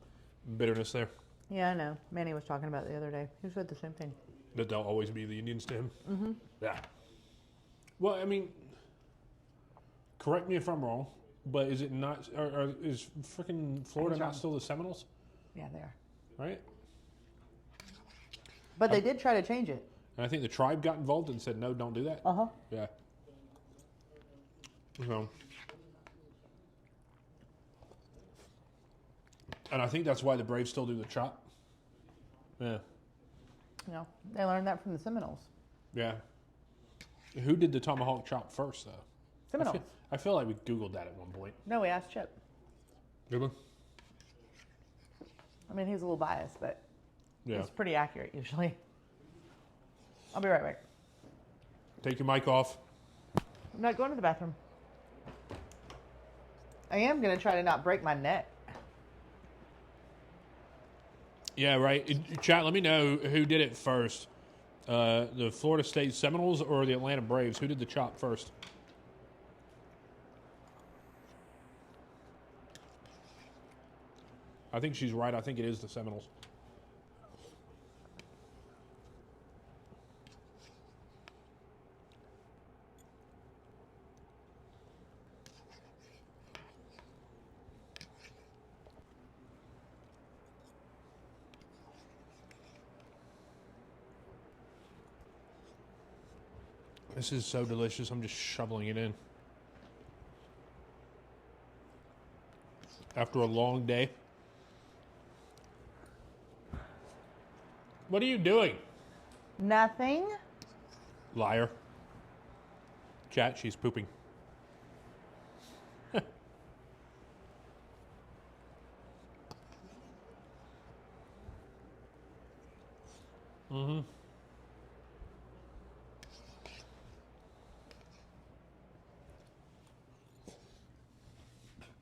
bitterness there. Yeah, I know. Manny was talking about it the other day. He said the same thing. That they'll always be the Indians to him. Mm-hmm. Yeah. Well, I mean, correct me if I'm wrong, but is it not? Is freaking Florida not still the Seminoles? Yeah, they are. Right. But they did try to change it. And I think the tribe got involved and said, no, don't do that. Uh-huh. Yeah. So, and I think that's why the Braves still do the chop. Yeah. You know, they learned that from the Seminoles. Yeah. Who did the tomahawk chop first, though? Seminoles. I feel like we Googled that at one point. No, we asked Chip. Did we? I mean, he was a little biased, but Yeah. it's pretty accurate usually. I'll be right back. Take your mic off. I'm not going to the bathroom. I am going to try to not break my neck. Yeah, right. Chat, let me know who did it first. The Florida State Seminoles or the Atlanta Braves? Who did the chop first? I think she's right. I think it is the Seminoles. This is so delicious. I'm just shoveling it in. After a long day. What are you doing? Nothing. Liar. Chat, she's pooping. Mm-hmm.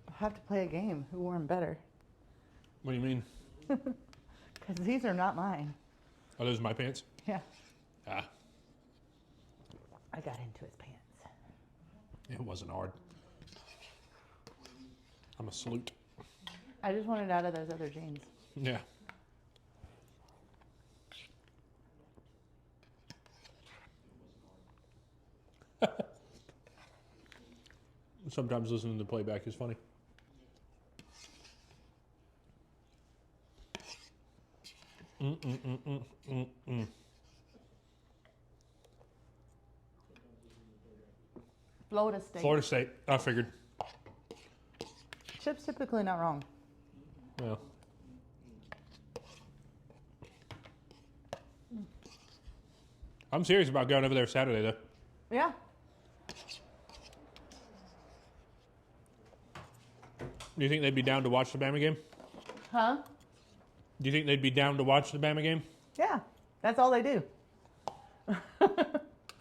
I'll have to play a game. Who wore them better? What do you mean? Because these are not mine. Are those my pants? Yeah. Ah, I got into his pants. it wasn't hard. I'm a salute. I just wanted out of those other jeans. Yeah. Sometimes listening to playback is funny. Florida State. Florida State. I figured. Chip's typically not wrong. Well. I'm serious about going over there Saturday, though. Yeah. Do you think they'd be down to watch the Bama game? Huh? Do you think they'd be down to watch the Bama game? Yeah. That's all they do.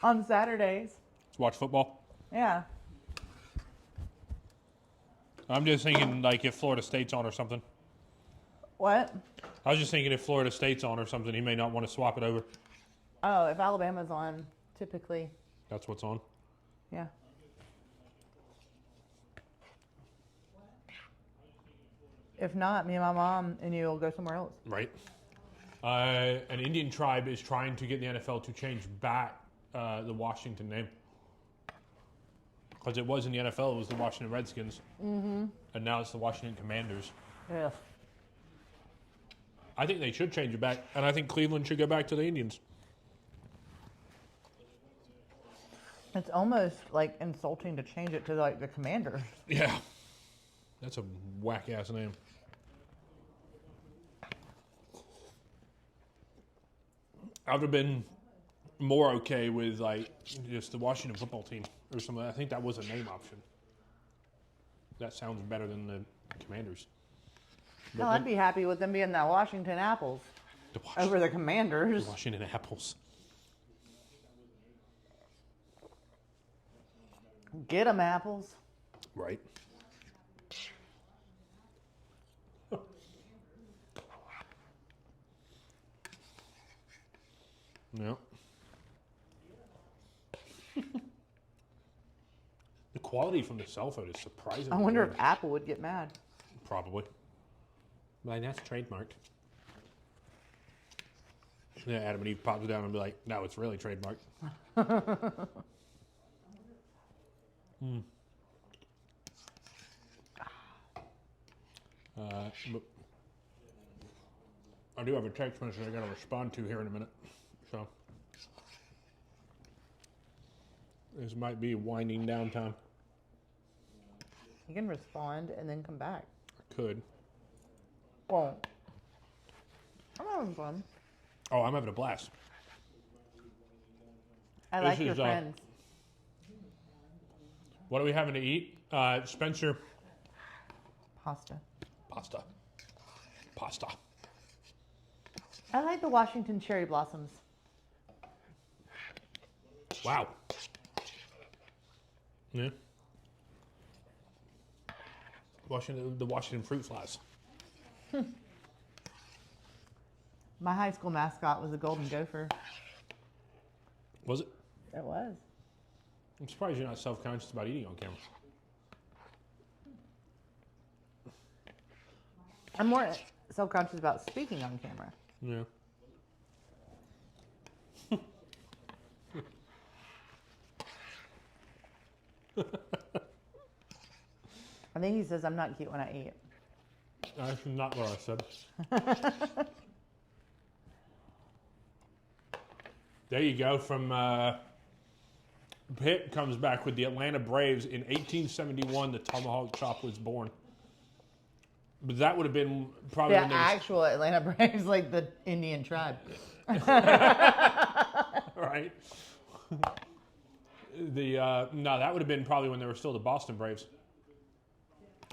On Saturdays. Let's watch football. Yeah. I'm just thinking, like, if Florida State's on or something. What? I was just thinking if Florida State's on or something, he may not want to swap it over. Oh, if Alabama's on, typically. That's what's on. Yeah. If not, me and my mom and you will go somewhere else. Right. An Indian tribe is trying to get the NFL to change back the Washington name. Because it was in the NFL, it was the Washington Redskins. Mm-hmm. And now it's the Washington Commanders. Yeah. I think they should change it back. And I think Cleveland should go back to the Indians. It's almost like insulting to change it to like the Commanders. Yeah. That's a whack ass name. I would have been more okay with like just the Washington football team or something. I think that was a name option. That sounds better than the Commanders. Hell, I'd be happy with them being the Washington Apples over the Commanders. The Washington Apples. Get them, Apples. Right. Yeah. The quality from the cell phone is surprisingly I wonder good. if Apple would get mad. Probably. Like, that's trademarked. Yeah, Adam and Eve pops down and be like, no, it's really trademarked. But I do have a text message I got to respond to here in a minute. So this might be winding down time. You can respond and then come back. I could. Well, I'm having fun. Oh, I'm having a blast. I This like your is, friends. What are we having to eat? Spencer. Pasta. Pasta. I like the Washington cherry blossoms. Wow. Yeah. The Washington fruit flies. My high school mascot was a golden gopher. Was it? It was. I'm surprised you're not self-conscious about eating on camera. I'm more self-conscious about speaking on camera. Yeah. I think he says I'm not cute when I eat. That's not what I said. There you go. From Pitt comes back with the Atlanta Braves in 1871. The tomahawk chop was born. But that would have been probably The when there was, actual Atlanta Braves, like the Indian tribe. right. No, that would have been probably when they were still the Boston Braves.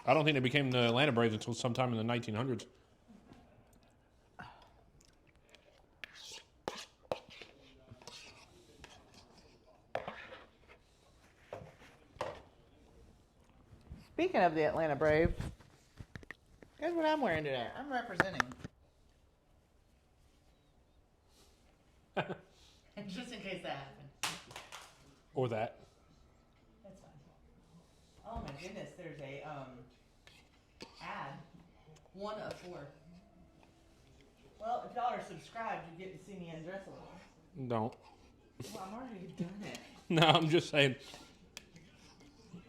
I don't think they became the Atlanta Braves until sometime in the 1900s. Speaking of the Atlanta Braves, guess what I'm wearing today? I'm representing. Just in case that happened. Or that. That's fine. Oh my goodness, there's a ad. 1 of 4. Well, if y'all are subscribed, you get to see me undress a little. Don't. Well, I'm already done it. No, I'm just saying.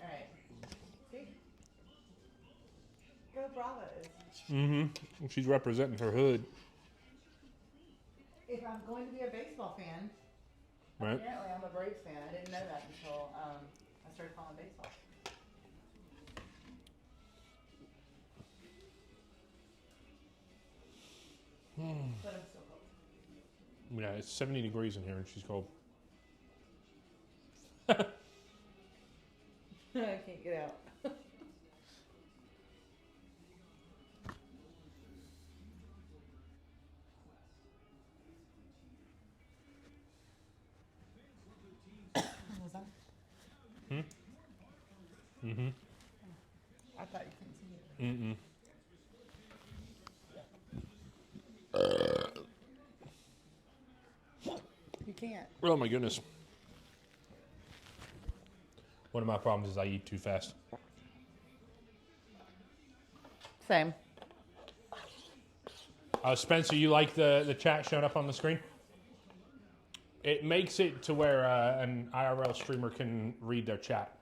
All right. See? Go Bravos. Mm-hmm. She's representing her hood. If I'm going to be a baseball fan, Right. apparently I'm a Braves fan. I didn't know that until I started following baseball. But I'm still cold. Yeah, it's 70 degrees in here and she's cold. I can't get out. What was that? Mm-hmm. I thought you couldn't see it. Mm-mm. You can't. Oh my goodness. One of my problems is I eat too fast. Same. Spencer, you like the chat showing up on the screen? It makes it to where an IRL streamer can read their chat.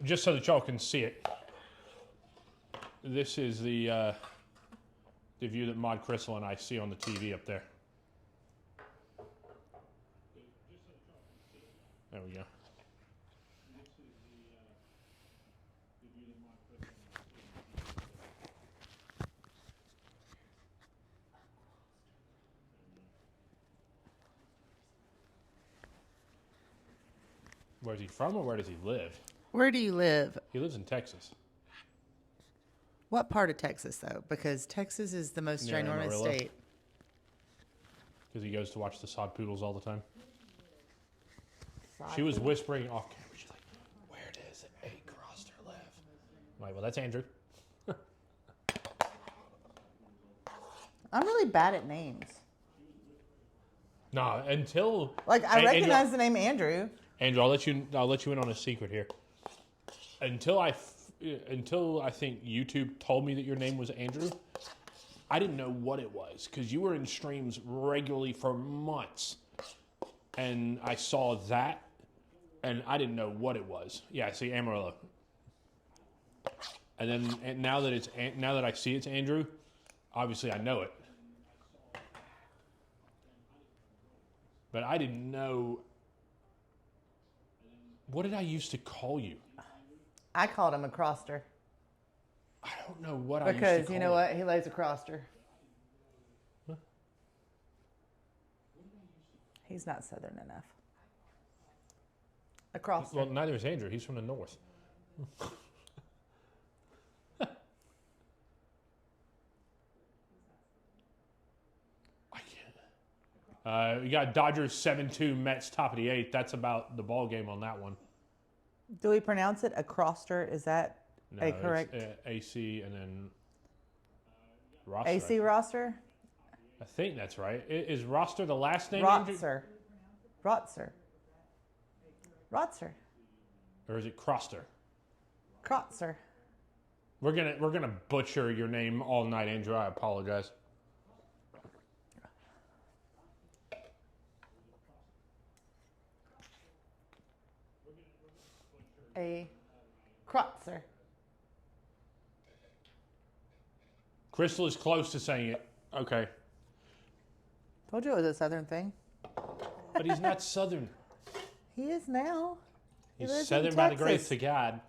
Just so that y'all can see it. This is the view that Mod Crystal and I see on the TV up there. There we go. Where's he from, or where does he live? Where do you live? He lives in Texas. What part of Texas, though? Because Texas is the most Near ginormous Amarillo. state. Because he goes to watch the sod poodles all the time. She was whispering off camera. She's like, "Where does a Croster live?" I'm like, well, that's Andrew. I'm really bad at names. No, until Like, I Andrew- recognize the name Andrew. Andrew, I'll let you in on a secret here. Until I think YouTube told me that your name was Andrew, I didn't know what it was because you were in streams regularly for months, and I saw that, and I didn't know what it was. Yeah, I see Amarillo, and now that I see it's Andrew, obviously I know it, but I didn't know. What did I used to call you? I called him a Croster. I don't know what I used to Because, call you know what? He lays a Croster. Huh? He's not Southern enough. A Croster. Well, neither is Andrew. He's from the north. I can't. We got Dodgers 7-2, Mets top of the 8th. That's about the ball game on that one. Do we pronounce it a Croster? Is that No, a correct? It's, AC and then roster. AC roster? I think that's right. Is roster the last name? Andrew? Rotzer. Or is it Croster? Crotzer. We're gonna butcher your name all night, Andrew. I apologize. A Crotzer. Crystal is close to saying it. Okay. Told you it was a Southern thing. But he's not Southern. He is now. He He's lives in Southern by the grace Texas. of God.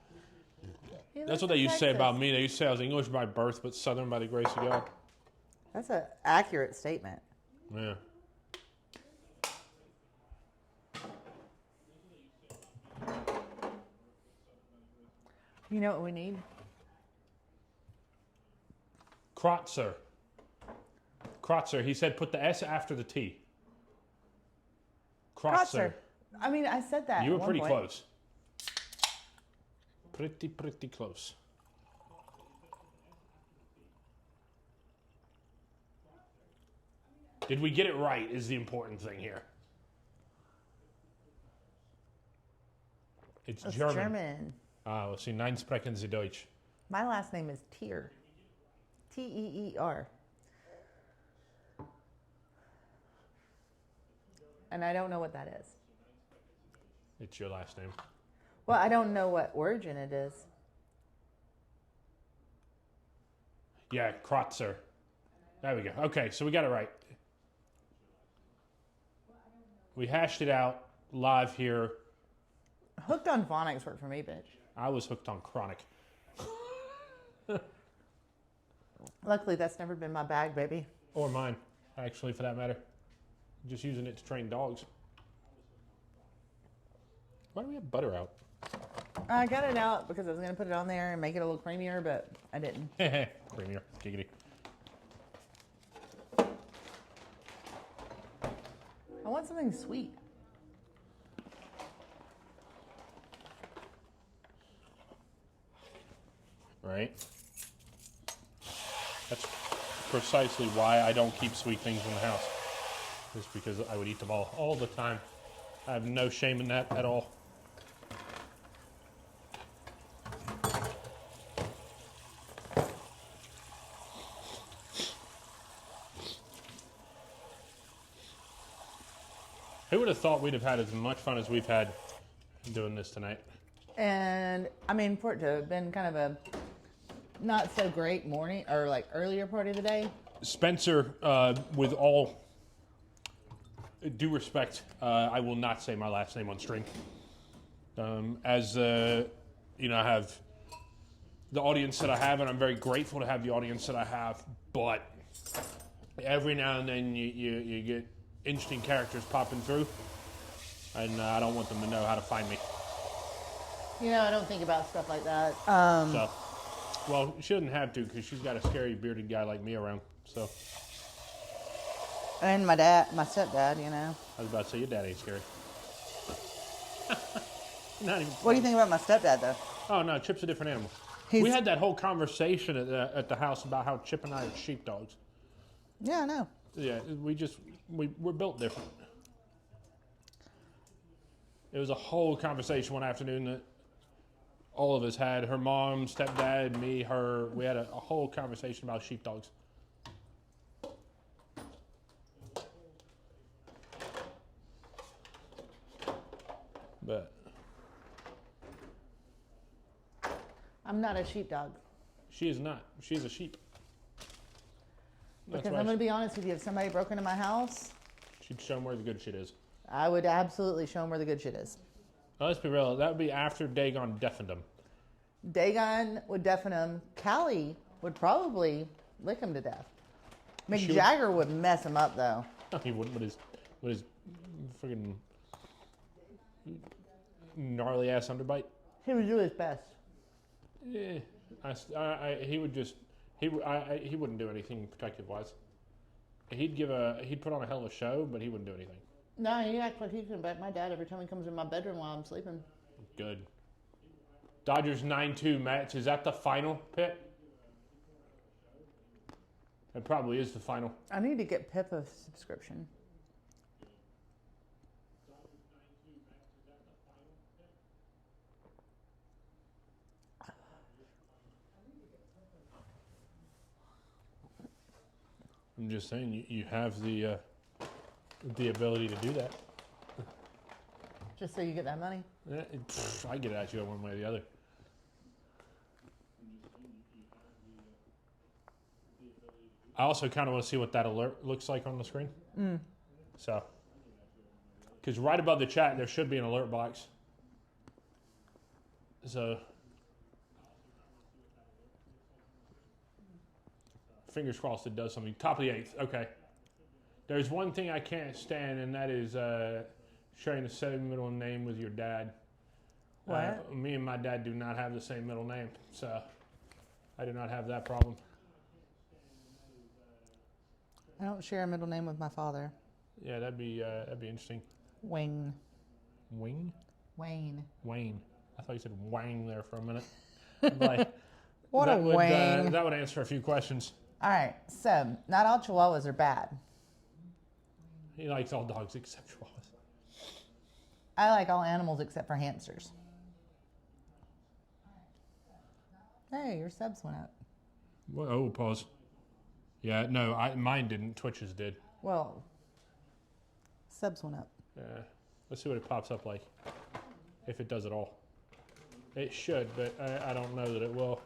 He That's lives what they in used to say about Texas. me. They used to say I was English by birth, but Southern by the grace of God. That's an accurate statement. Yeah. You know what we need? Krotzer. Krotzer. He said put the S after the T. Crotzer. I mean, I said that. You were at one pretty point. close. Pretty close. Did we get it right is the important thing here. It's It's German. German. Ah, well, see, nein sprechen Sie Deutsch. My last name is Teer. Teer. And I don't know what that is. It's your last name. Well, I don't know what origin it is. Yeah, Krotzer. There we go. Okay, so we got it right. We hashed it out live here. Hooked on phonics worked for me, bitch. I was hooked on Chronic. Luckily, that's never been my bag, baby. Or mine, actually, for that matter. Just using it to train dogs. Why do we have butter out? I got it out because I was going to put it on there and make it a little creamier, but I didn't. Creamier. Giggity. I want something sweet. Right? That's precisely why I don't keep sweet things in the house. Just because I would eat them all the time. I have no shame in that at all. Who would have thought we'd have had as much fun as we've had doing this tonight? And I mean, for it to have been kind of a not so great morning or like earlier part of the day. Spencer, with all due respect, I will not say my last name on stream. As you know, I have the audience that I have, and I'm very grateful to have the audience that I have. But every now and then you get interesting characters popping through, and I don't want them to know how to find me. You know, I don't think about stuff like that. So, well, she doesn't have to because she's got a scary bearded guy like me around. So, And my stepdad, you know. I was about to say your dad ain't scary. Not even. What do you think about my stepdad, though? Oh no, Chip's a different animal. He's- We had that whole conversation at the house about how Chip and I are sheepdogs. Yeah, I know. Yeah, we're built different. It was a whole conversation one afternoon that all of us had. Her mom, stepdad, me, her. We had a whole conversation about sheepdogs. But I'm not a sheepdog. she is not. She is a sheep. That's Because why I'm going to be honest with you, if somebody broke into my house, she'd show them where the good shit is. I would absolutely show them where the good shit is. Now, let's be real. That would be after Dagon deafened him. Dagon would deafen him. Callie would probably lick him to death. Mick She would- Jagger would mess him up, though. He wouldn't with his freaking gnarly ass underbite. He would do his best. Yeah, he would just he wouldn't do anything protective wise. He'd put on a hell of a show, but he wouldn't do anything. No, he acts like he's going to bite my dad every time he comes in my bedroom while I'm sleeping. Good. Dodgers 9-2 match. Is that the final, Pitt? It probably is the final. I need to get Pip a subscription. I'm just saying you have the ability to do that. Just so you get that money. I get it at you one way or the other. I also kind of want to see what that alert looks like on the screen. So, because right above the chat, there should be an alert box. So, fingers crossed it does something. Top of the 8th. Okay. There's one thing I can't stand, and that is sharing the same middle name with your dad. What? Me and my dad do not have the same middle name, so I do not have that problem. I don't share a middle name with my father. Yeah, that'd be interesting. Wing. Wing? Wayne. Wayne. I thought you said wang there for a minute. Like, What a wang. That would answer a few questions. All right, so not all Chihuahuas are bad. He likes all dogs except Chihuahuas. I like all animals except for hamsters. Hey, your subs went up. Well, oh, pause. Yeah, no, mine didn't. Twitch's did. Well, subs went up. Let's see what it pops up like. If it does at all. It should, but I don't know that it will.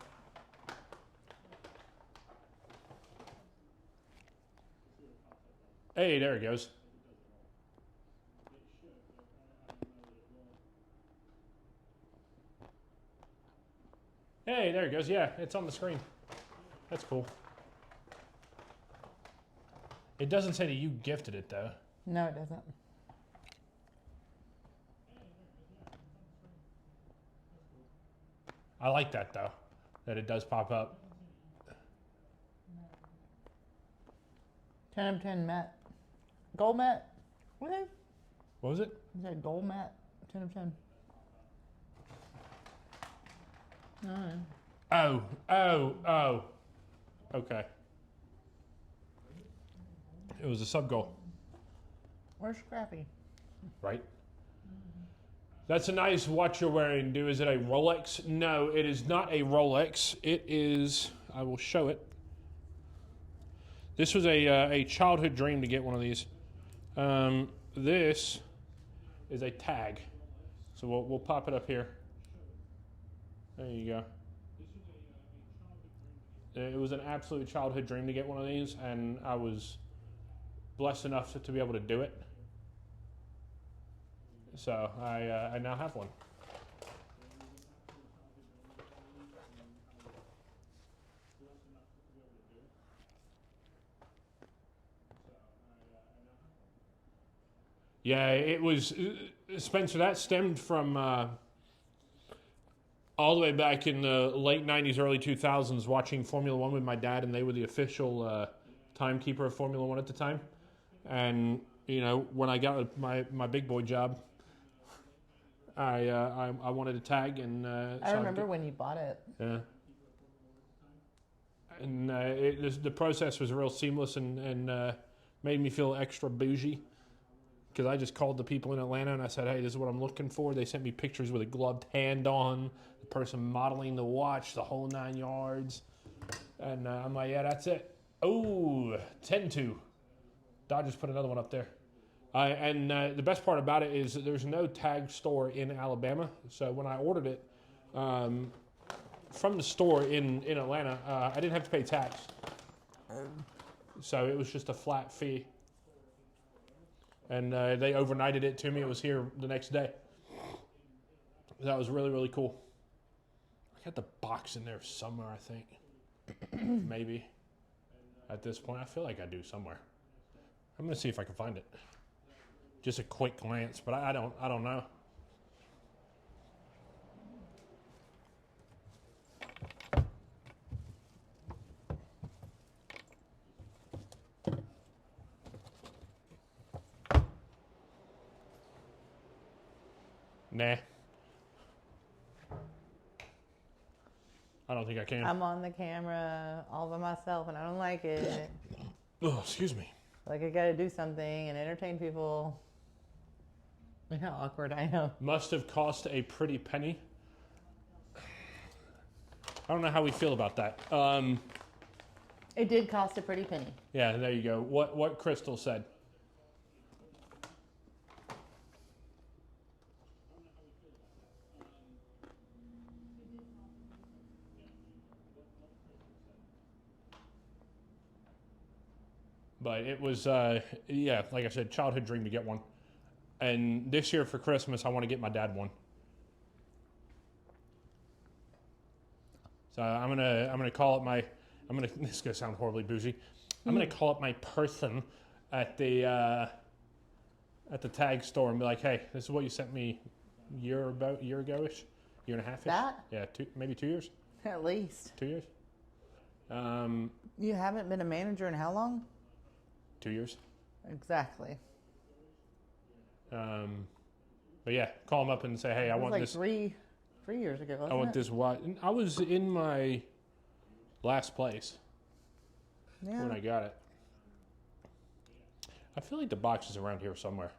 Hey, there it goes. Hey, there it goes. Yeah, it's on the screen. That's cool. It doesn't say that you gifted it, though. No, it doesn't. I like that, though, that it does pop up. 10 of 10 Matt. Gold Matt? What is it? What was it? Is that gold Matt? 10 of 10. Oh. Okay. It was a sub goal, Where's Scrappy? right? That's a nice watch you're wearing, dude. Is it a Rolex? No, it is not a Rolex. It is, I will show it. This was a childhood dream to get one of these. This is a tag. So we'll pop it up here. There you go. It was an absolute childhood dream to get one of these, and I was blessed enough to be able to do it. So I now have one. Yeah, it was, Spencer, that stemmed from all the way back in the late 90s, early 2000s, watching Formula One with my dad, and they were the official timekeeper of Formula One at the time. And, you know, when I got my big boy job, I wanted to tag, and I remember when you bought it. Yeah. And the process was real seamless and made me feel extra bougie. Because I just called the people in Atlanta and I said, hey, this is what I'm looking for. They sent me pictures with a gloved hand on, the person modeling the watch, the whole 9 yards. And I'm like, yeah, that's it. Oh, 10-2. Dodgers put another one up there. And the best part about it is that there's no tag store in Alabama. So when I ordered it from the store in Atlanta, I didn't have to pay tax. So it was just a flat fee. And they overnighted it to me. It was here the next day. That was really, really cool. I got the box in there somewhere, I think. Maybe. At this point, I feel like I do somewhere. I'm going to see if I can find it. Just a quick glance, but I don't know. Nah. I don't think I can. I'm on the camera all by myself and I don't like it. Oh, excuse me. Like I gotta do something and entertain people. Look how awkward I am. Must have cost a pretty penny. I don't know how we feel about that. It did cost a pretty penny. Yeah, there you go. What Crystal said. But it was, yeah, like I said, childhood dream to get one. And this year for Christmas, I want to get my dad one. So I'm gonna call up my, this is gonna sound horribly bougie. I'm gonna call up my person at the tag store and be like, hey, this is what you sent me a year ago-ish, year and a half-ish. That? Yeah, maybe 2 years. At least. 2 years. You haven't been a manager in how long? 2 years. Exactly. But yeah, call them up and say, hey, I want like this. 3 years ago, wasn't I want it? this watch. I was in my last place when I got it. I feel like the box is around here somewhere.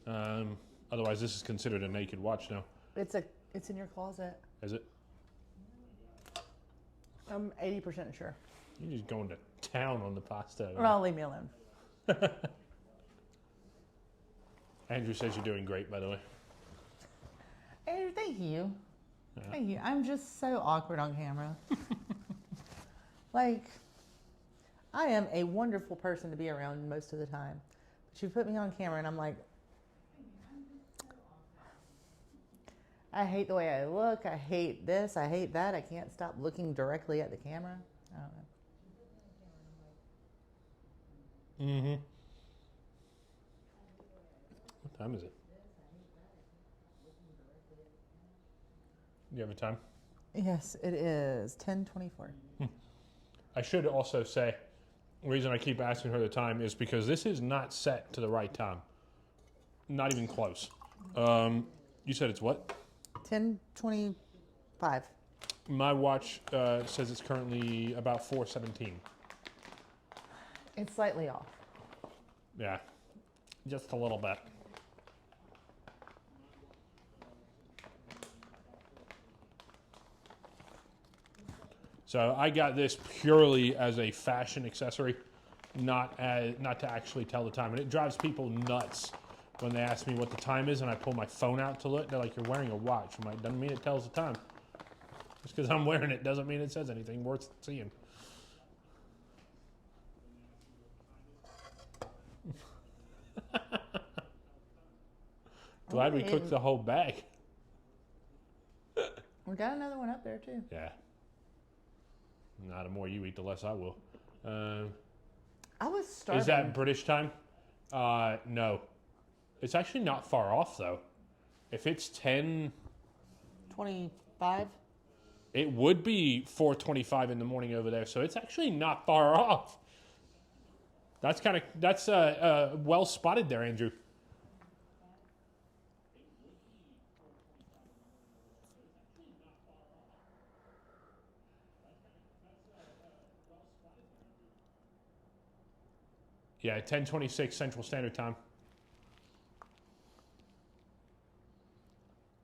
Otherwise, this is considered a naked watch now. It's in your closet. Is it? I'm 80% sure. You're just going to town on the pasta. Well, leave me alone. Andrew says you're doing great, by the way. Andrew, thank you. Yeah. Thank you. I'm just so awkward on camera. Like, I am a wonderful person to be around most of the time. But you put me on camera and I'm like, I hate the way I look. I hate this. I hate that. I can't stop looking directly at the camera. I don't know. Mm-hmm. What time is it? Do you have a time? Yes, it is 10:24. I should also say, the reason I keep asking her the time is because this is not set to the right time. Not even close. You said it's what? 10:25. My watch says it's currently about 4:17. It's slightly off. Yeah, just a little bit. So I got this purely as a fashion accessory, not to actually tell the time. And it drives people nuts when they ask me what the time is and I pull my phone out to look. They're like, you're wearing a watch. I'm like, doesn't mean it tells the time. Just because I'm wearing it doesn't mean it says anything worth seeing. Glad we cooked the whole bag. We got another one up there too. Yeah. Nah, the more you eat, the less I will. I was starving. Is that British time? No. It's actually not far off, though. If it's 10... 25? It would be 4:25 in the morning over there, so it's actually not far off. That's well spotted there, Andrew. Yeah, 10:26 Central Standard Time.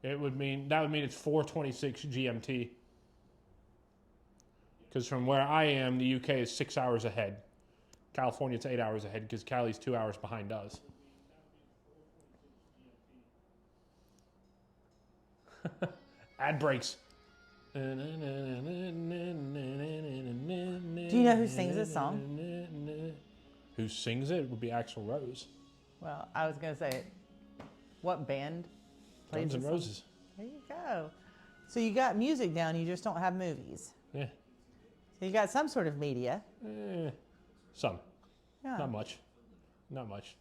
That would mean it's 4:26 GMT. Because from where I am, the UK is 6 hours ahead. California, it's 8 hours ahead because Cali's 2 hours behind us. Ad breaks. Do you know who sings this song? Who sings it? It would be Axl Rose. Well, I was going to say, what band plays Guns N' this song? Roses. There you go. So you got music down, you just don't have movies. Yeah. So you got some sort of media. Some. Yeah. Not much. Not much.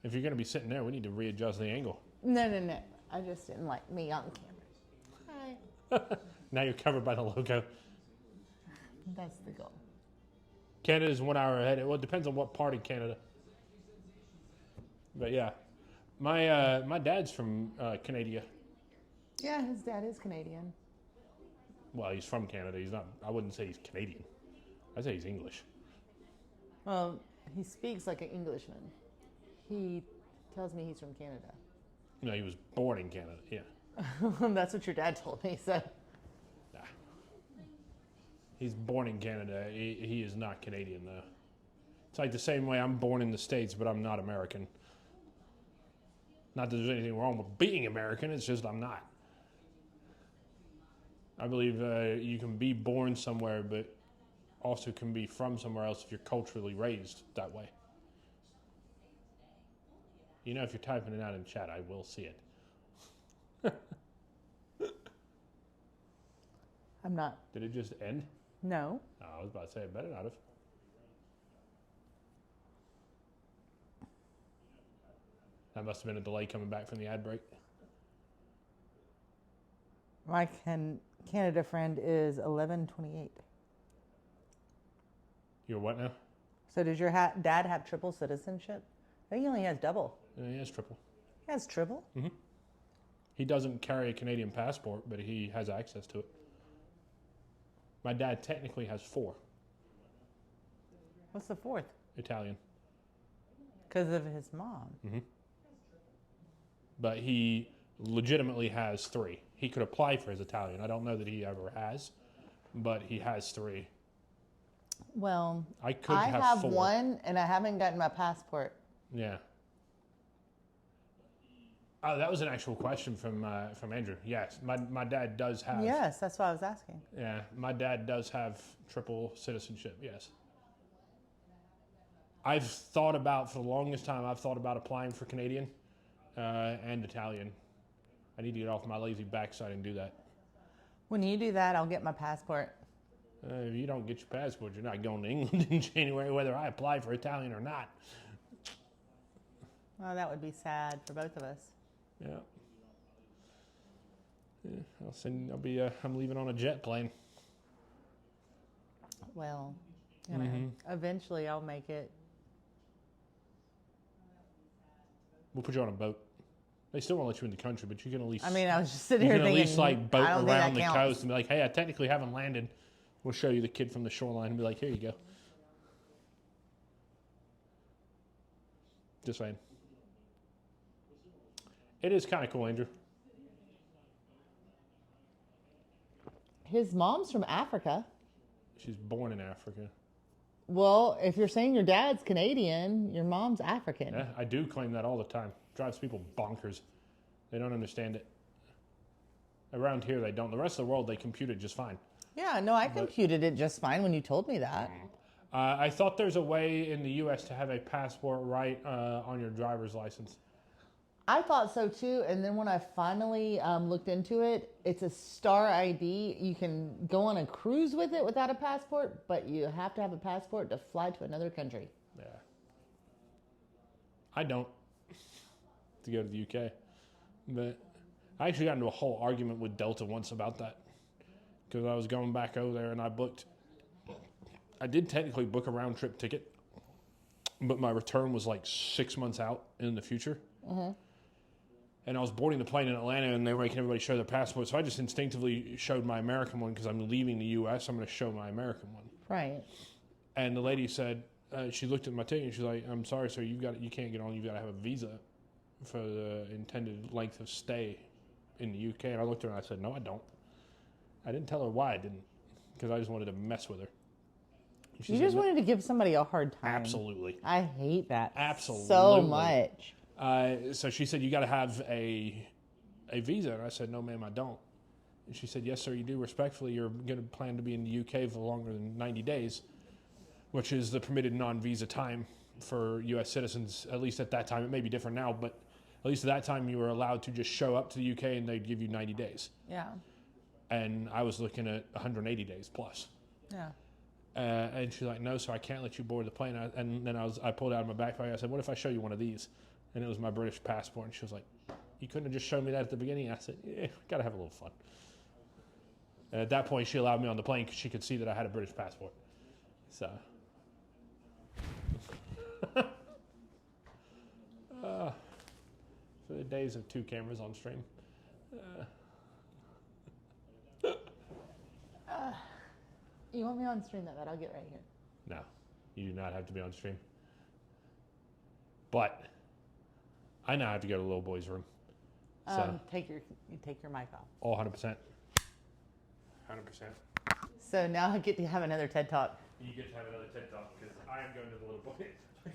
If you're going to be sitting there, we need to readjust the angle. No. I just didn't like me on camera. Hi. Now you're covered by the logo. That's the goal. Canada's 1 hour ahead. Well, it depends on what part of Canada. But yeah. My dad's from Canada. Yeah, his dad is Canadian. Well, he's from Canada. He's not. I wouldn't say he's Canadian. I'd say he's English. Well, he speaks like an Englishman. He tells me he's from Canada. No, he was born in Canada. Yeah. That's what your dad told me. So. Nah. He's born in Canada. He is not Canadian though. It's like the same way I'm born in the States, but I'm not American. Not that there's anything wrong with being American. It's just I'm not. I believe you can be born somewhere, but also can be from somewhere else if you're culturally raised that way. You know, if you're typing it out in chat, I will see it. I'm not. Did it just end? No. Oh, I was about to say it better not have. That must have been a delay coming back from the ad break. My Canada friend is 1128. You're what now? So does your dad have triple citizenship? I think he only has double. He has triple. He has triple? Mm-hmm. He doesn't carry a Canadian passport, but he has access to it. My dad technically has 4. What's the fourth? Italian. Because of his mom. Mm-hmm. But he legitimately has 3. He could apply for his Italian. I don't know that he ever has, but he has 3. Well, I could I have 4. 1, and I haven't gotten my passport. Yeah. Oh, that was an actual question from Andrew. Yes, my dad does have. Yes, that's what I was asking. Yeah, my dad does have triple citizenship. Yes. I've thought about for the longest time. I've thought about applying for Canadian and Italian. I need to get off my lazy backside and do that. When you do that, I'll get my passport. If you don't get your passport, you're not going to England in January, whether I apply for Italian or not. Well, that would be sad for both of us. Yeah. I'm leaving on a jet plane. Well, you know, eventually I'll make it. We'll put you on a boat. They still won't let you in the country, but you can at least. I mean, I was just sitting here you can thinking. at least like boat I don't think around that the counts. coast and be like, "Hey, I technically haven't landed." We'll show you the kid from the shoreline and be like, "Here you go." Just saying. It is kind of cool, Andrew. His mom's from Africa. She's born in Africa. Well, if you're saying your dad's Canadian, your mom's African. Yeah, I do claim that all the time. Drives people bonkers. They don't understand it. Around here, they don't. The rest of the world, they compute it just fine. Yeah, no, I computed it just fine when you told me that. I thought there's a way in the U.S. to have a passport right on your driver's license. I thought so too, and then when I finally looked into it, it's a star ID. You can go on a cruise with it without a passport, but you have to have a passport to fly to another country. Yeah. I don't to go to the UK, but I actually got into a whole argument with Delta once about that because I was going back over there and I did technically book a round trip ticket, but my return was like 6 months out in the future. Mm-hmm. And I was boarding the plane in Atlanta, and they were making everybody show their passport. So I just instinctively showed my American one because I'm leaving the U.S. I'm going to show my American one. Right. And the lady said, she looked at my ticket, and she's like, "I'm sorry, sir, you can't get on. You've got to have a visa for the intended length of stay in the UK." And I looked at her and I said, "No, I don't." I didn't tell her why I didn't, because I just wanted to mess with her. You just wanted to give somebody a hard time. Absolutely. I hate that Absolutely. so much. So she said, "You got to have a visa." And I said, "No, ma'am, I don't." And she said, "Yes, sir, you do. Respectfully, you're going to plan to be in the UK for longer than 90 days, which is the permitted non-visa time for U.S. citizens, at least at that time. It may be different now, but at least at that time you were allowed to just show up to the UK and they'd give you 90 days. Yeah. And I was looking at 180 days plus. Yeah. And she's like, "No, sir, I can't let you board the plane." And then I pulled out of my backpack. I said, "What if I show you one of these?" And it was my British passport. And she was like, "You couldn't have just shown me that at the beginning?" I said, "Yeah, got to have a little fun." And at that point, she allowed me on the plane because she could see that I had a British passport. So. For the days of 2 cameras on stream. You want me on stream that bad? I'll get right here. No, you do not have to be on stream. But I now have to go to the little boy's room. So Take your mic off. all 100%. 100%. So now I get to have another TED Talk. You get to have another TED Talk because I am going to the little boy. In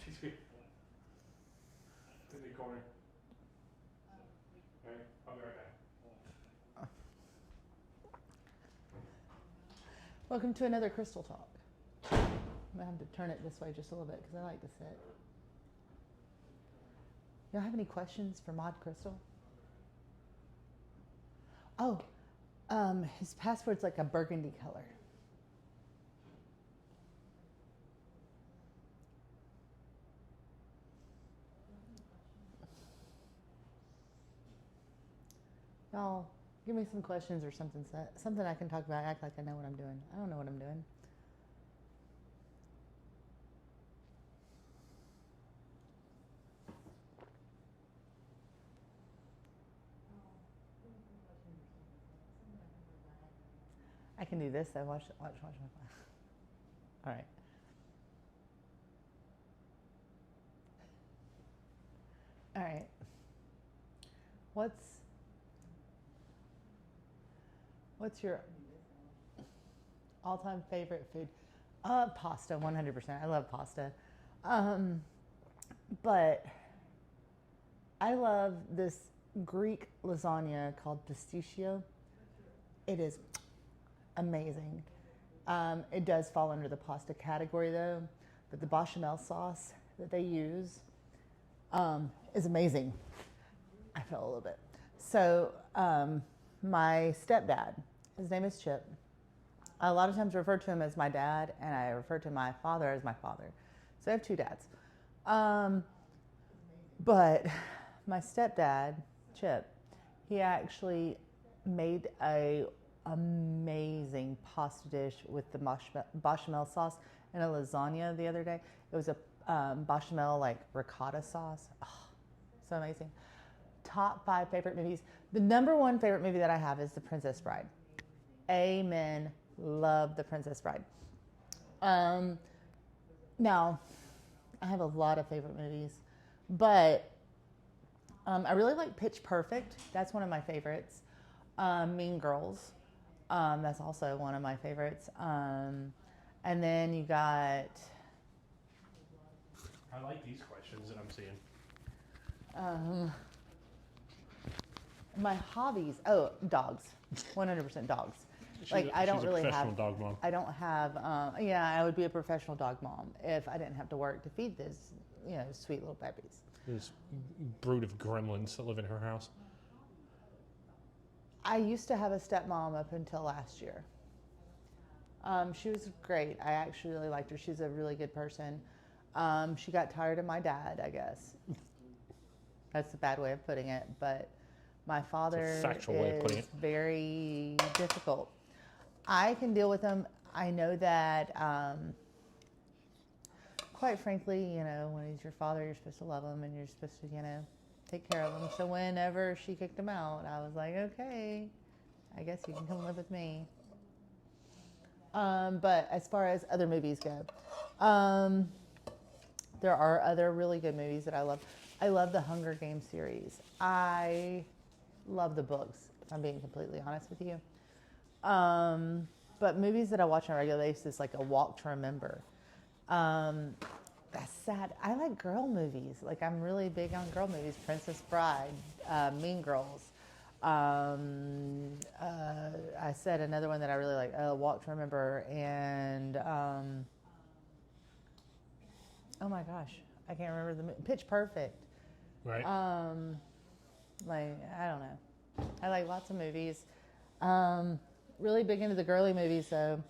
the corner. All right, I'll be right back. Welcome to another Crystal Talk. I'm going to have to turn it this way just a little bit because I like to sit. Y'all have any questions for Mod Crystal? Oh, his passport's like a burgundy color. Y'all, give me some questions or something I can talk about. Act like I know what I'm doing. I don't know what I'm doing. I can do this. I watch my class. All right. All right. What's your all-time favorite food? Pasta, 100%. I love pasta. But I love this Greek lasagna called pistachio. It is amazing. It does fall under the pasta category though, but the bechamel sauce that they use is amazing. I fell a little bit. So my stepdad, his name is Chip. I a lot of times refer to him as my dad, and I refer to my father as my father. So I have 2 dads. But my stepdad, Chip, he actually made a amazing pasta dish with the bechamel sauce and a lasagna the other day. It was a bechamel like ricotta sauce. Oh, so amazing. Top 5 favorite movies. The number 1 favorite movie that I have is The Princess Bride. Amen. Love The Princess Bride. Now, I have a lot of favorite movies, but I really like Pitch Perfect. That's one of my favorites. Mean Girls. That's also one of my favorites. And then you got... I like these questions that I'm seeing. My hobbies. Dogs. 100% dogs. I don't really have. Professional dog mom. I don't have. I would be a professional dog mom if I didn't have to work to feed these, sweet little puppies. This brood of gremlins that live in her house. I used to have a stepmom up until last year. She was great. I actually really liked her. She's a really good person. She got tired of my dad, I guess. That's a bad way of putting it, but my father is very difficult. I can deal with him. I know that, quite frankly, you know, when he's your father, you're supposed to love him and you're supposed to, you know, take care of him. So whenever she kicked him out, I was like, okay, I guess you can come live with me. But as far as other movies go, there are other really good movies that I love. I love the Hunger Games series. I love the books, if I'm being completely honest with you. But movies that I watch on a regular basis, like A Walk to Remember. That's sad. I like girl movies. Like, I'm really big on girl movies. Princess Bride, Mean Girls. I said another one that I really like, Walk to Remember, and oh my gosh, I can't remember the Pitch Perfect. Right. Like, I don't know. I like lots of movies. Really big into the girly movies, though.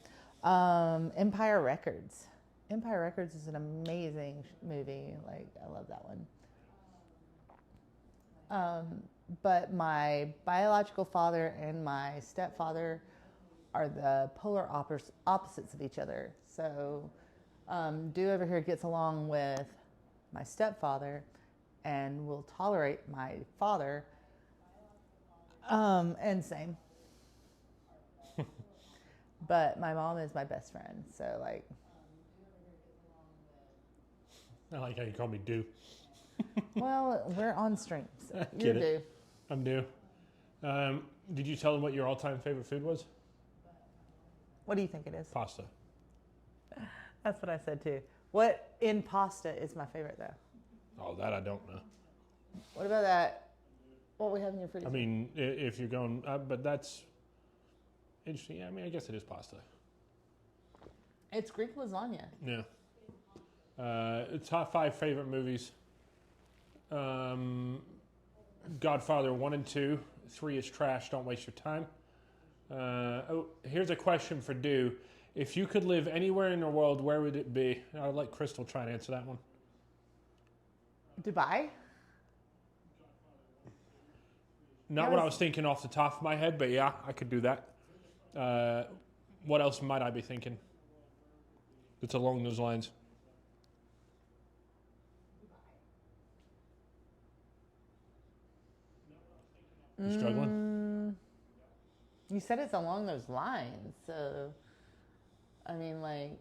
Empire Records. Empire Records is an amazing movie. Like, I love that one. But my biological father and my stepfather are the polar opposites of each other. So, Dew over here gets along with my stepfather and will tolerate my father. And same. But my mom is my best friend. So, like, I like how you call me Dew. well, we're on stream. So You're Dew. I'm Dew. Did you tell them what your all-time favorite food was? What do you think it is? Pasta. That's what I said too. What in pasta is my favorite though? Oh, that I don't know. What about that? What we have in your freezer? I mean, if you're going, but that's interesting. Yeah, I mean, I guess it is pasta. It's Greek lasagna. Yeah. Top 5 favorite movies. Godfather 1 and 2. 3 is trash. Don't waste your time. Here's a question for Dew. If you could live anywhere in the world, where would it be? I'll let Crystal try and answer that one. Dubai? Not what I was thinking off the top of my head, but yeah, I could do that. What else might I be thinking? It's along those lines. You struggling? You said it's along those lines, so I mean, like,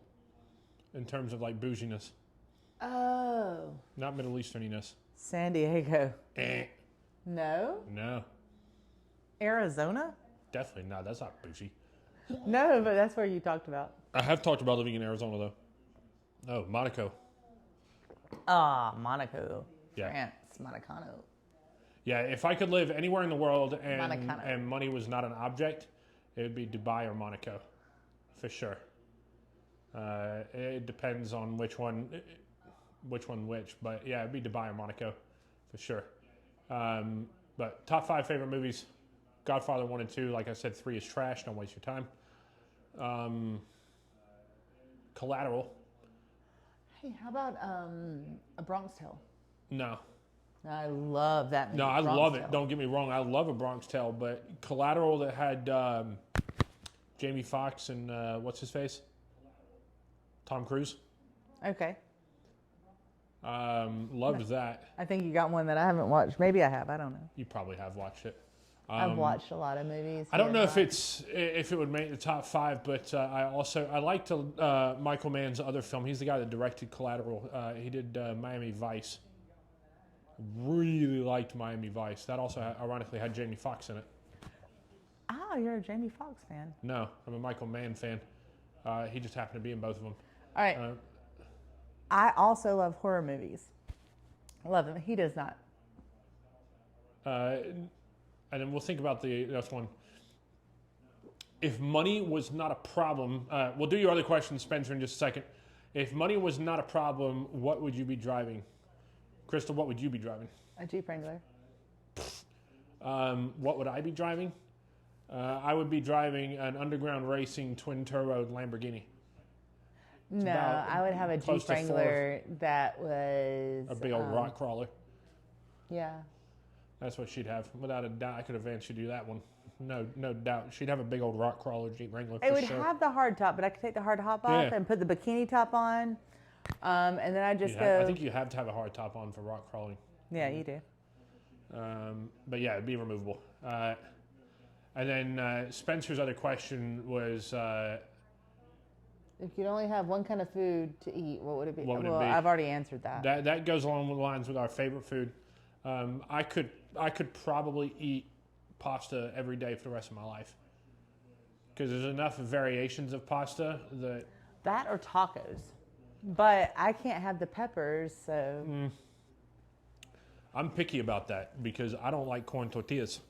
In terms of like bouginess, oh, not Middle Easterniness. San Diego. Eh. No, No, Arizona. definitely not. That's not bougie. No, but that's where you talked about. I have talked about living in Arizona though. Oh, Monaco. Ah, Monaco, Yeah. France, Monaco. Yeah, if I could live anywhere in the world Monaco. and money was not an object, it would be Dubai or Monaco, for sure. It depends on which one, but yeah, it'd be Dubai or Monaco, for sure. But top 5 favorite movies: Godfather 1 and 2. Like I said, 3 is trash. Don't waste your time. Collateral. Hey, how about A Bronx Tale? No. I love that movie. No, I Bronx love Tale. it. Don't get me wrong. I love A Bronx Tale, but Collateral that had Jamie Foxx and what's his face? Tom Cruise. Okay. Loved that. I think you got one that I haven't watched. Maybe I have. I don't know. You probably have watched it. I've watched a lot of movies. I don't know if it would make the top 5, but I liked Michael Mann's other film. He's the guy that directed Collateral. He did Miami Vice. Really liked Miami Vice. That also ironically had Jamie Foxx in it. Oh, you're a Jamie Foxx fan. No, I'm a Michael Mann fan. He just happened to be in both of them. All right. I also love horror movies. I love them. He does not. And then we'll think about the next one. If money was not a problem, we'll do your other question, Spencer, in just a second. If money was not a problem, what would you be driving? Crystal, what would you be driving? A Jeep Wrangler. What would I be driving? I would be driving an underground racing twin turbo Lamborghini. No, about I would have a close Jeep to Wrangler that was A big old rock crawler. Yeah. That's what she'd have. Without a doubt, I could advance you to that one. No doubt. She'd have a big old rock crawler Jeep Wrangler It for would sure. have the hard top, but I could take the hard top off Yeah. and put the bikini top on. And then I just go. I think you have to have a hard top on for rock crawling. Yeah, you do. But yeah, it'd be removable. And then Spencer's other question was, If you could only have one kind of food to eat, what would it be? What would it well, be? I've already answered that. that goes along the lines with our favorite food. I could probably eat pasta every day for the rest of my life because there's enough variations of pasta that. That or tacos. But I can't have the peppers, so. I'm picky about that because I don't like corn tortillas.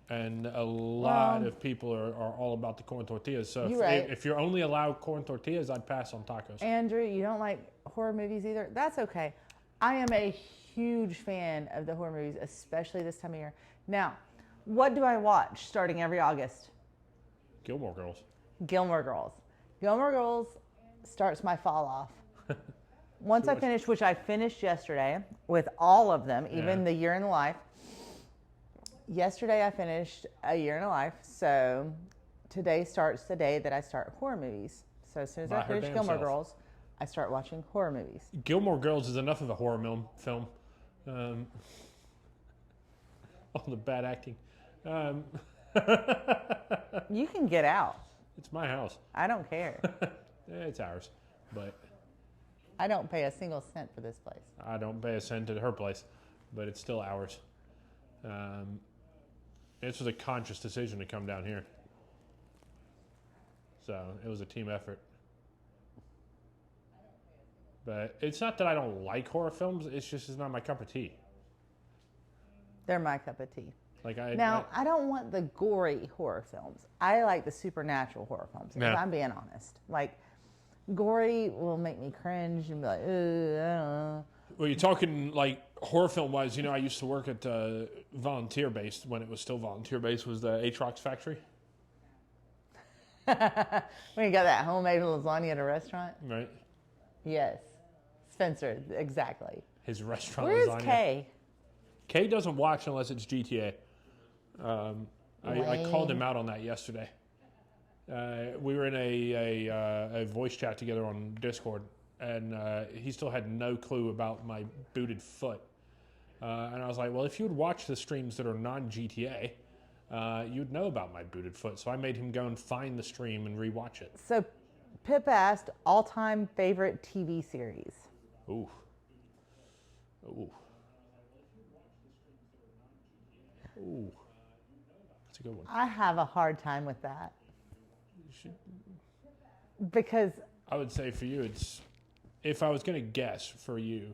And a lot of people are all about the corn tortillas. So You're right. if you're only allowed corn tortillas, I'd pass on tacos. Andrew, you don't like horror movies either? That's okay. I am a huge fan of the horror movies, especially this time of year. Now, what do I watch starting every August? Gilmore Girls. Gilmore Girls. Gilmore Girls starts my fall off. Once I finish, which I finished yesterday with all of them, even Yeah. the Year in the Life. Yesterday I finished A Year in a Life, so today starts the day that I start horror movies. So as soon as By I her finish damn Gilmore self. Girls, I start watching horror movies. Gilmore Girls is enough of a horror film. All the bad acting. You can get out. It's my house. I don't care. It's ours. But I don't pay a single cent for this place. I don't pay a cent at her place. But it's still ours. This was a conscious decision to come down here. So it was a team effort. But it's not that I don't like horror films. It's not my cup of tea. They're my cup of tea. Like Now, I don't want the gory horror films. I like the supernatural horror films, if Yeah. I'm being honest. Like, gory will make me cringe and be like, I don't know. Well, you're talking like horror film wise. I used to work at volunteer based when it was still volunteer based. Was the Atrox factory, When you got that homemade lasagna at a restaurant? right? Yes. Spencer, exactly. His restaurant Where's lasagna. Kay? Kay doesn't watch unless it's GTA. I called him Lame. out on that yesterday. We were in a voice chat together on Discord, and he still had no clue about my booted foot. And I was like, well, if you would watch the streams that are non-GTA, you'd know about my booted foot. So I made him go and find the stream and rewatch it. So, Pip asked all-time favorite TV series. Ooh. Ooh. Ooh. That's a good one. I have a hard time with that You should, because I would say for you, if I was going to guess for you,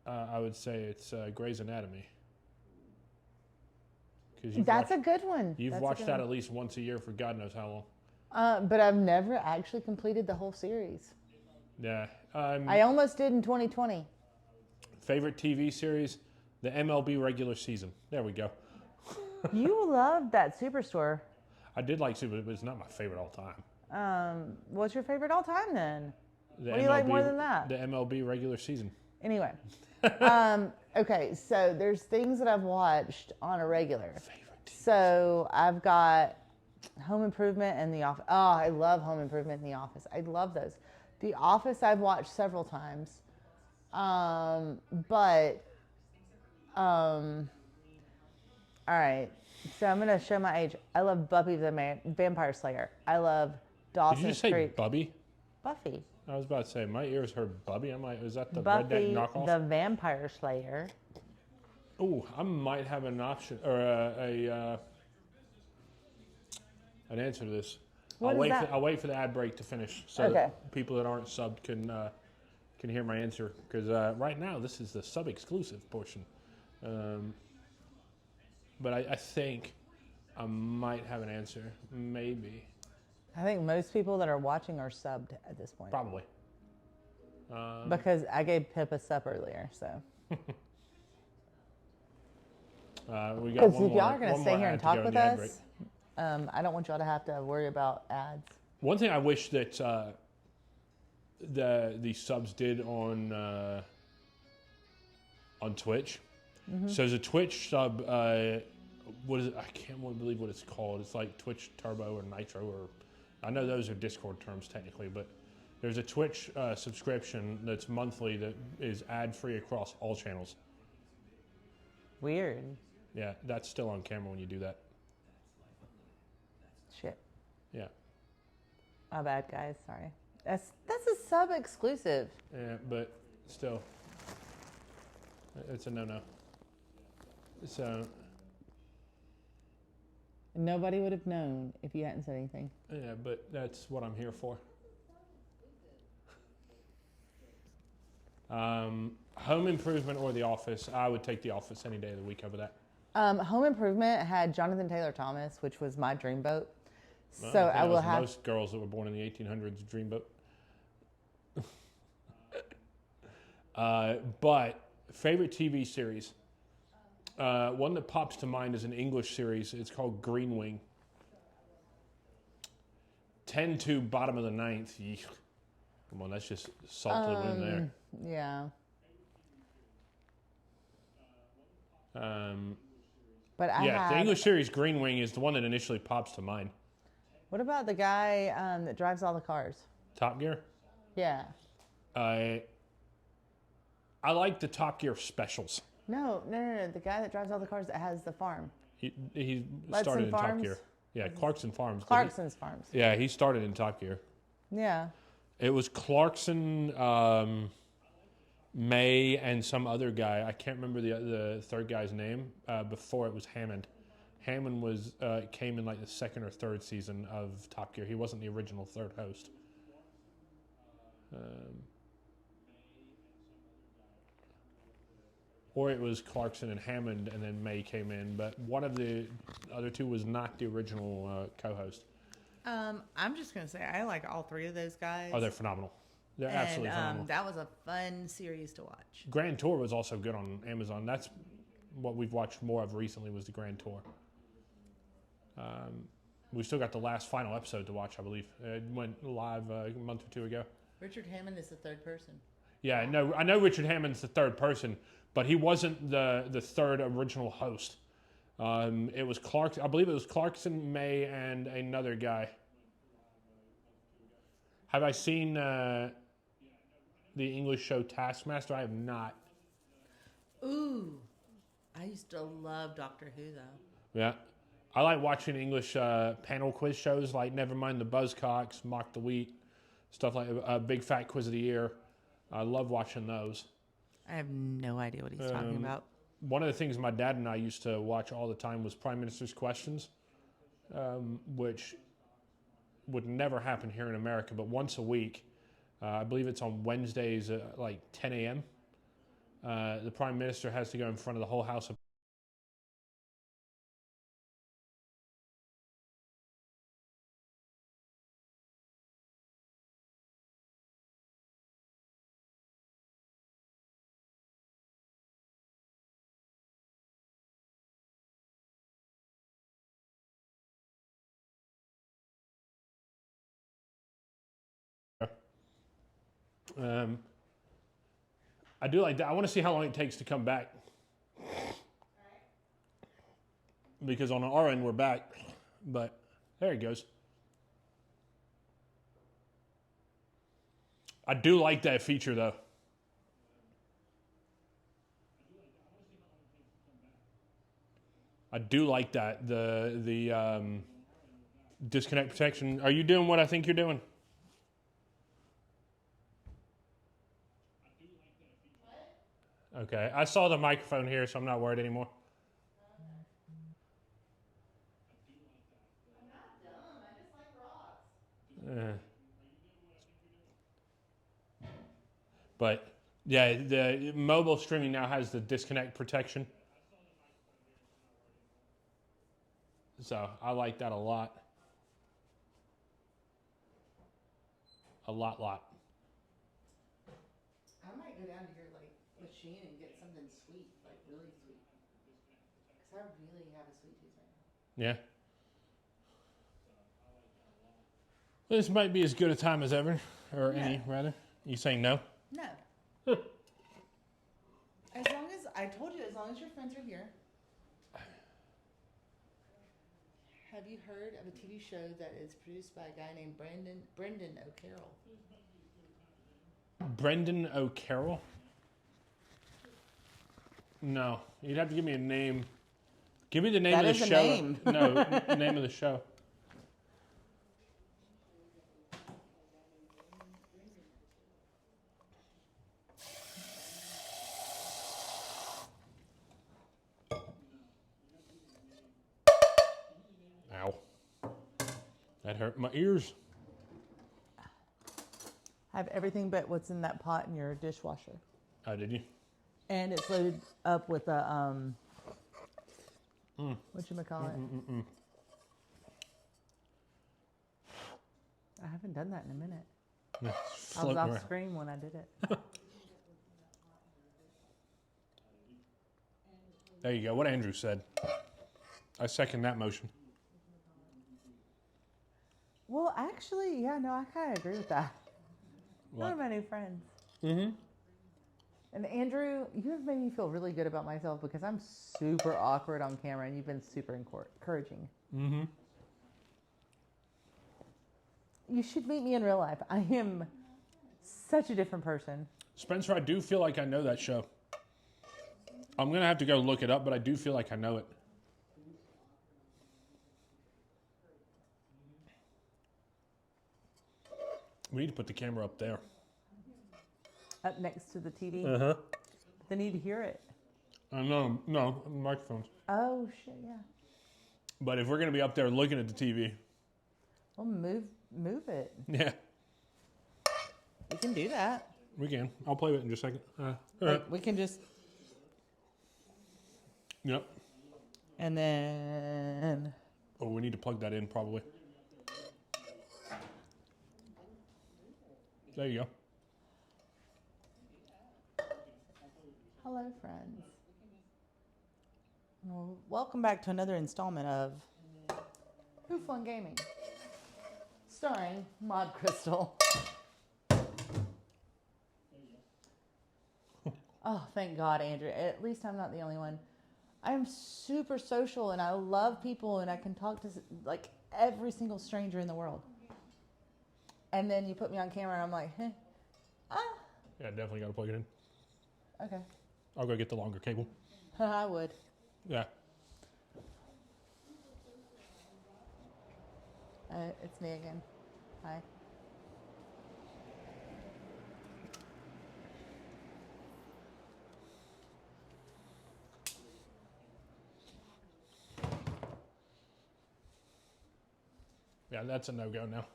I would say it's Grey's Anatomy. Because that's a good one. You've That's a watched good that one. at least once a year for God knows how long. But I've never actually completed the whole series. Yeah. I almost did in 2020. Favorite TV series? The MLB regular season. There we go. You loved that Superstore. I did like Super, but it's not my favorite all time. What's your favorite all time then? The What do you like more than that? The MLB regular season. Anyway. Okay, so there's things that I've watched on a regular. Favorite TV. So I've got Home Improvement and The Office. Oh, I love Home Improvement and The Office. I love those. The Office I've watched several times. All right. So I'm going to show my age. I love Buffy the Vampire Slayer. I love Did Dawson's you just say Creek. Bubby? Buffy. I was about to say, my ears heard Bubby. I'm like, is that the Buffy redneck knockoff? the Vampire Slayer. Oh, I might have an option or an answer to this. What is that? I'll wait for the ad break to finish, so Okay. that people that aren't subbed can hear my answer. Because right now this is the sub exclusive portion. But I think I might have an answer. Maybe. I think most people that are watching are subbed at this point. Probably. Because I gave Pip a sub earlier, so. We got Because one if more. y'all are going to one stay more here ad and to go talk in with the ad break. us, I don't want y'all to have to worry about ads. One thing I wish that the subs did on Twitch. So there's a Twitch sub. What is it? I can't believe what it's called. It's like Twitch Turbo or Nitro, or I know those are Discord terms technically, but there's a Twitch subscription that's monthly that is ad free across all channels. Weird. Yeah, that's still on camera when you do that. Shit. Yeah. My bad, guys. Sorry. That's a sub exclusive. Yeah, but still, it's a no-no. So. Nobody would have known if you hadn't said anything. Yeah, but that's what I'm here for. Home Improvement or The Office? I would take The Office any day of the week over that. Home Improvement had Jonathan Taylor Thomas, which was my dreamboat. Well, So I think I that will was have. most girls that were born in the 1800s dreamboat. But favorite TV series? One that pops to mind is an English series. It's called Green Wing. 10-2 bottom of the ninth. Yeesh. Come on, that's just salt to the wind there. Yeah. Um, But I yeah, the have. English series Green Wing is the one that initially pops to mind. What about the guy that drives all the cars? Top Gear? Yeah. I like the Top Gear specials. No. The guy that drives all the cars that has the farm. He Letson started in Top Farms? Gear. Yeah, Clarkson Farms. Clarkson's Farms. Yeah, he started in Top Gear. Yeah. It was Clarkson, May, and some other guy. I can't remember the third guy's name. Before it was Hammond. Hammond was came in like the second or third season of Top Gear. He wasn't the original third host. Or it was Clarkson and Hammond, and then May came in. But one of the other two was not the original co-host. I'm just going to say I like all three of those guys. Oh, they're phenomenal. They're absolutely phenomenal. That was a fun series to watch. Grand Tour was also good on Amazon. That's what we've watched more of recently was the Grand Tour. We've still got the last final episode to watch, I believe. It went live a month or two ago. Richard Hammond is the third person. Yeah, no, I know Richard Hammond's the third person, but he wasn't the third original host. It was I believe it was Clarkson, May, and another guy. Have I seen the English show Taskmaster? I have not. Ooh, I used to love Doctor Who though. Yeah. I like watching English panel quiz shows like Nevermind the Buzzcocks, Mock the Wheat, stuff like Big Fat Quiz of the Year. I love watching those. I have no idea what he's talking about. One of the things my dad and I used to watch all the time was Prime Minister's Questions, which would never happen here in America, but once a week, I believe it's on Wednesdays at like 10 a.m., the Prime Minister has to go in front of the whole House of I do like that. I want to see how long it takes to come back. Because on our end, we're back. But there it goes. I do like that feature, though. I do like that. The disconnect protection. Are you doing what I think you're doing? Okay, I saw the microphone here, so I'm not worried anymore. I'm not dumb. I just like rocks. But yeah, the mobile streaming now has the disconnect protection. So I like that a lot. A lot. I might go down to your like machine and get something sweet, like really sweet. Cause I really have a sweet tooth right now. Yeah. This might be as good a time as ever, or No. any rather. You saying no? No. As long as I told you, as long as your friends are here. Have you heard of a TV show that is produced by a guy named Brendan O'Carroll? Brendan O'Carroll? No, you'd have to give me a name. Give me the name That of the is a show. name. No, name of the show. Ow. That hurt my ears. I have everything but what's in that pot in your dishwasher. Oh, did you? And it's loaded up with a, whatchamacallit? I haven't done that in a minute. I was Floating off around. screen when I did it. There you go. What Andrew said. I second that motion. Well, actually, yeah, no, I kind of agree with that. One of my new friends. Mm-hmm. And Andrew, you have made me feel really good about myself because I'm super awkward on camera and you've been super encouraging. Mm-hmm. You should meet me in real life. I am such a different person. Spencer, I do feel like I know that show. I'm going to have to go look it up, but I do feel like I know it. We need to put the camera up there. Up next to the TV. Uh-huh. They need to hear it. No, microphones. Oh, shit, yeah. But if we're going to be up there looking at the TV, Well, move it. yeah, We can do that. we can. I'll play with it in just a second. Like, we can just, Yep. and then, Oh, we need to plug that in probably. There you go. hello, friends. Well, welcome back to another installment of WhoFlung Gaming, starring Mod Crystal. Oh, thank God, Andrew. At least I'm not the only one. I am super social and I love people and I can talk to like every single stranger in the world. And then you put me on camera and I'm like, Yeah, definitely got to plug it in. okay. I'll go get the longer cable. I would. Yeah. It's me again. Hi. Yeah, that's a no-go now.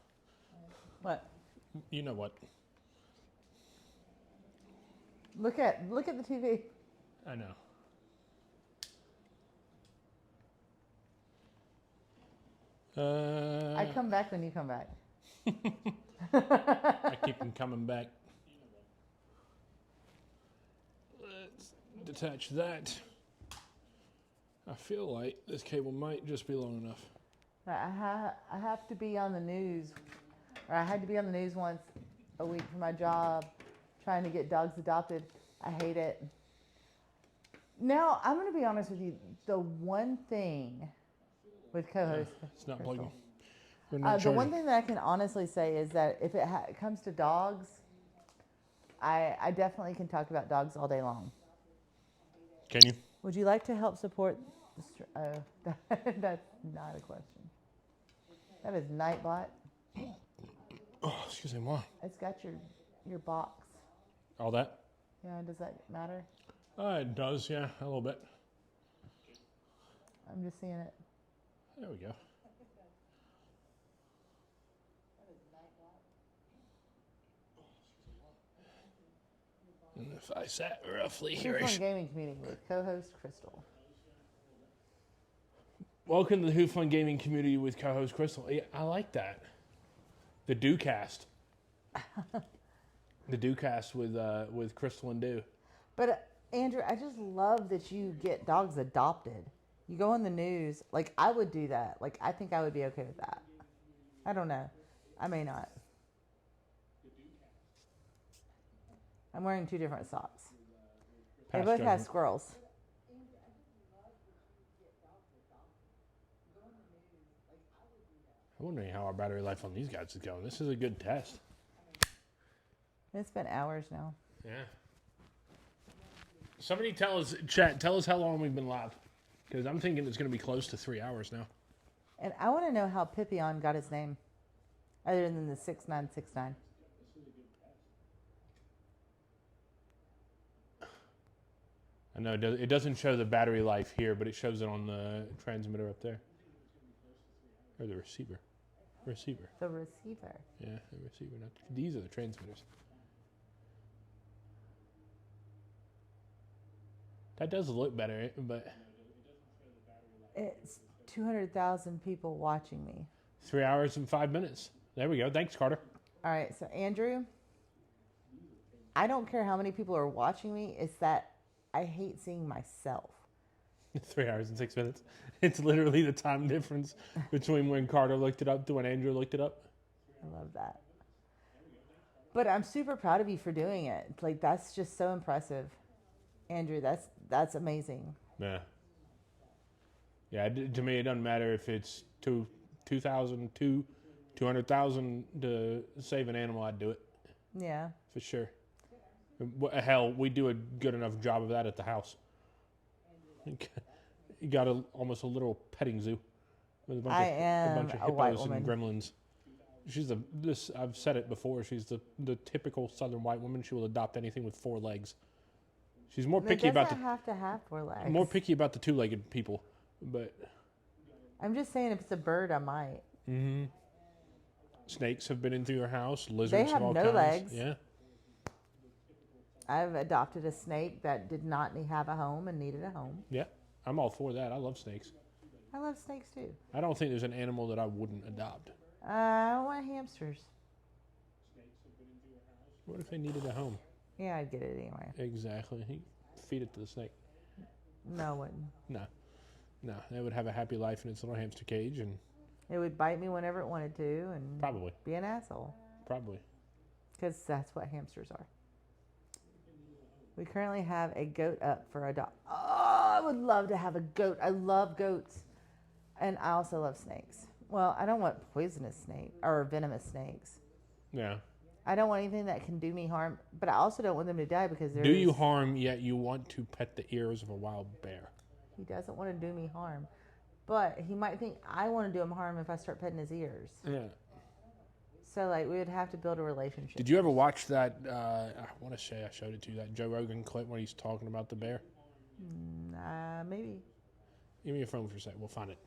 What? You know what? Look at the TV. I know. I come back when you come back. I keep them coming back. Let's detach that. I feel like this cable might just be long enough. I have to be on the news, or I had to be on the news once a week for my job, trying to get dogs adopted. I hate it. Now, I'm going to be honest with you. The one thing with co-host It's not Crystal, plugging. the one thing that I can honestly say is that if it comes to dogs, I definitely can talk about dogs all day long. Can you? Would you like to help support the that's not a question. That is Nightbot. Oh, excuse me, Mom. It's got your box. All that? Yeah, does that matter? It does, yeah, a little bit. I'm just seeing it. There we go. And if I sat roughly here. WhoFlung Gaming Community with co-host Crystal. Welcome to the WhoFlung Gaming Community with co-host Crystal. Yeah, I like that. The DoCast. The Dew cast with Crystal and Dew. But Andrew, I just love that you get dogs adopted. You go on the news. Like, I would do that. Like, I think I would be okay with that. I don't know. I may not. I'm wearing 2 different socks. They Past both have judgment. squirrels. I'm wondering how our battery life on these guys is going. This is a good test. It's been hours now. Yeah. Somebody tell us, chat, tell us how long we've been live. Because I'm thinking it's going to be close to 3 hours now. And I want to know how Pippion got his name, other than the 6969. I know it doesn't show the battery life here, but it shows it on the transmitter up there. Or the receiver. Receiver. The receiver. Yeah, the receiver. These are the transmitters. That does look better, but... It's 200,000 people watching me. 3 hours and 5 minutes. There we go. Thanks, Carter. All right, so Andrew, I don't care how many people are watching me. It's that I hate seeing myself. 3 hours and 6 minutes. It's literally the time difference between when Carter looked it up to when Andrew looked it up. I love that. But I'm super proud of you for doing it. Like, that's just so impressive. Andrew, that's amazing. Yeah. Yeah, to me, it doesn't matter if it's 2,000, 200,000 to save an animal, I'd do it. Yeah. For sure. Hell, we do a good enough job of that at the house. You got almost a little petting zoo with a bunch of hippos and gremlins. She's I've said it before. She's the typical Southern white woman. She will adopt anything with 4 legs. She's more picky about It doesn't have to have 4 legs. more picky about the 2-legged people, but I'm just saying, if it's a bird, I might. Mm-hmm. Snakes have been into your house. Lizards They have of all no kinds. legs. Yeah. I've adopted a snake that did not have a home and needed a home. Yeah. I'm all for that. I love snakes. I love snakes too. I don't think there's an animal that I wouldn't adopt. I don't want hamsters. What if they needed a home? Yeah, I'd get it anyway. Exactly. Feed it to the snake. No, I wouldn't. No. They would have a happy life in its little hamster cage, and It would bite me whenever it wanted to and probably. be an asshole. Probably. Because that's what hamsters are. We currently have a goat up for a dog. Oh, I would love to have a goat. I love goats. And I also love snakes. Well, I don't want poisonous snake or venomous snakes. Yeah. I don't want anything that can do me harm, but I also don't want them to die because Do you harm, yet you want to pet the ears of a wild bear? He doesn't want to do me harm. But he might think I want to do him harm if I start petting his ears. Yeah. So, like, we would have to build a relationship. Did you ever watch that, I want to say I showed it to you, that Joe Rogan clip where he's talking about the bear? Maybe. Give me your phone for a second. We'll find it.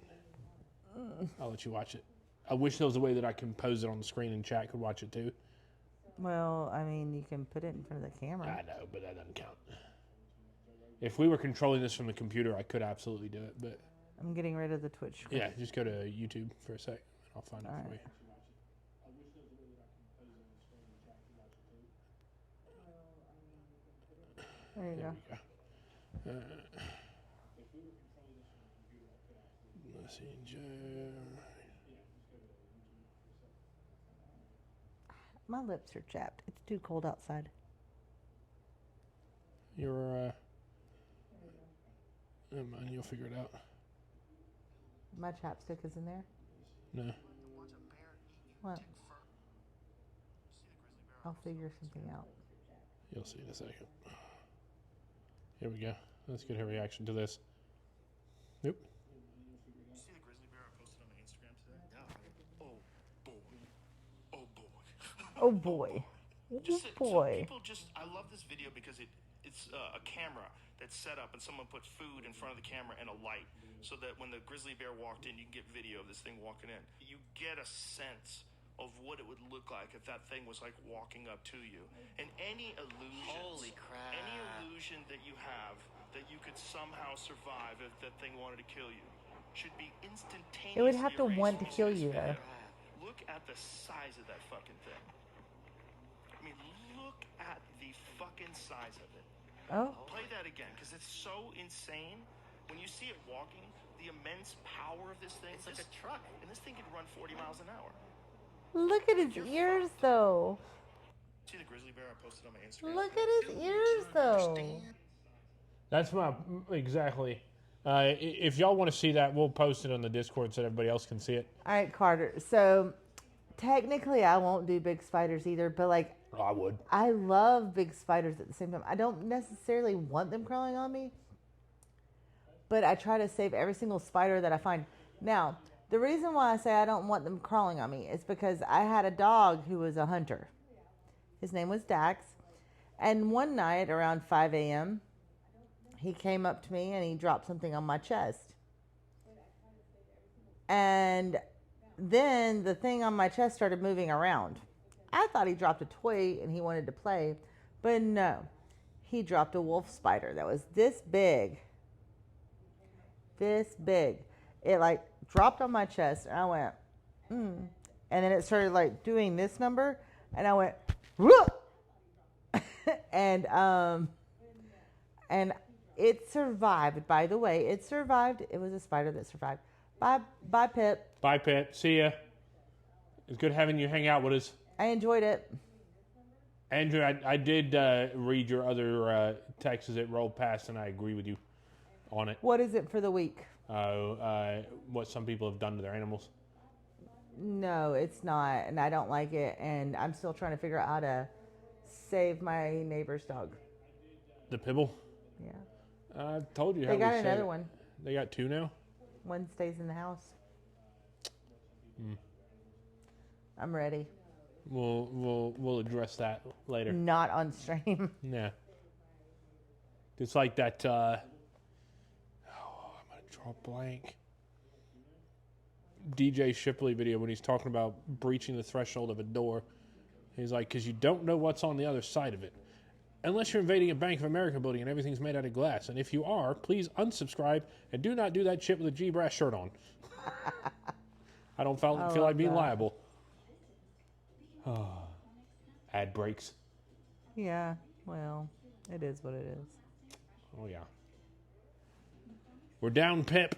I'll let you watch it. I wish there was a way that I can pose it on the screen and chat could watch it too. Well, I mean, you can put it in front of the camera. I know, but that doesn't count. If we were controlling this from the computer, I could absolutely do it, but... I'm getting rid of the Twitch screen. Yeah, just go to YouTube for a sec, and I'll find it for you. There you go. Messenger. My lips are chapped. It's too cold outside. You're, never mind, you'll figure it out. My chapstick is in there. No. What? I'll figure something out. You'll see in a second. Here we go. Let's get her reaction to this. Nope. You see the grizzly bear I posted on Instagram today? Yeah. Oh boy. Oh boy. Just Oh boy. people just, I love this video because it's a camera that's set up and someone puts food in front of the camera and a light so that when the grizzly bear walked in, you can get video of this thing walking in. You get a sense of what it would look like if that thing was like walking up to you. And any illusion, Holy crap. any illusion that you have that you could somehow survive if that thing wanted to kill you should be instantaneously It would have to erased want to from kill this you, though. video. Look at the size of that fucking thing. I mean, look at the fucking size of it. Oh, Play that again, because it's so insane. When you see it walking, the immense power of this thing. It's like a truck. And this thing can run 40 miles an hour. look at his ears, though. See the grizzly bear I posted on my Instagram? Look at his ears, though. That's my exactly. If y'all want to see that, we'll post it on the Discord so everybody else can see it. All right, Carter. So technically, I won't do big spiders either, but like I would. I love big spiders at the same time. I don't necessarily want them crawling on me, but I try to save every single spider that I find. Now, the reason why I say I don't want them crawling on me is because I had a dog who was a hunter. His name was Dax. And one night around 5 a.m., he came up to me and he dropped something on my chest. And then the thing on my chest started moving around. I thought he dropped a toy and he wanted to play, but no. He dropped a wolf spider that was this big. This big. It like dropped on my chest and I went, And then it started like doing this number and I went, whoop! and it survived. By the way, it survived. It was a spider that survived. Bye, Pip. Bye, Pet. See ya. It's good having you hang out with us. I enjoyed it. Andrew, I did read your other texts as it rolled past, and I agree with you on it. What is it for the week? What some people have done to their animals. No, it's not, and I don't like it, and I'm still trying to figure out how to save my neighbor's dog. The Pibble? Yeah. I told you how They got we saved another it. one. They got two now? One stays in the house. I'm ready. We'll address that later. Not on stream. Yeah. It's like that, I'm going to draw a blank. DJ Shipley video when he's talking about breaching the threshold of a door. He's like, because you don't know what's on the other side of it. Unless you're invading a Bank of America building and everything's made out of glass. And if you are, please unsubscribe and do not do that shit with a G-Brass shirt on. I don't feel like being liable. Ad breaks. Yeah, well, it is what it is. Oh, yeah. We're down, Pip.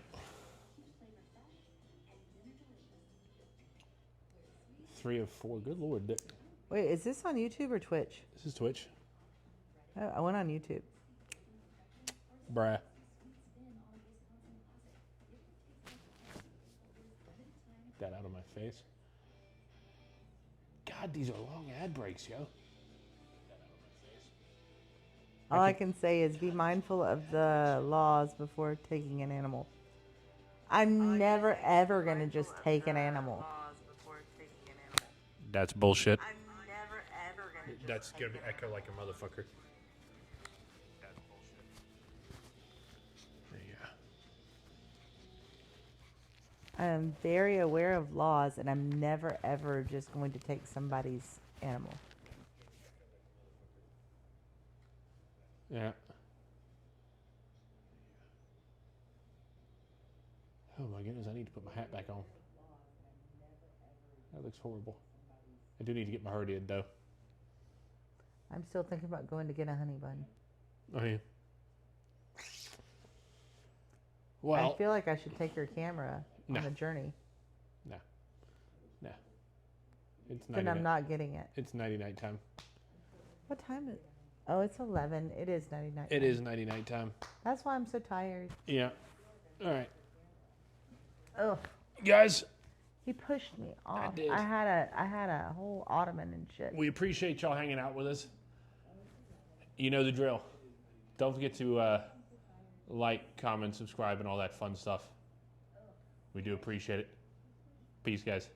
3 of 4. Good Lord. Wait, is this on YouTube or Twitch? This is Twitch. Oh, I went on YouTube. Bruh. Get that out of my face. God, these are long ad breaks, yo. All I can say is be mindful of the laws before taking an animal. I'm never, ever going to just take an animal. That's bullshit. I'm never, ever going to That's going to echo like a motherfucker. That's bullshit. Yeah. I am very aware of laws, and I'm never, ever just going to take somebody's animal. Yeah. Oh my goodness, I need to put my hat back on. That looks horrible. I do need to get my hernia though. I'm still thinking about going to get a honey bun. Oh yeah. Well, I feel like I should take your camera on the journey. No. It's Then I'm not getting it. It's nighty night time. What time is it? Oh, it's 11. It is 99. It is nighty night time. That's why I'm so tired. Yeah. All right, Ugh. guys. He pushed me off. did. I had a whole ottoman and shit. We appreciate y'all hanging out with us. You know the drill. Don't forget to like, comment, subscribe, and all that fun stuff. We do appreciate it. Peace, guys.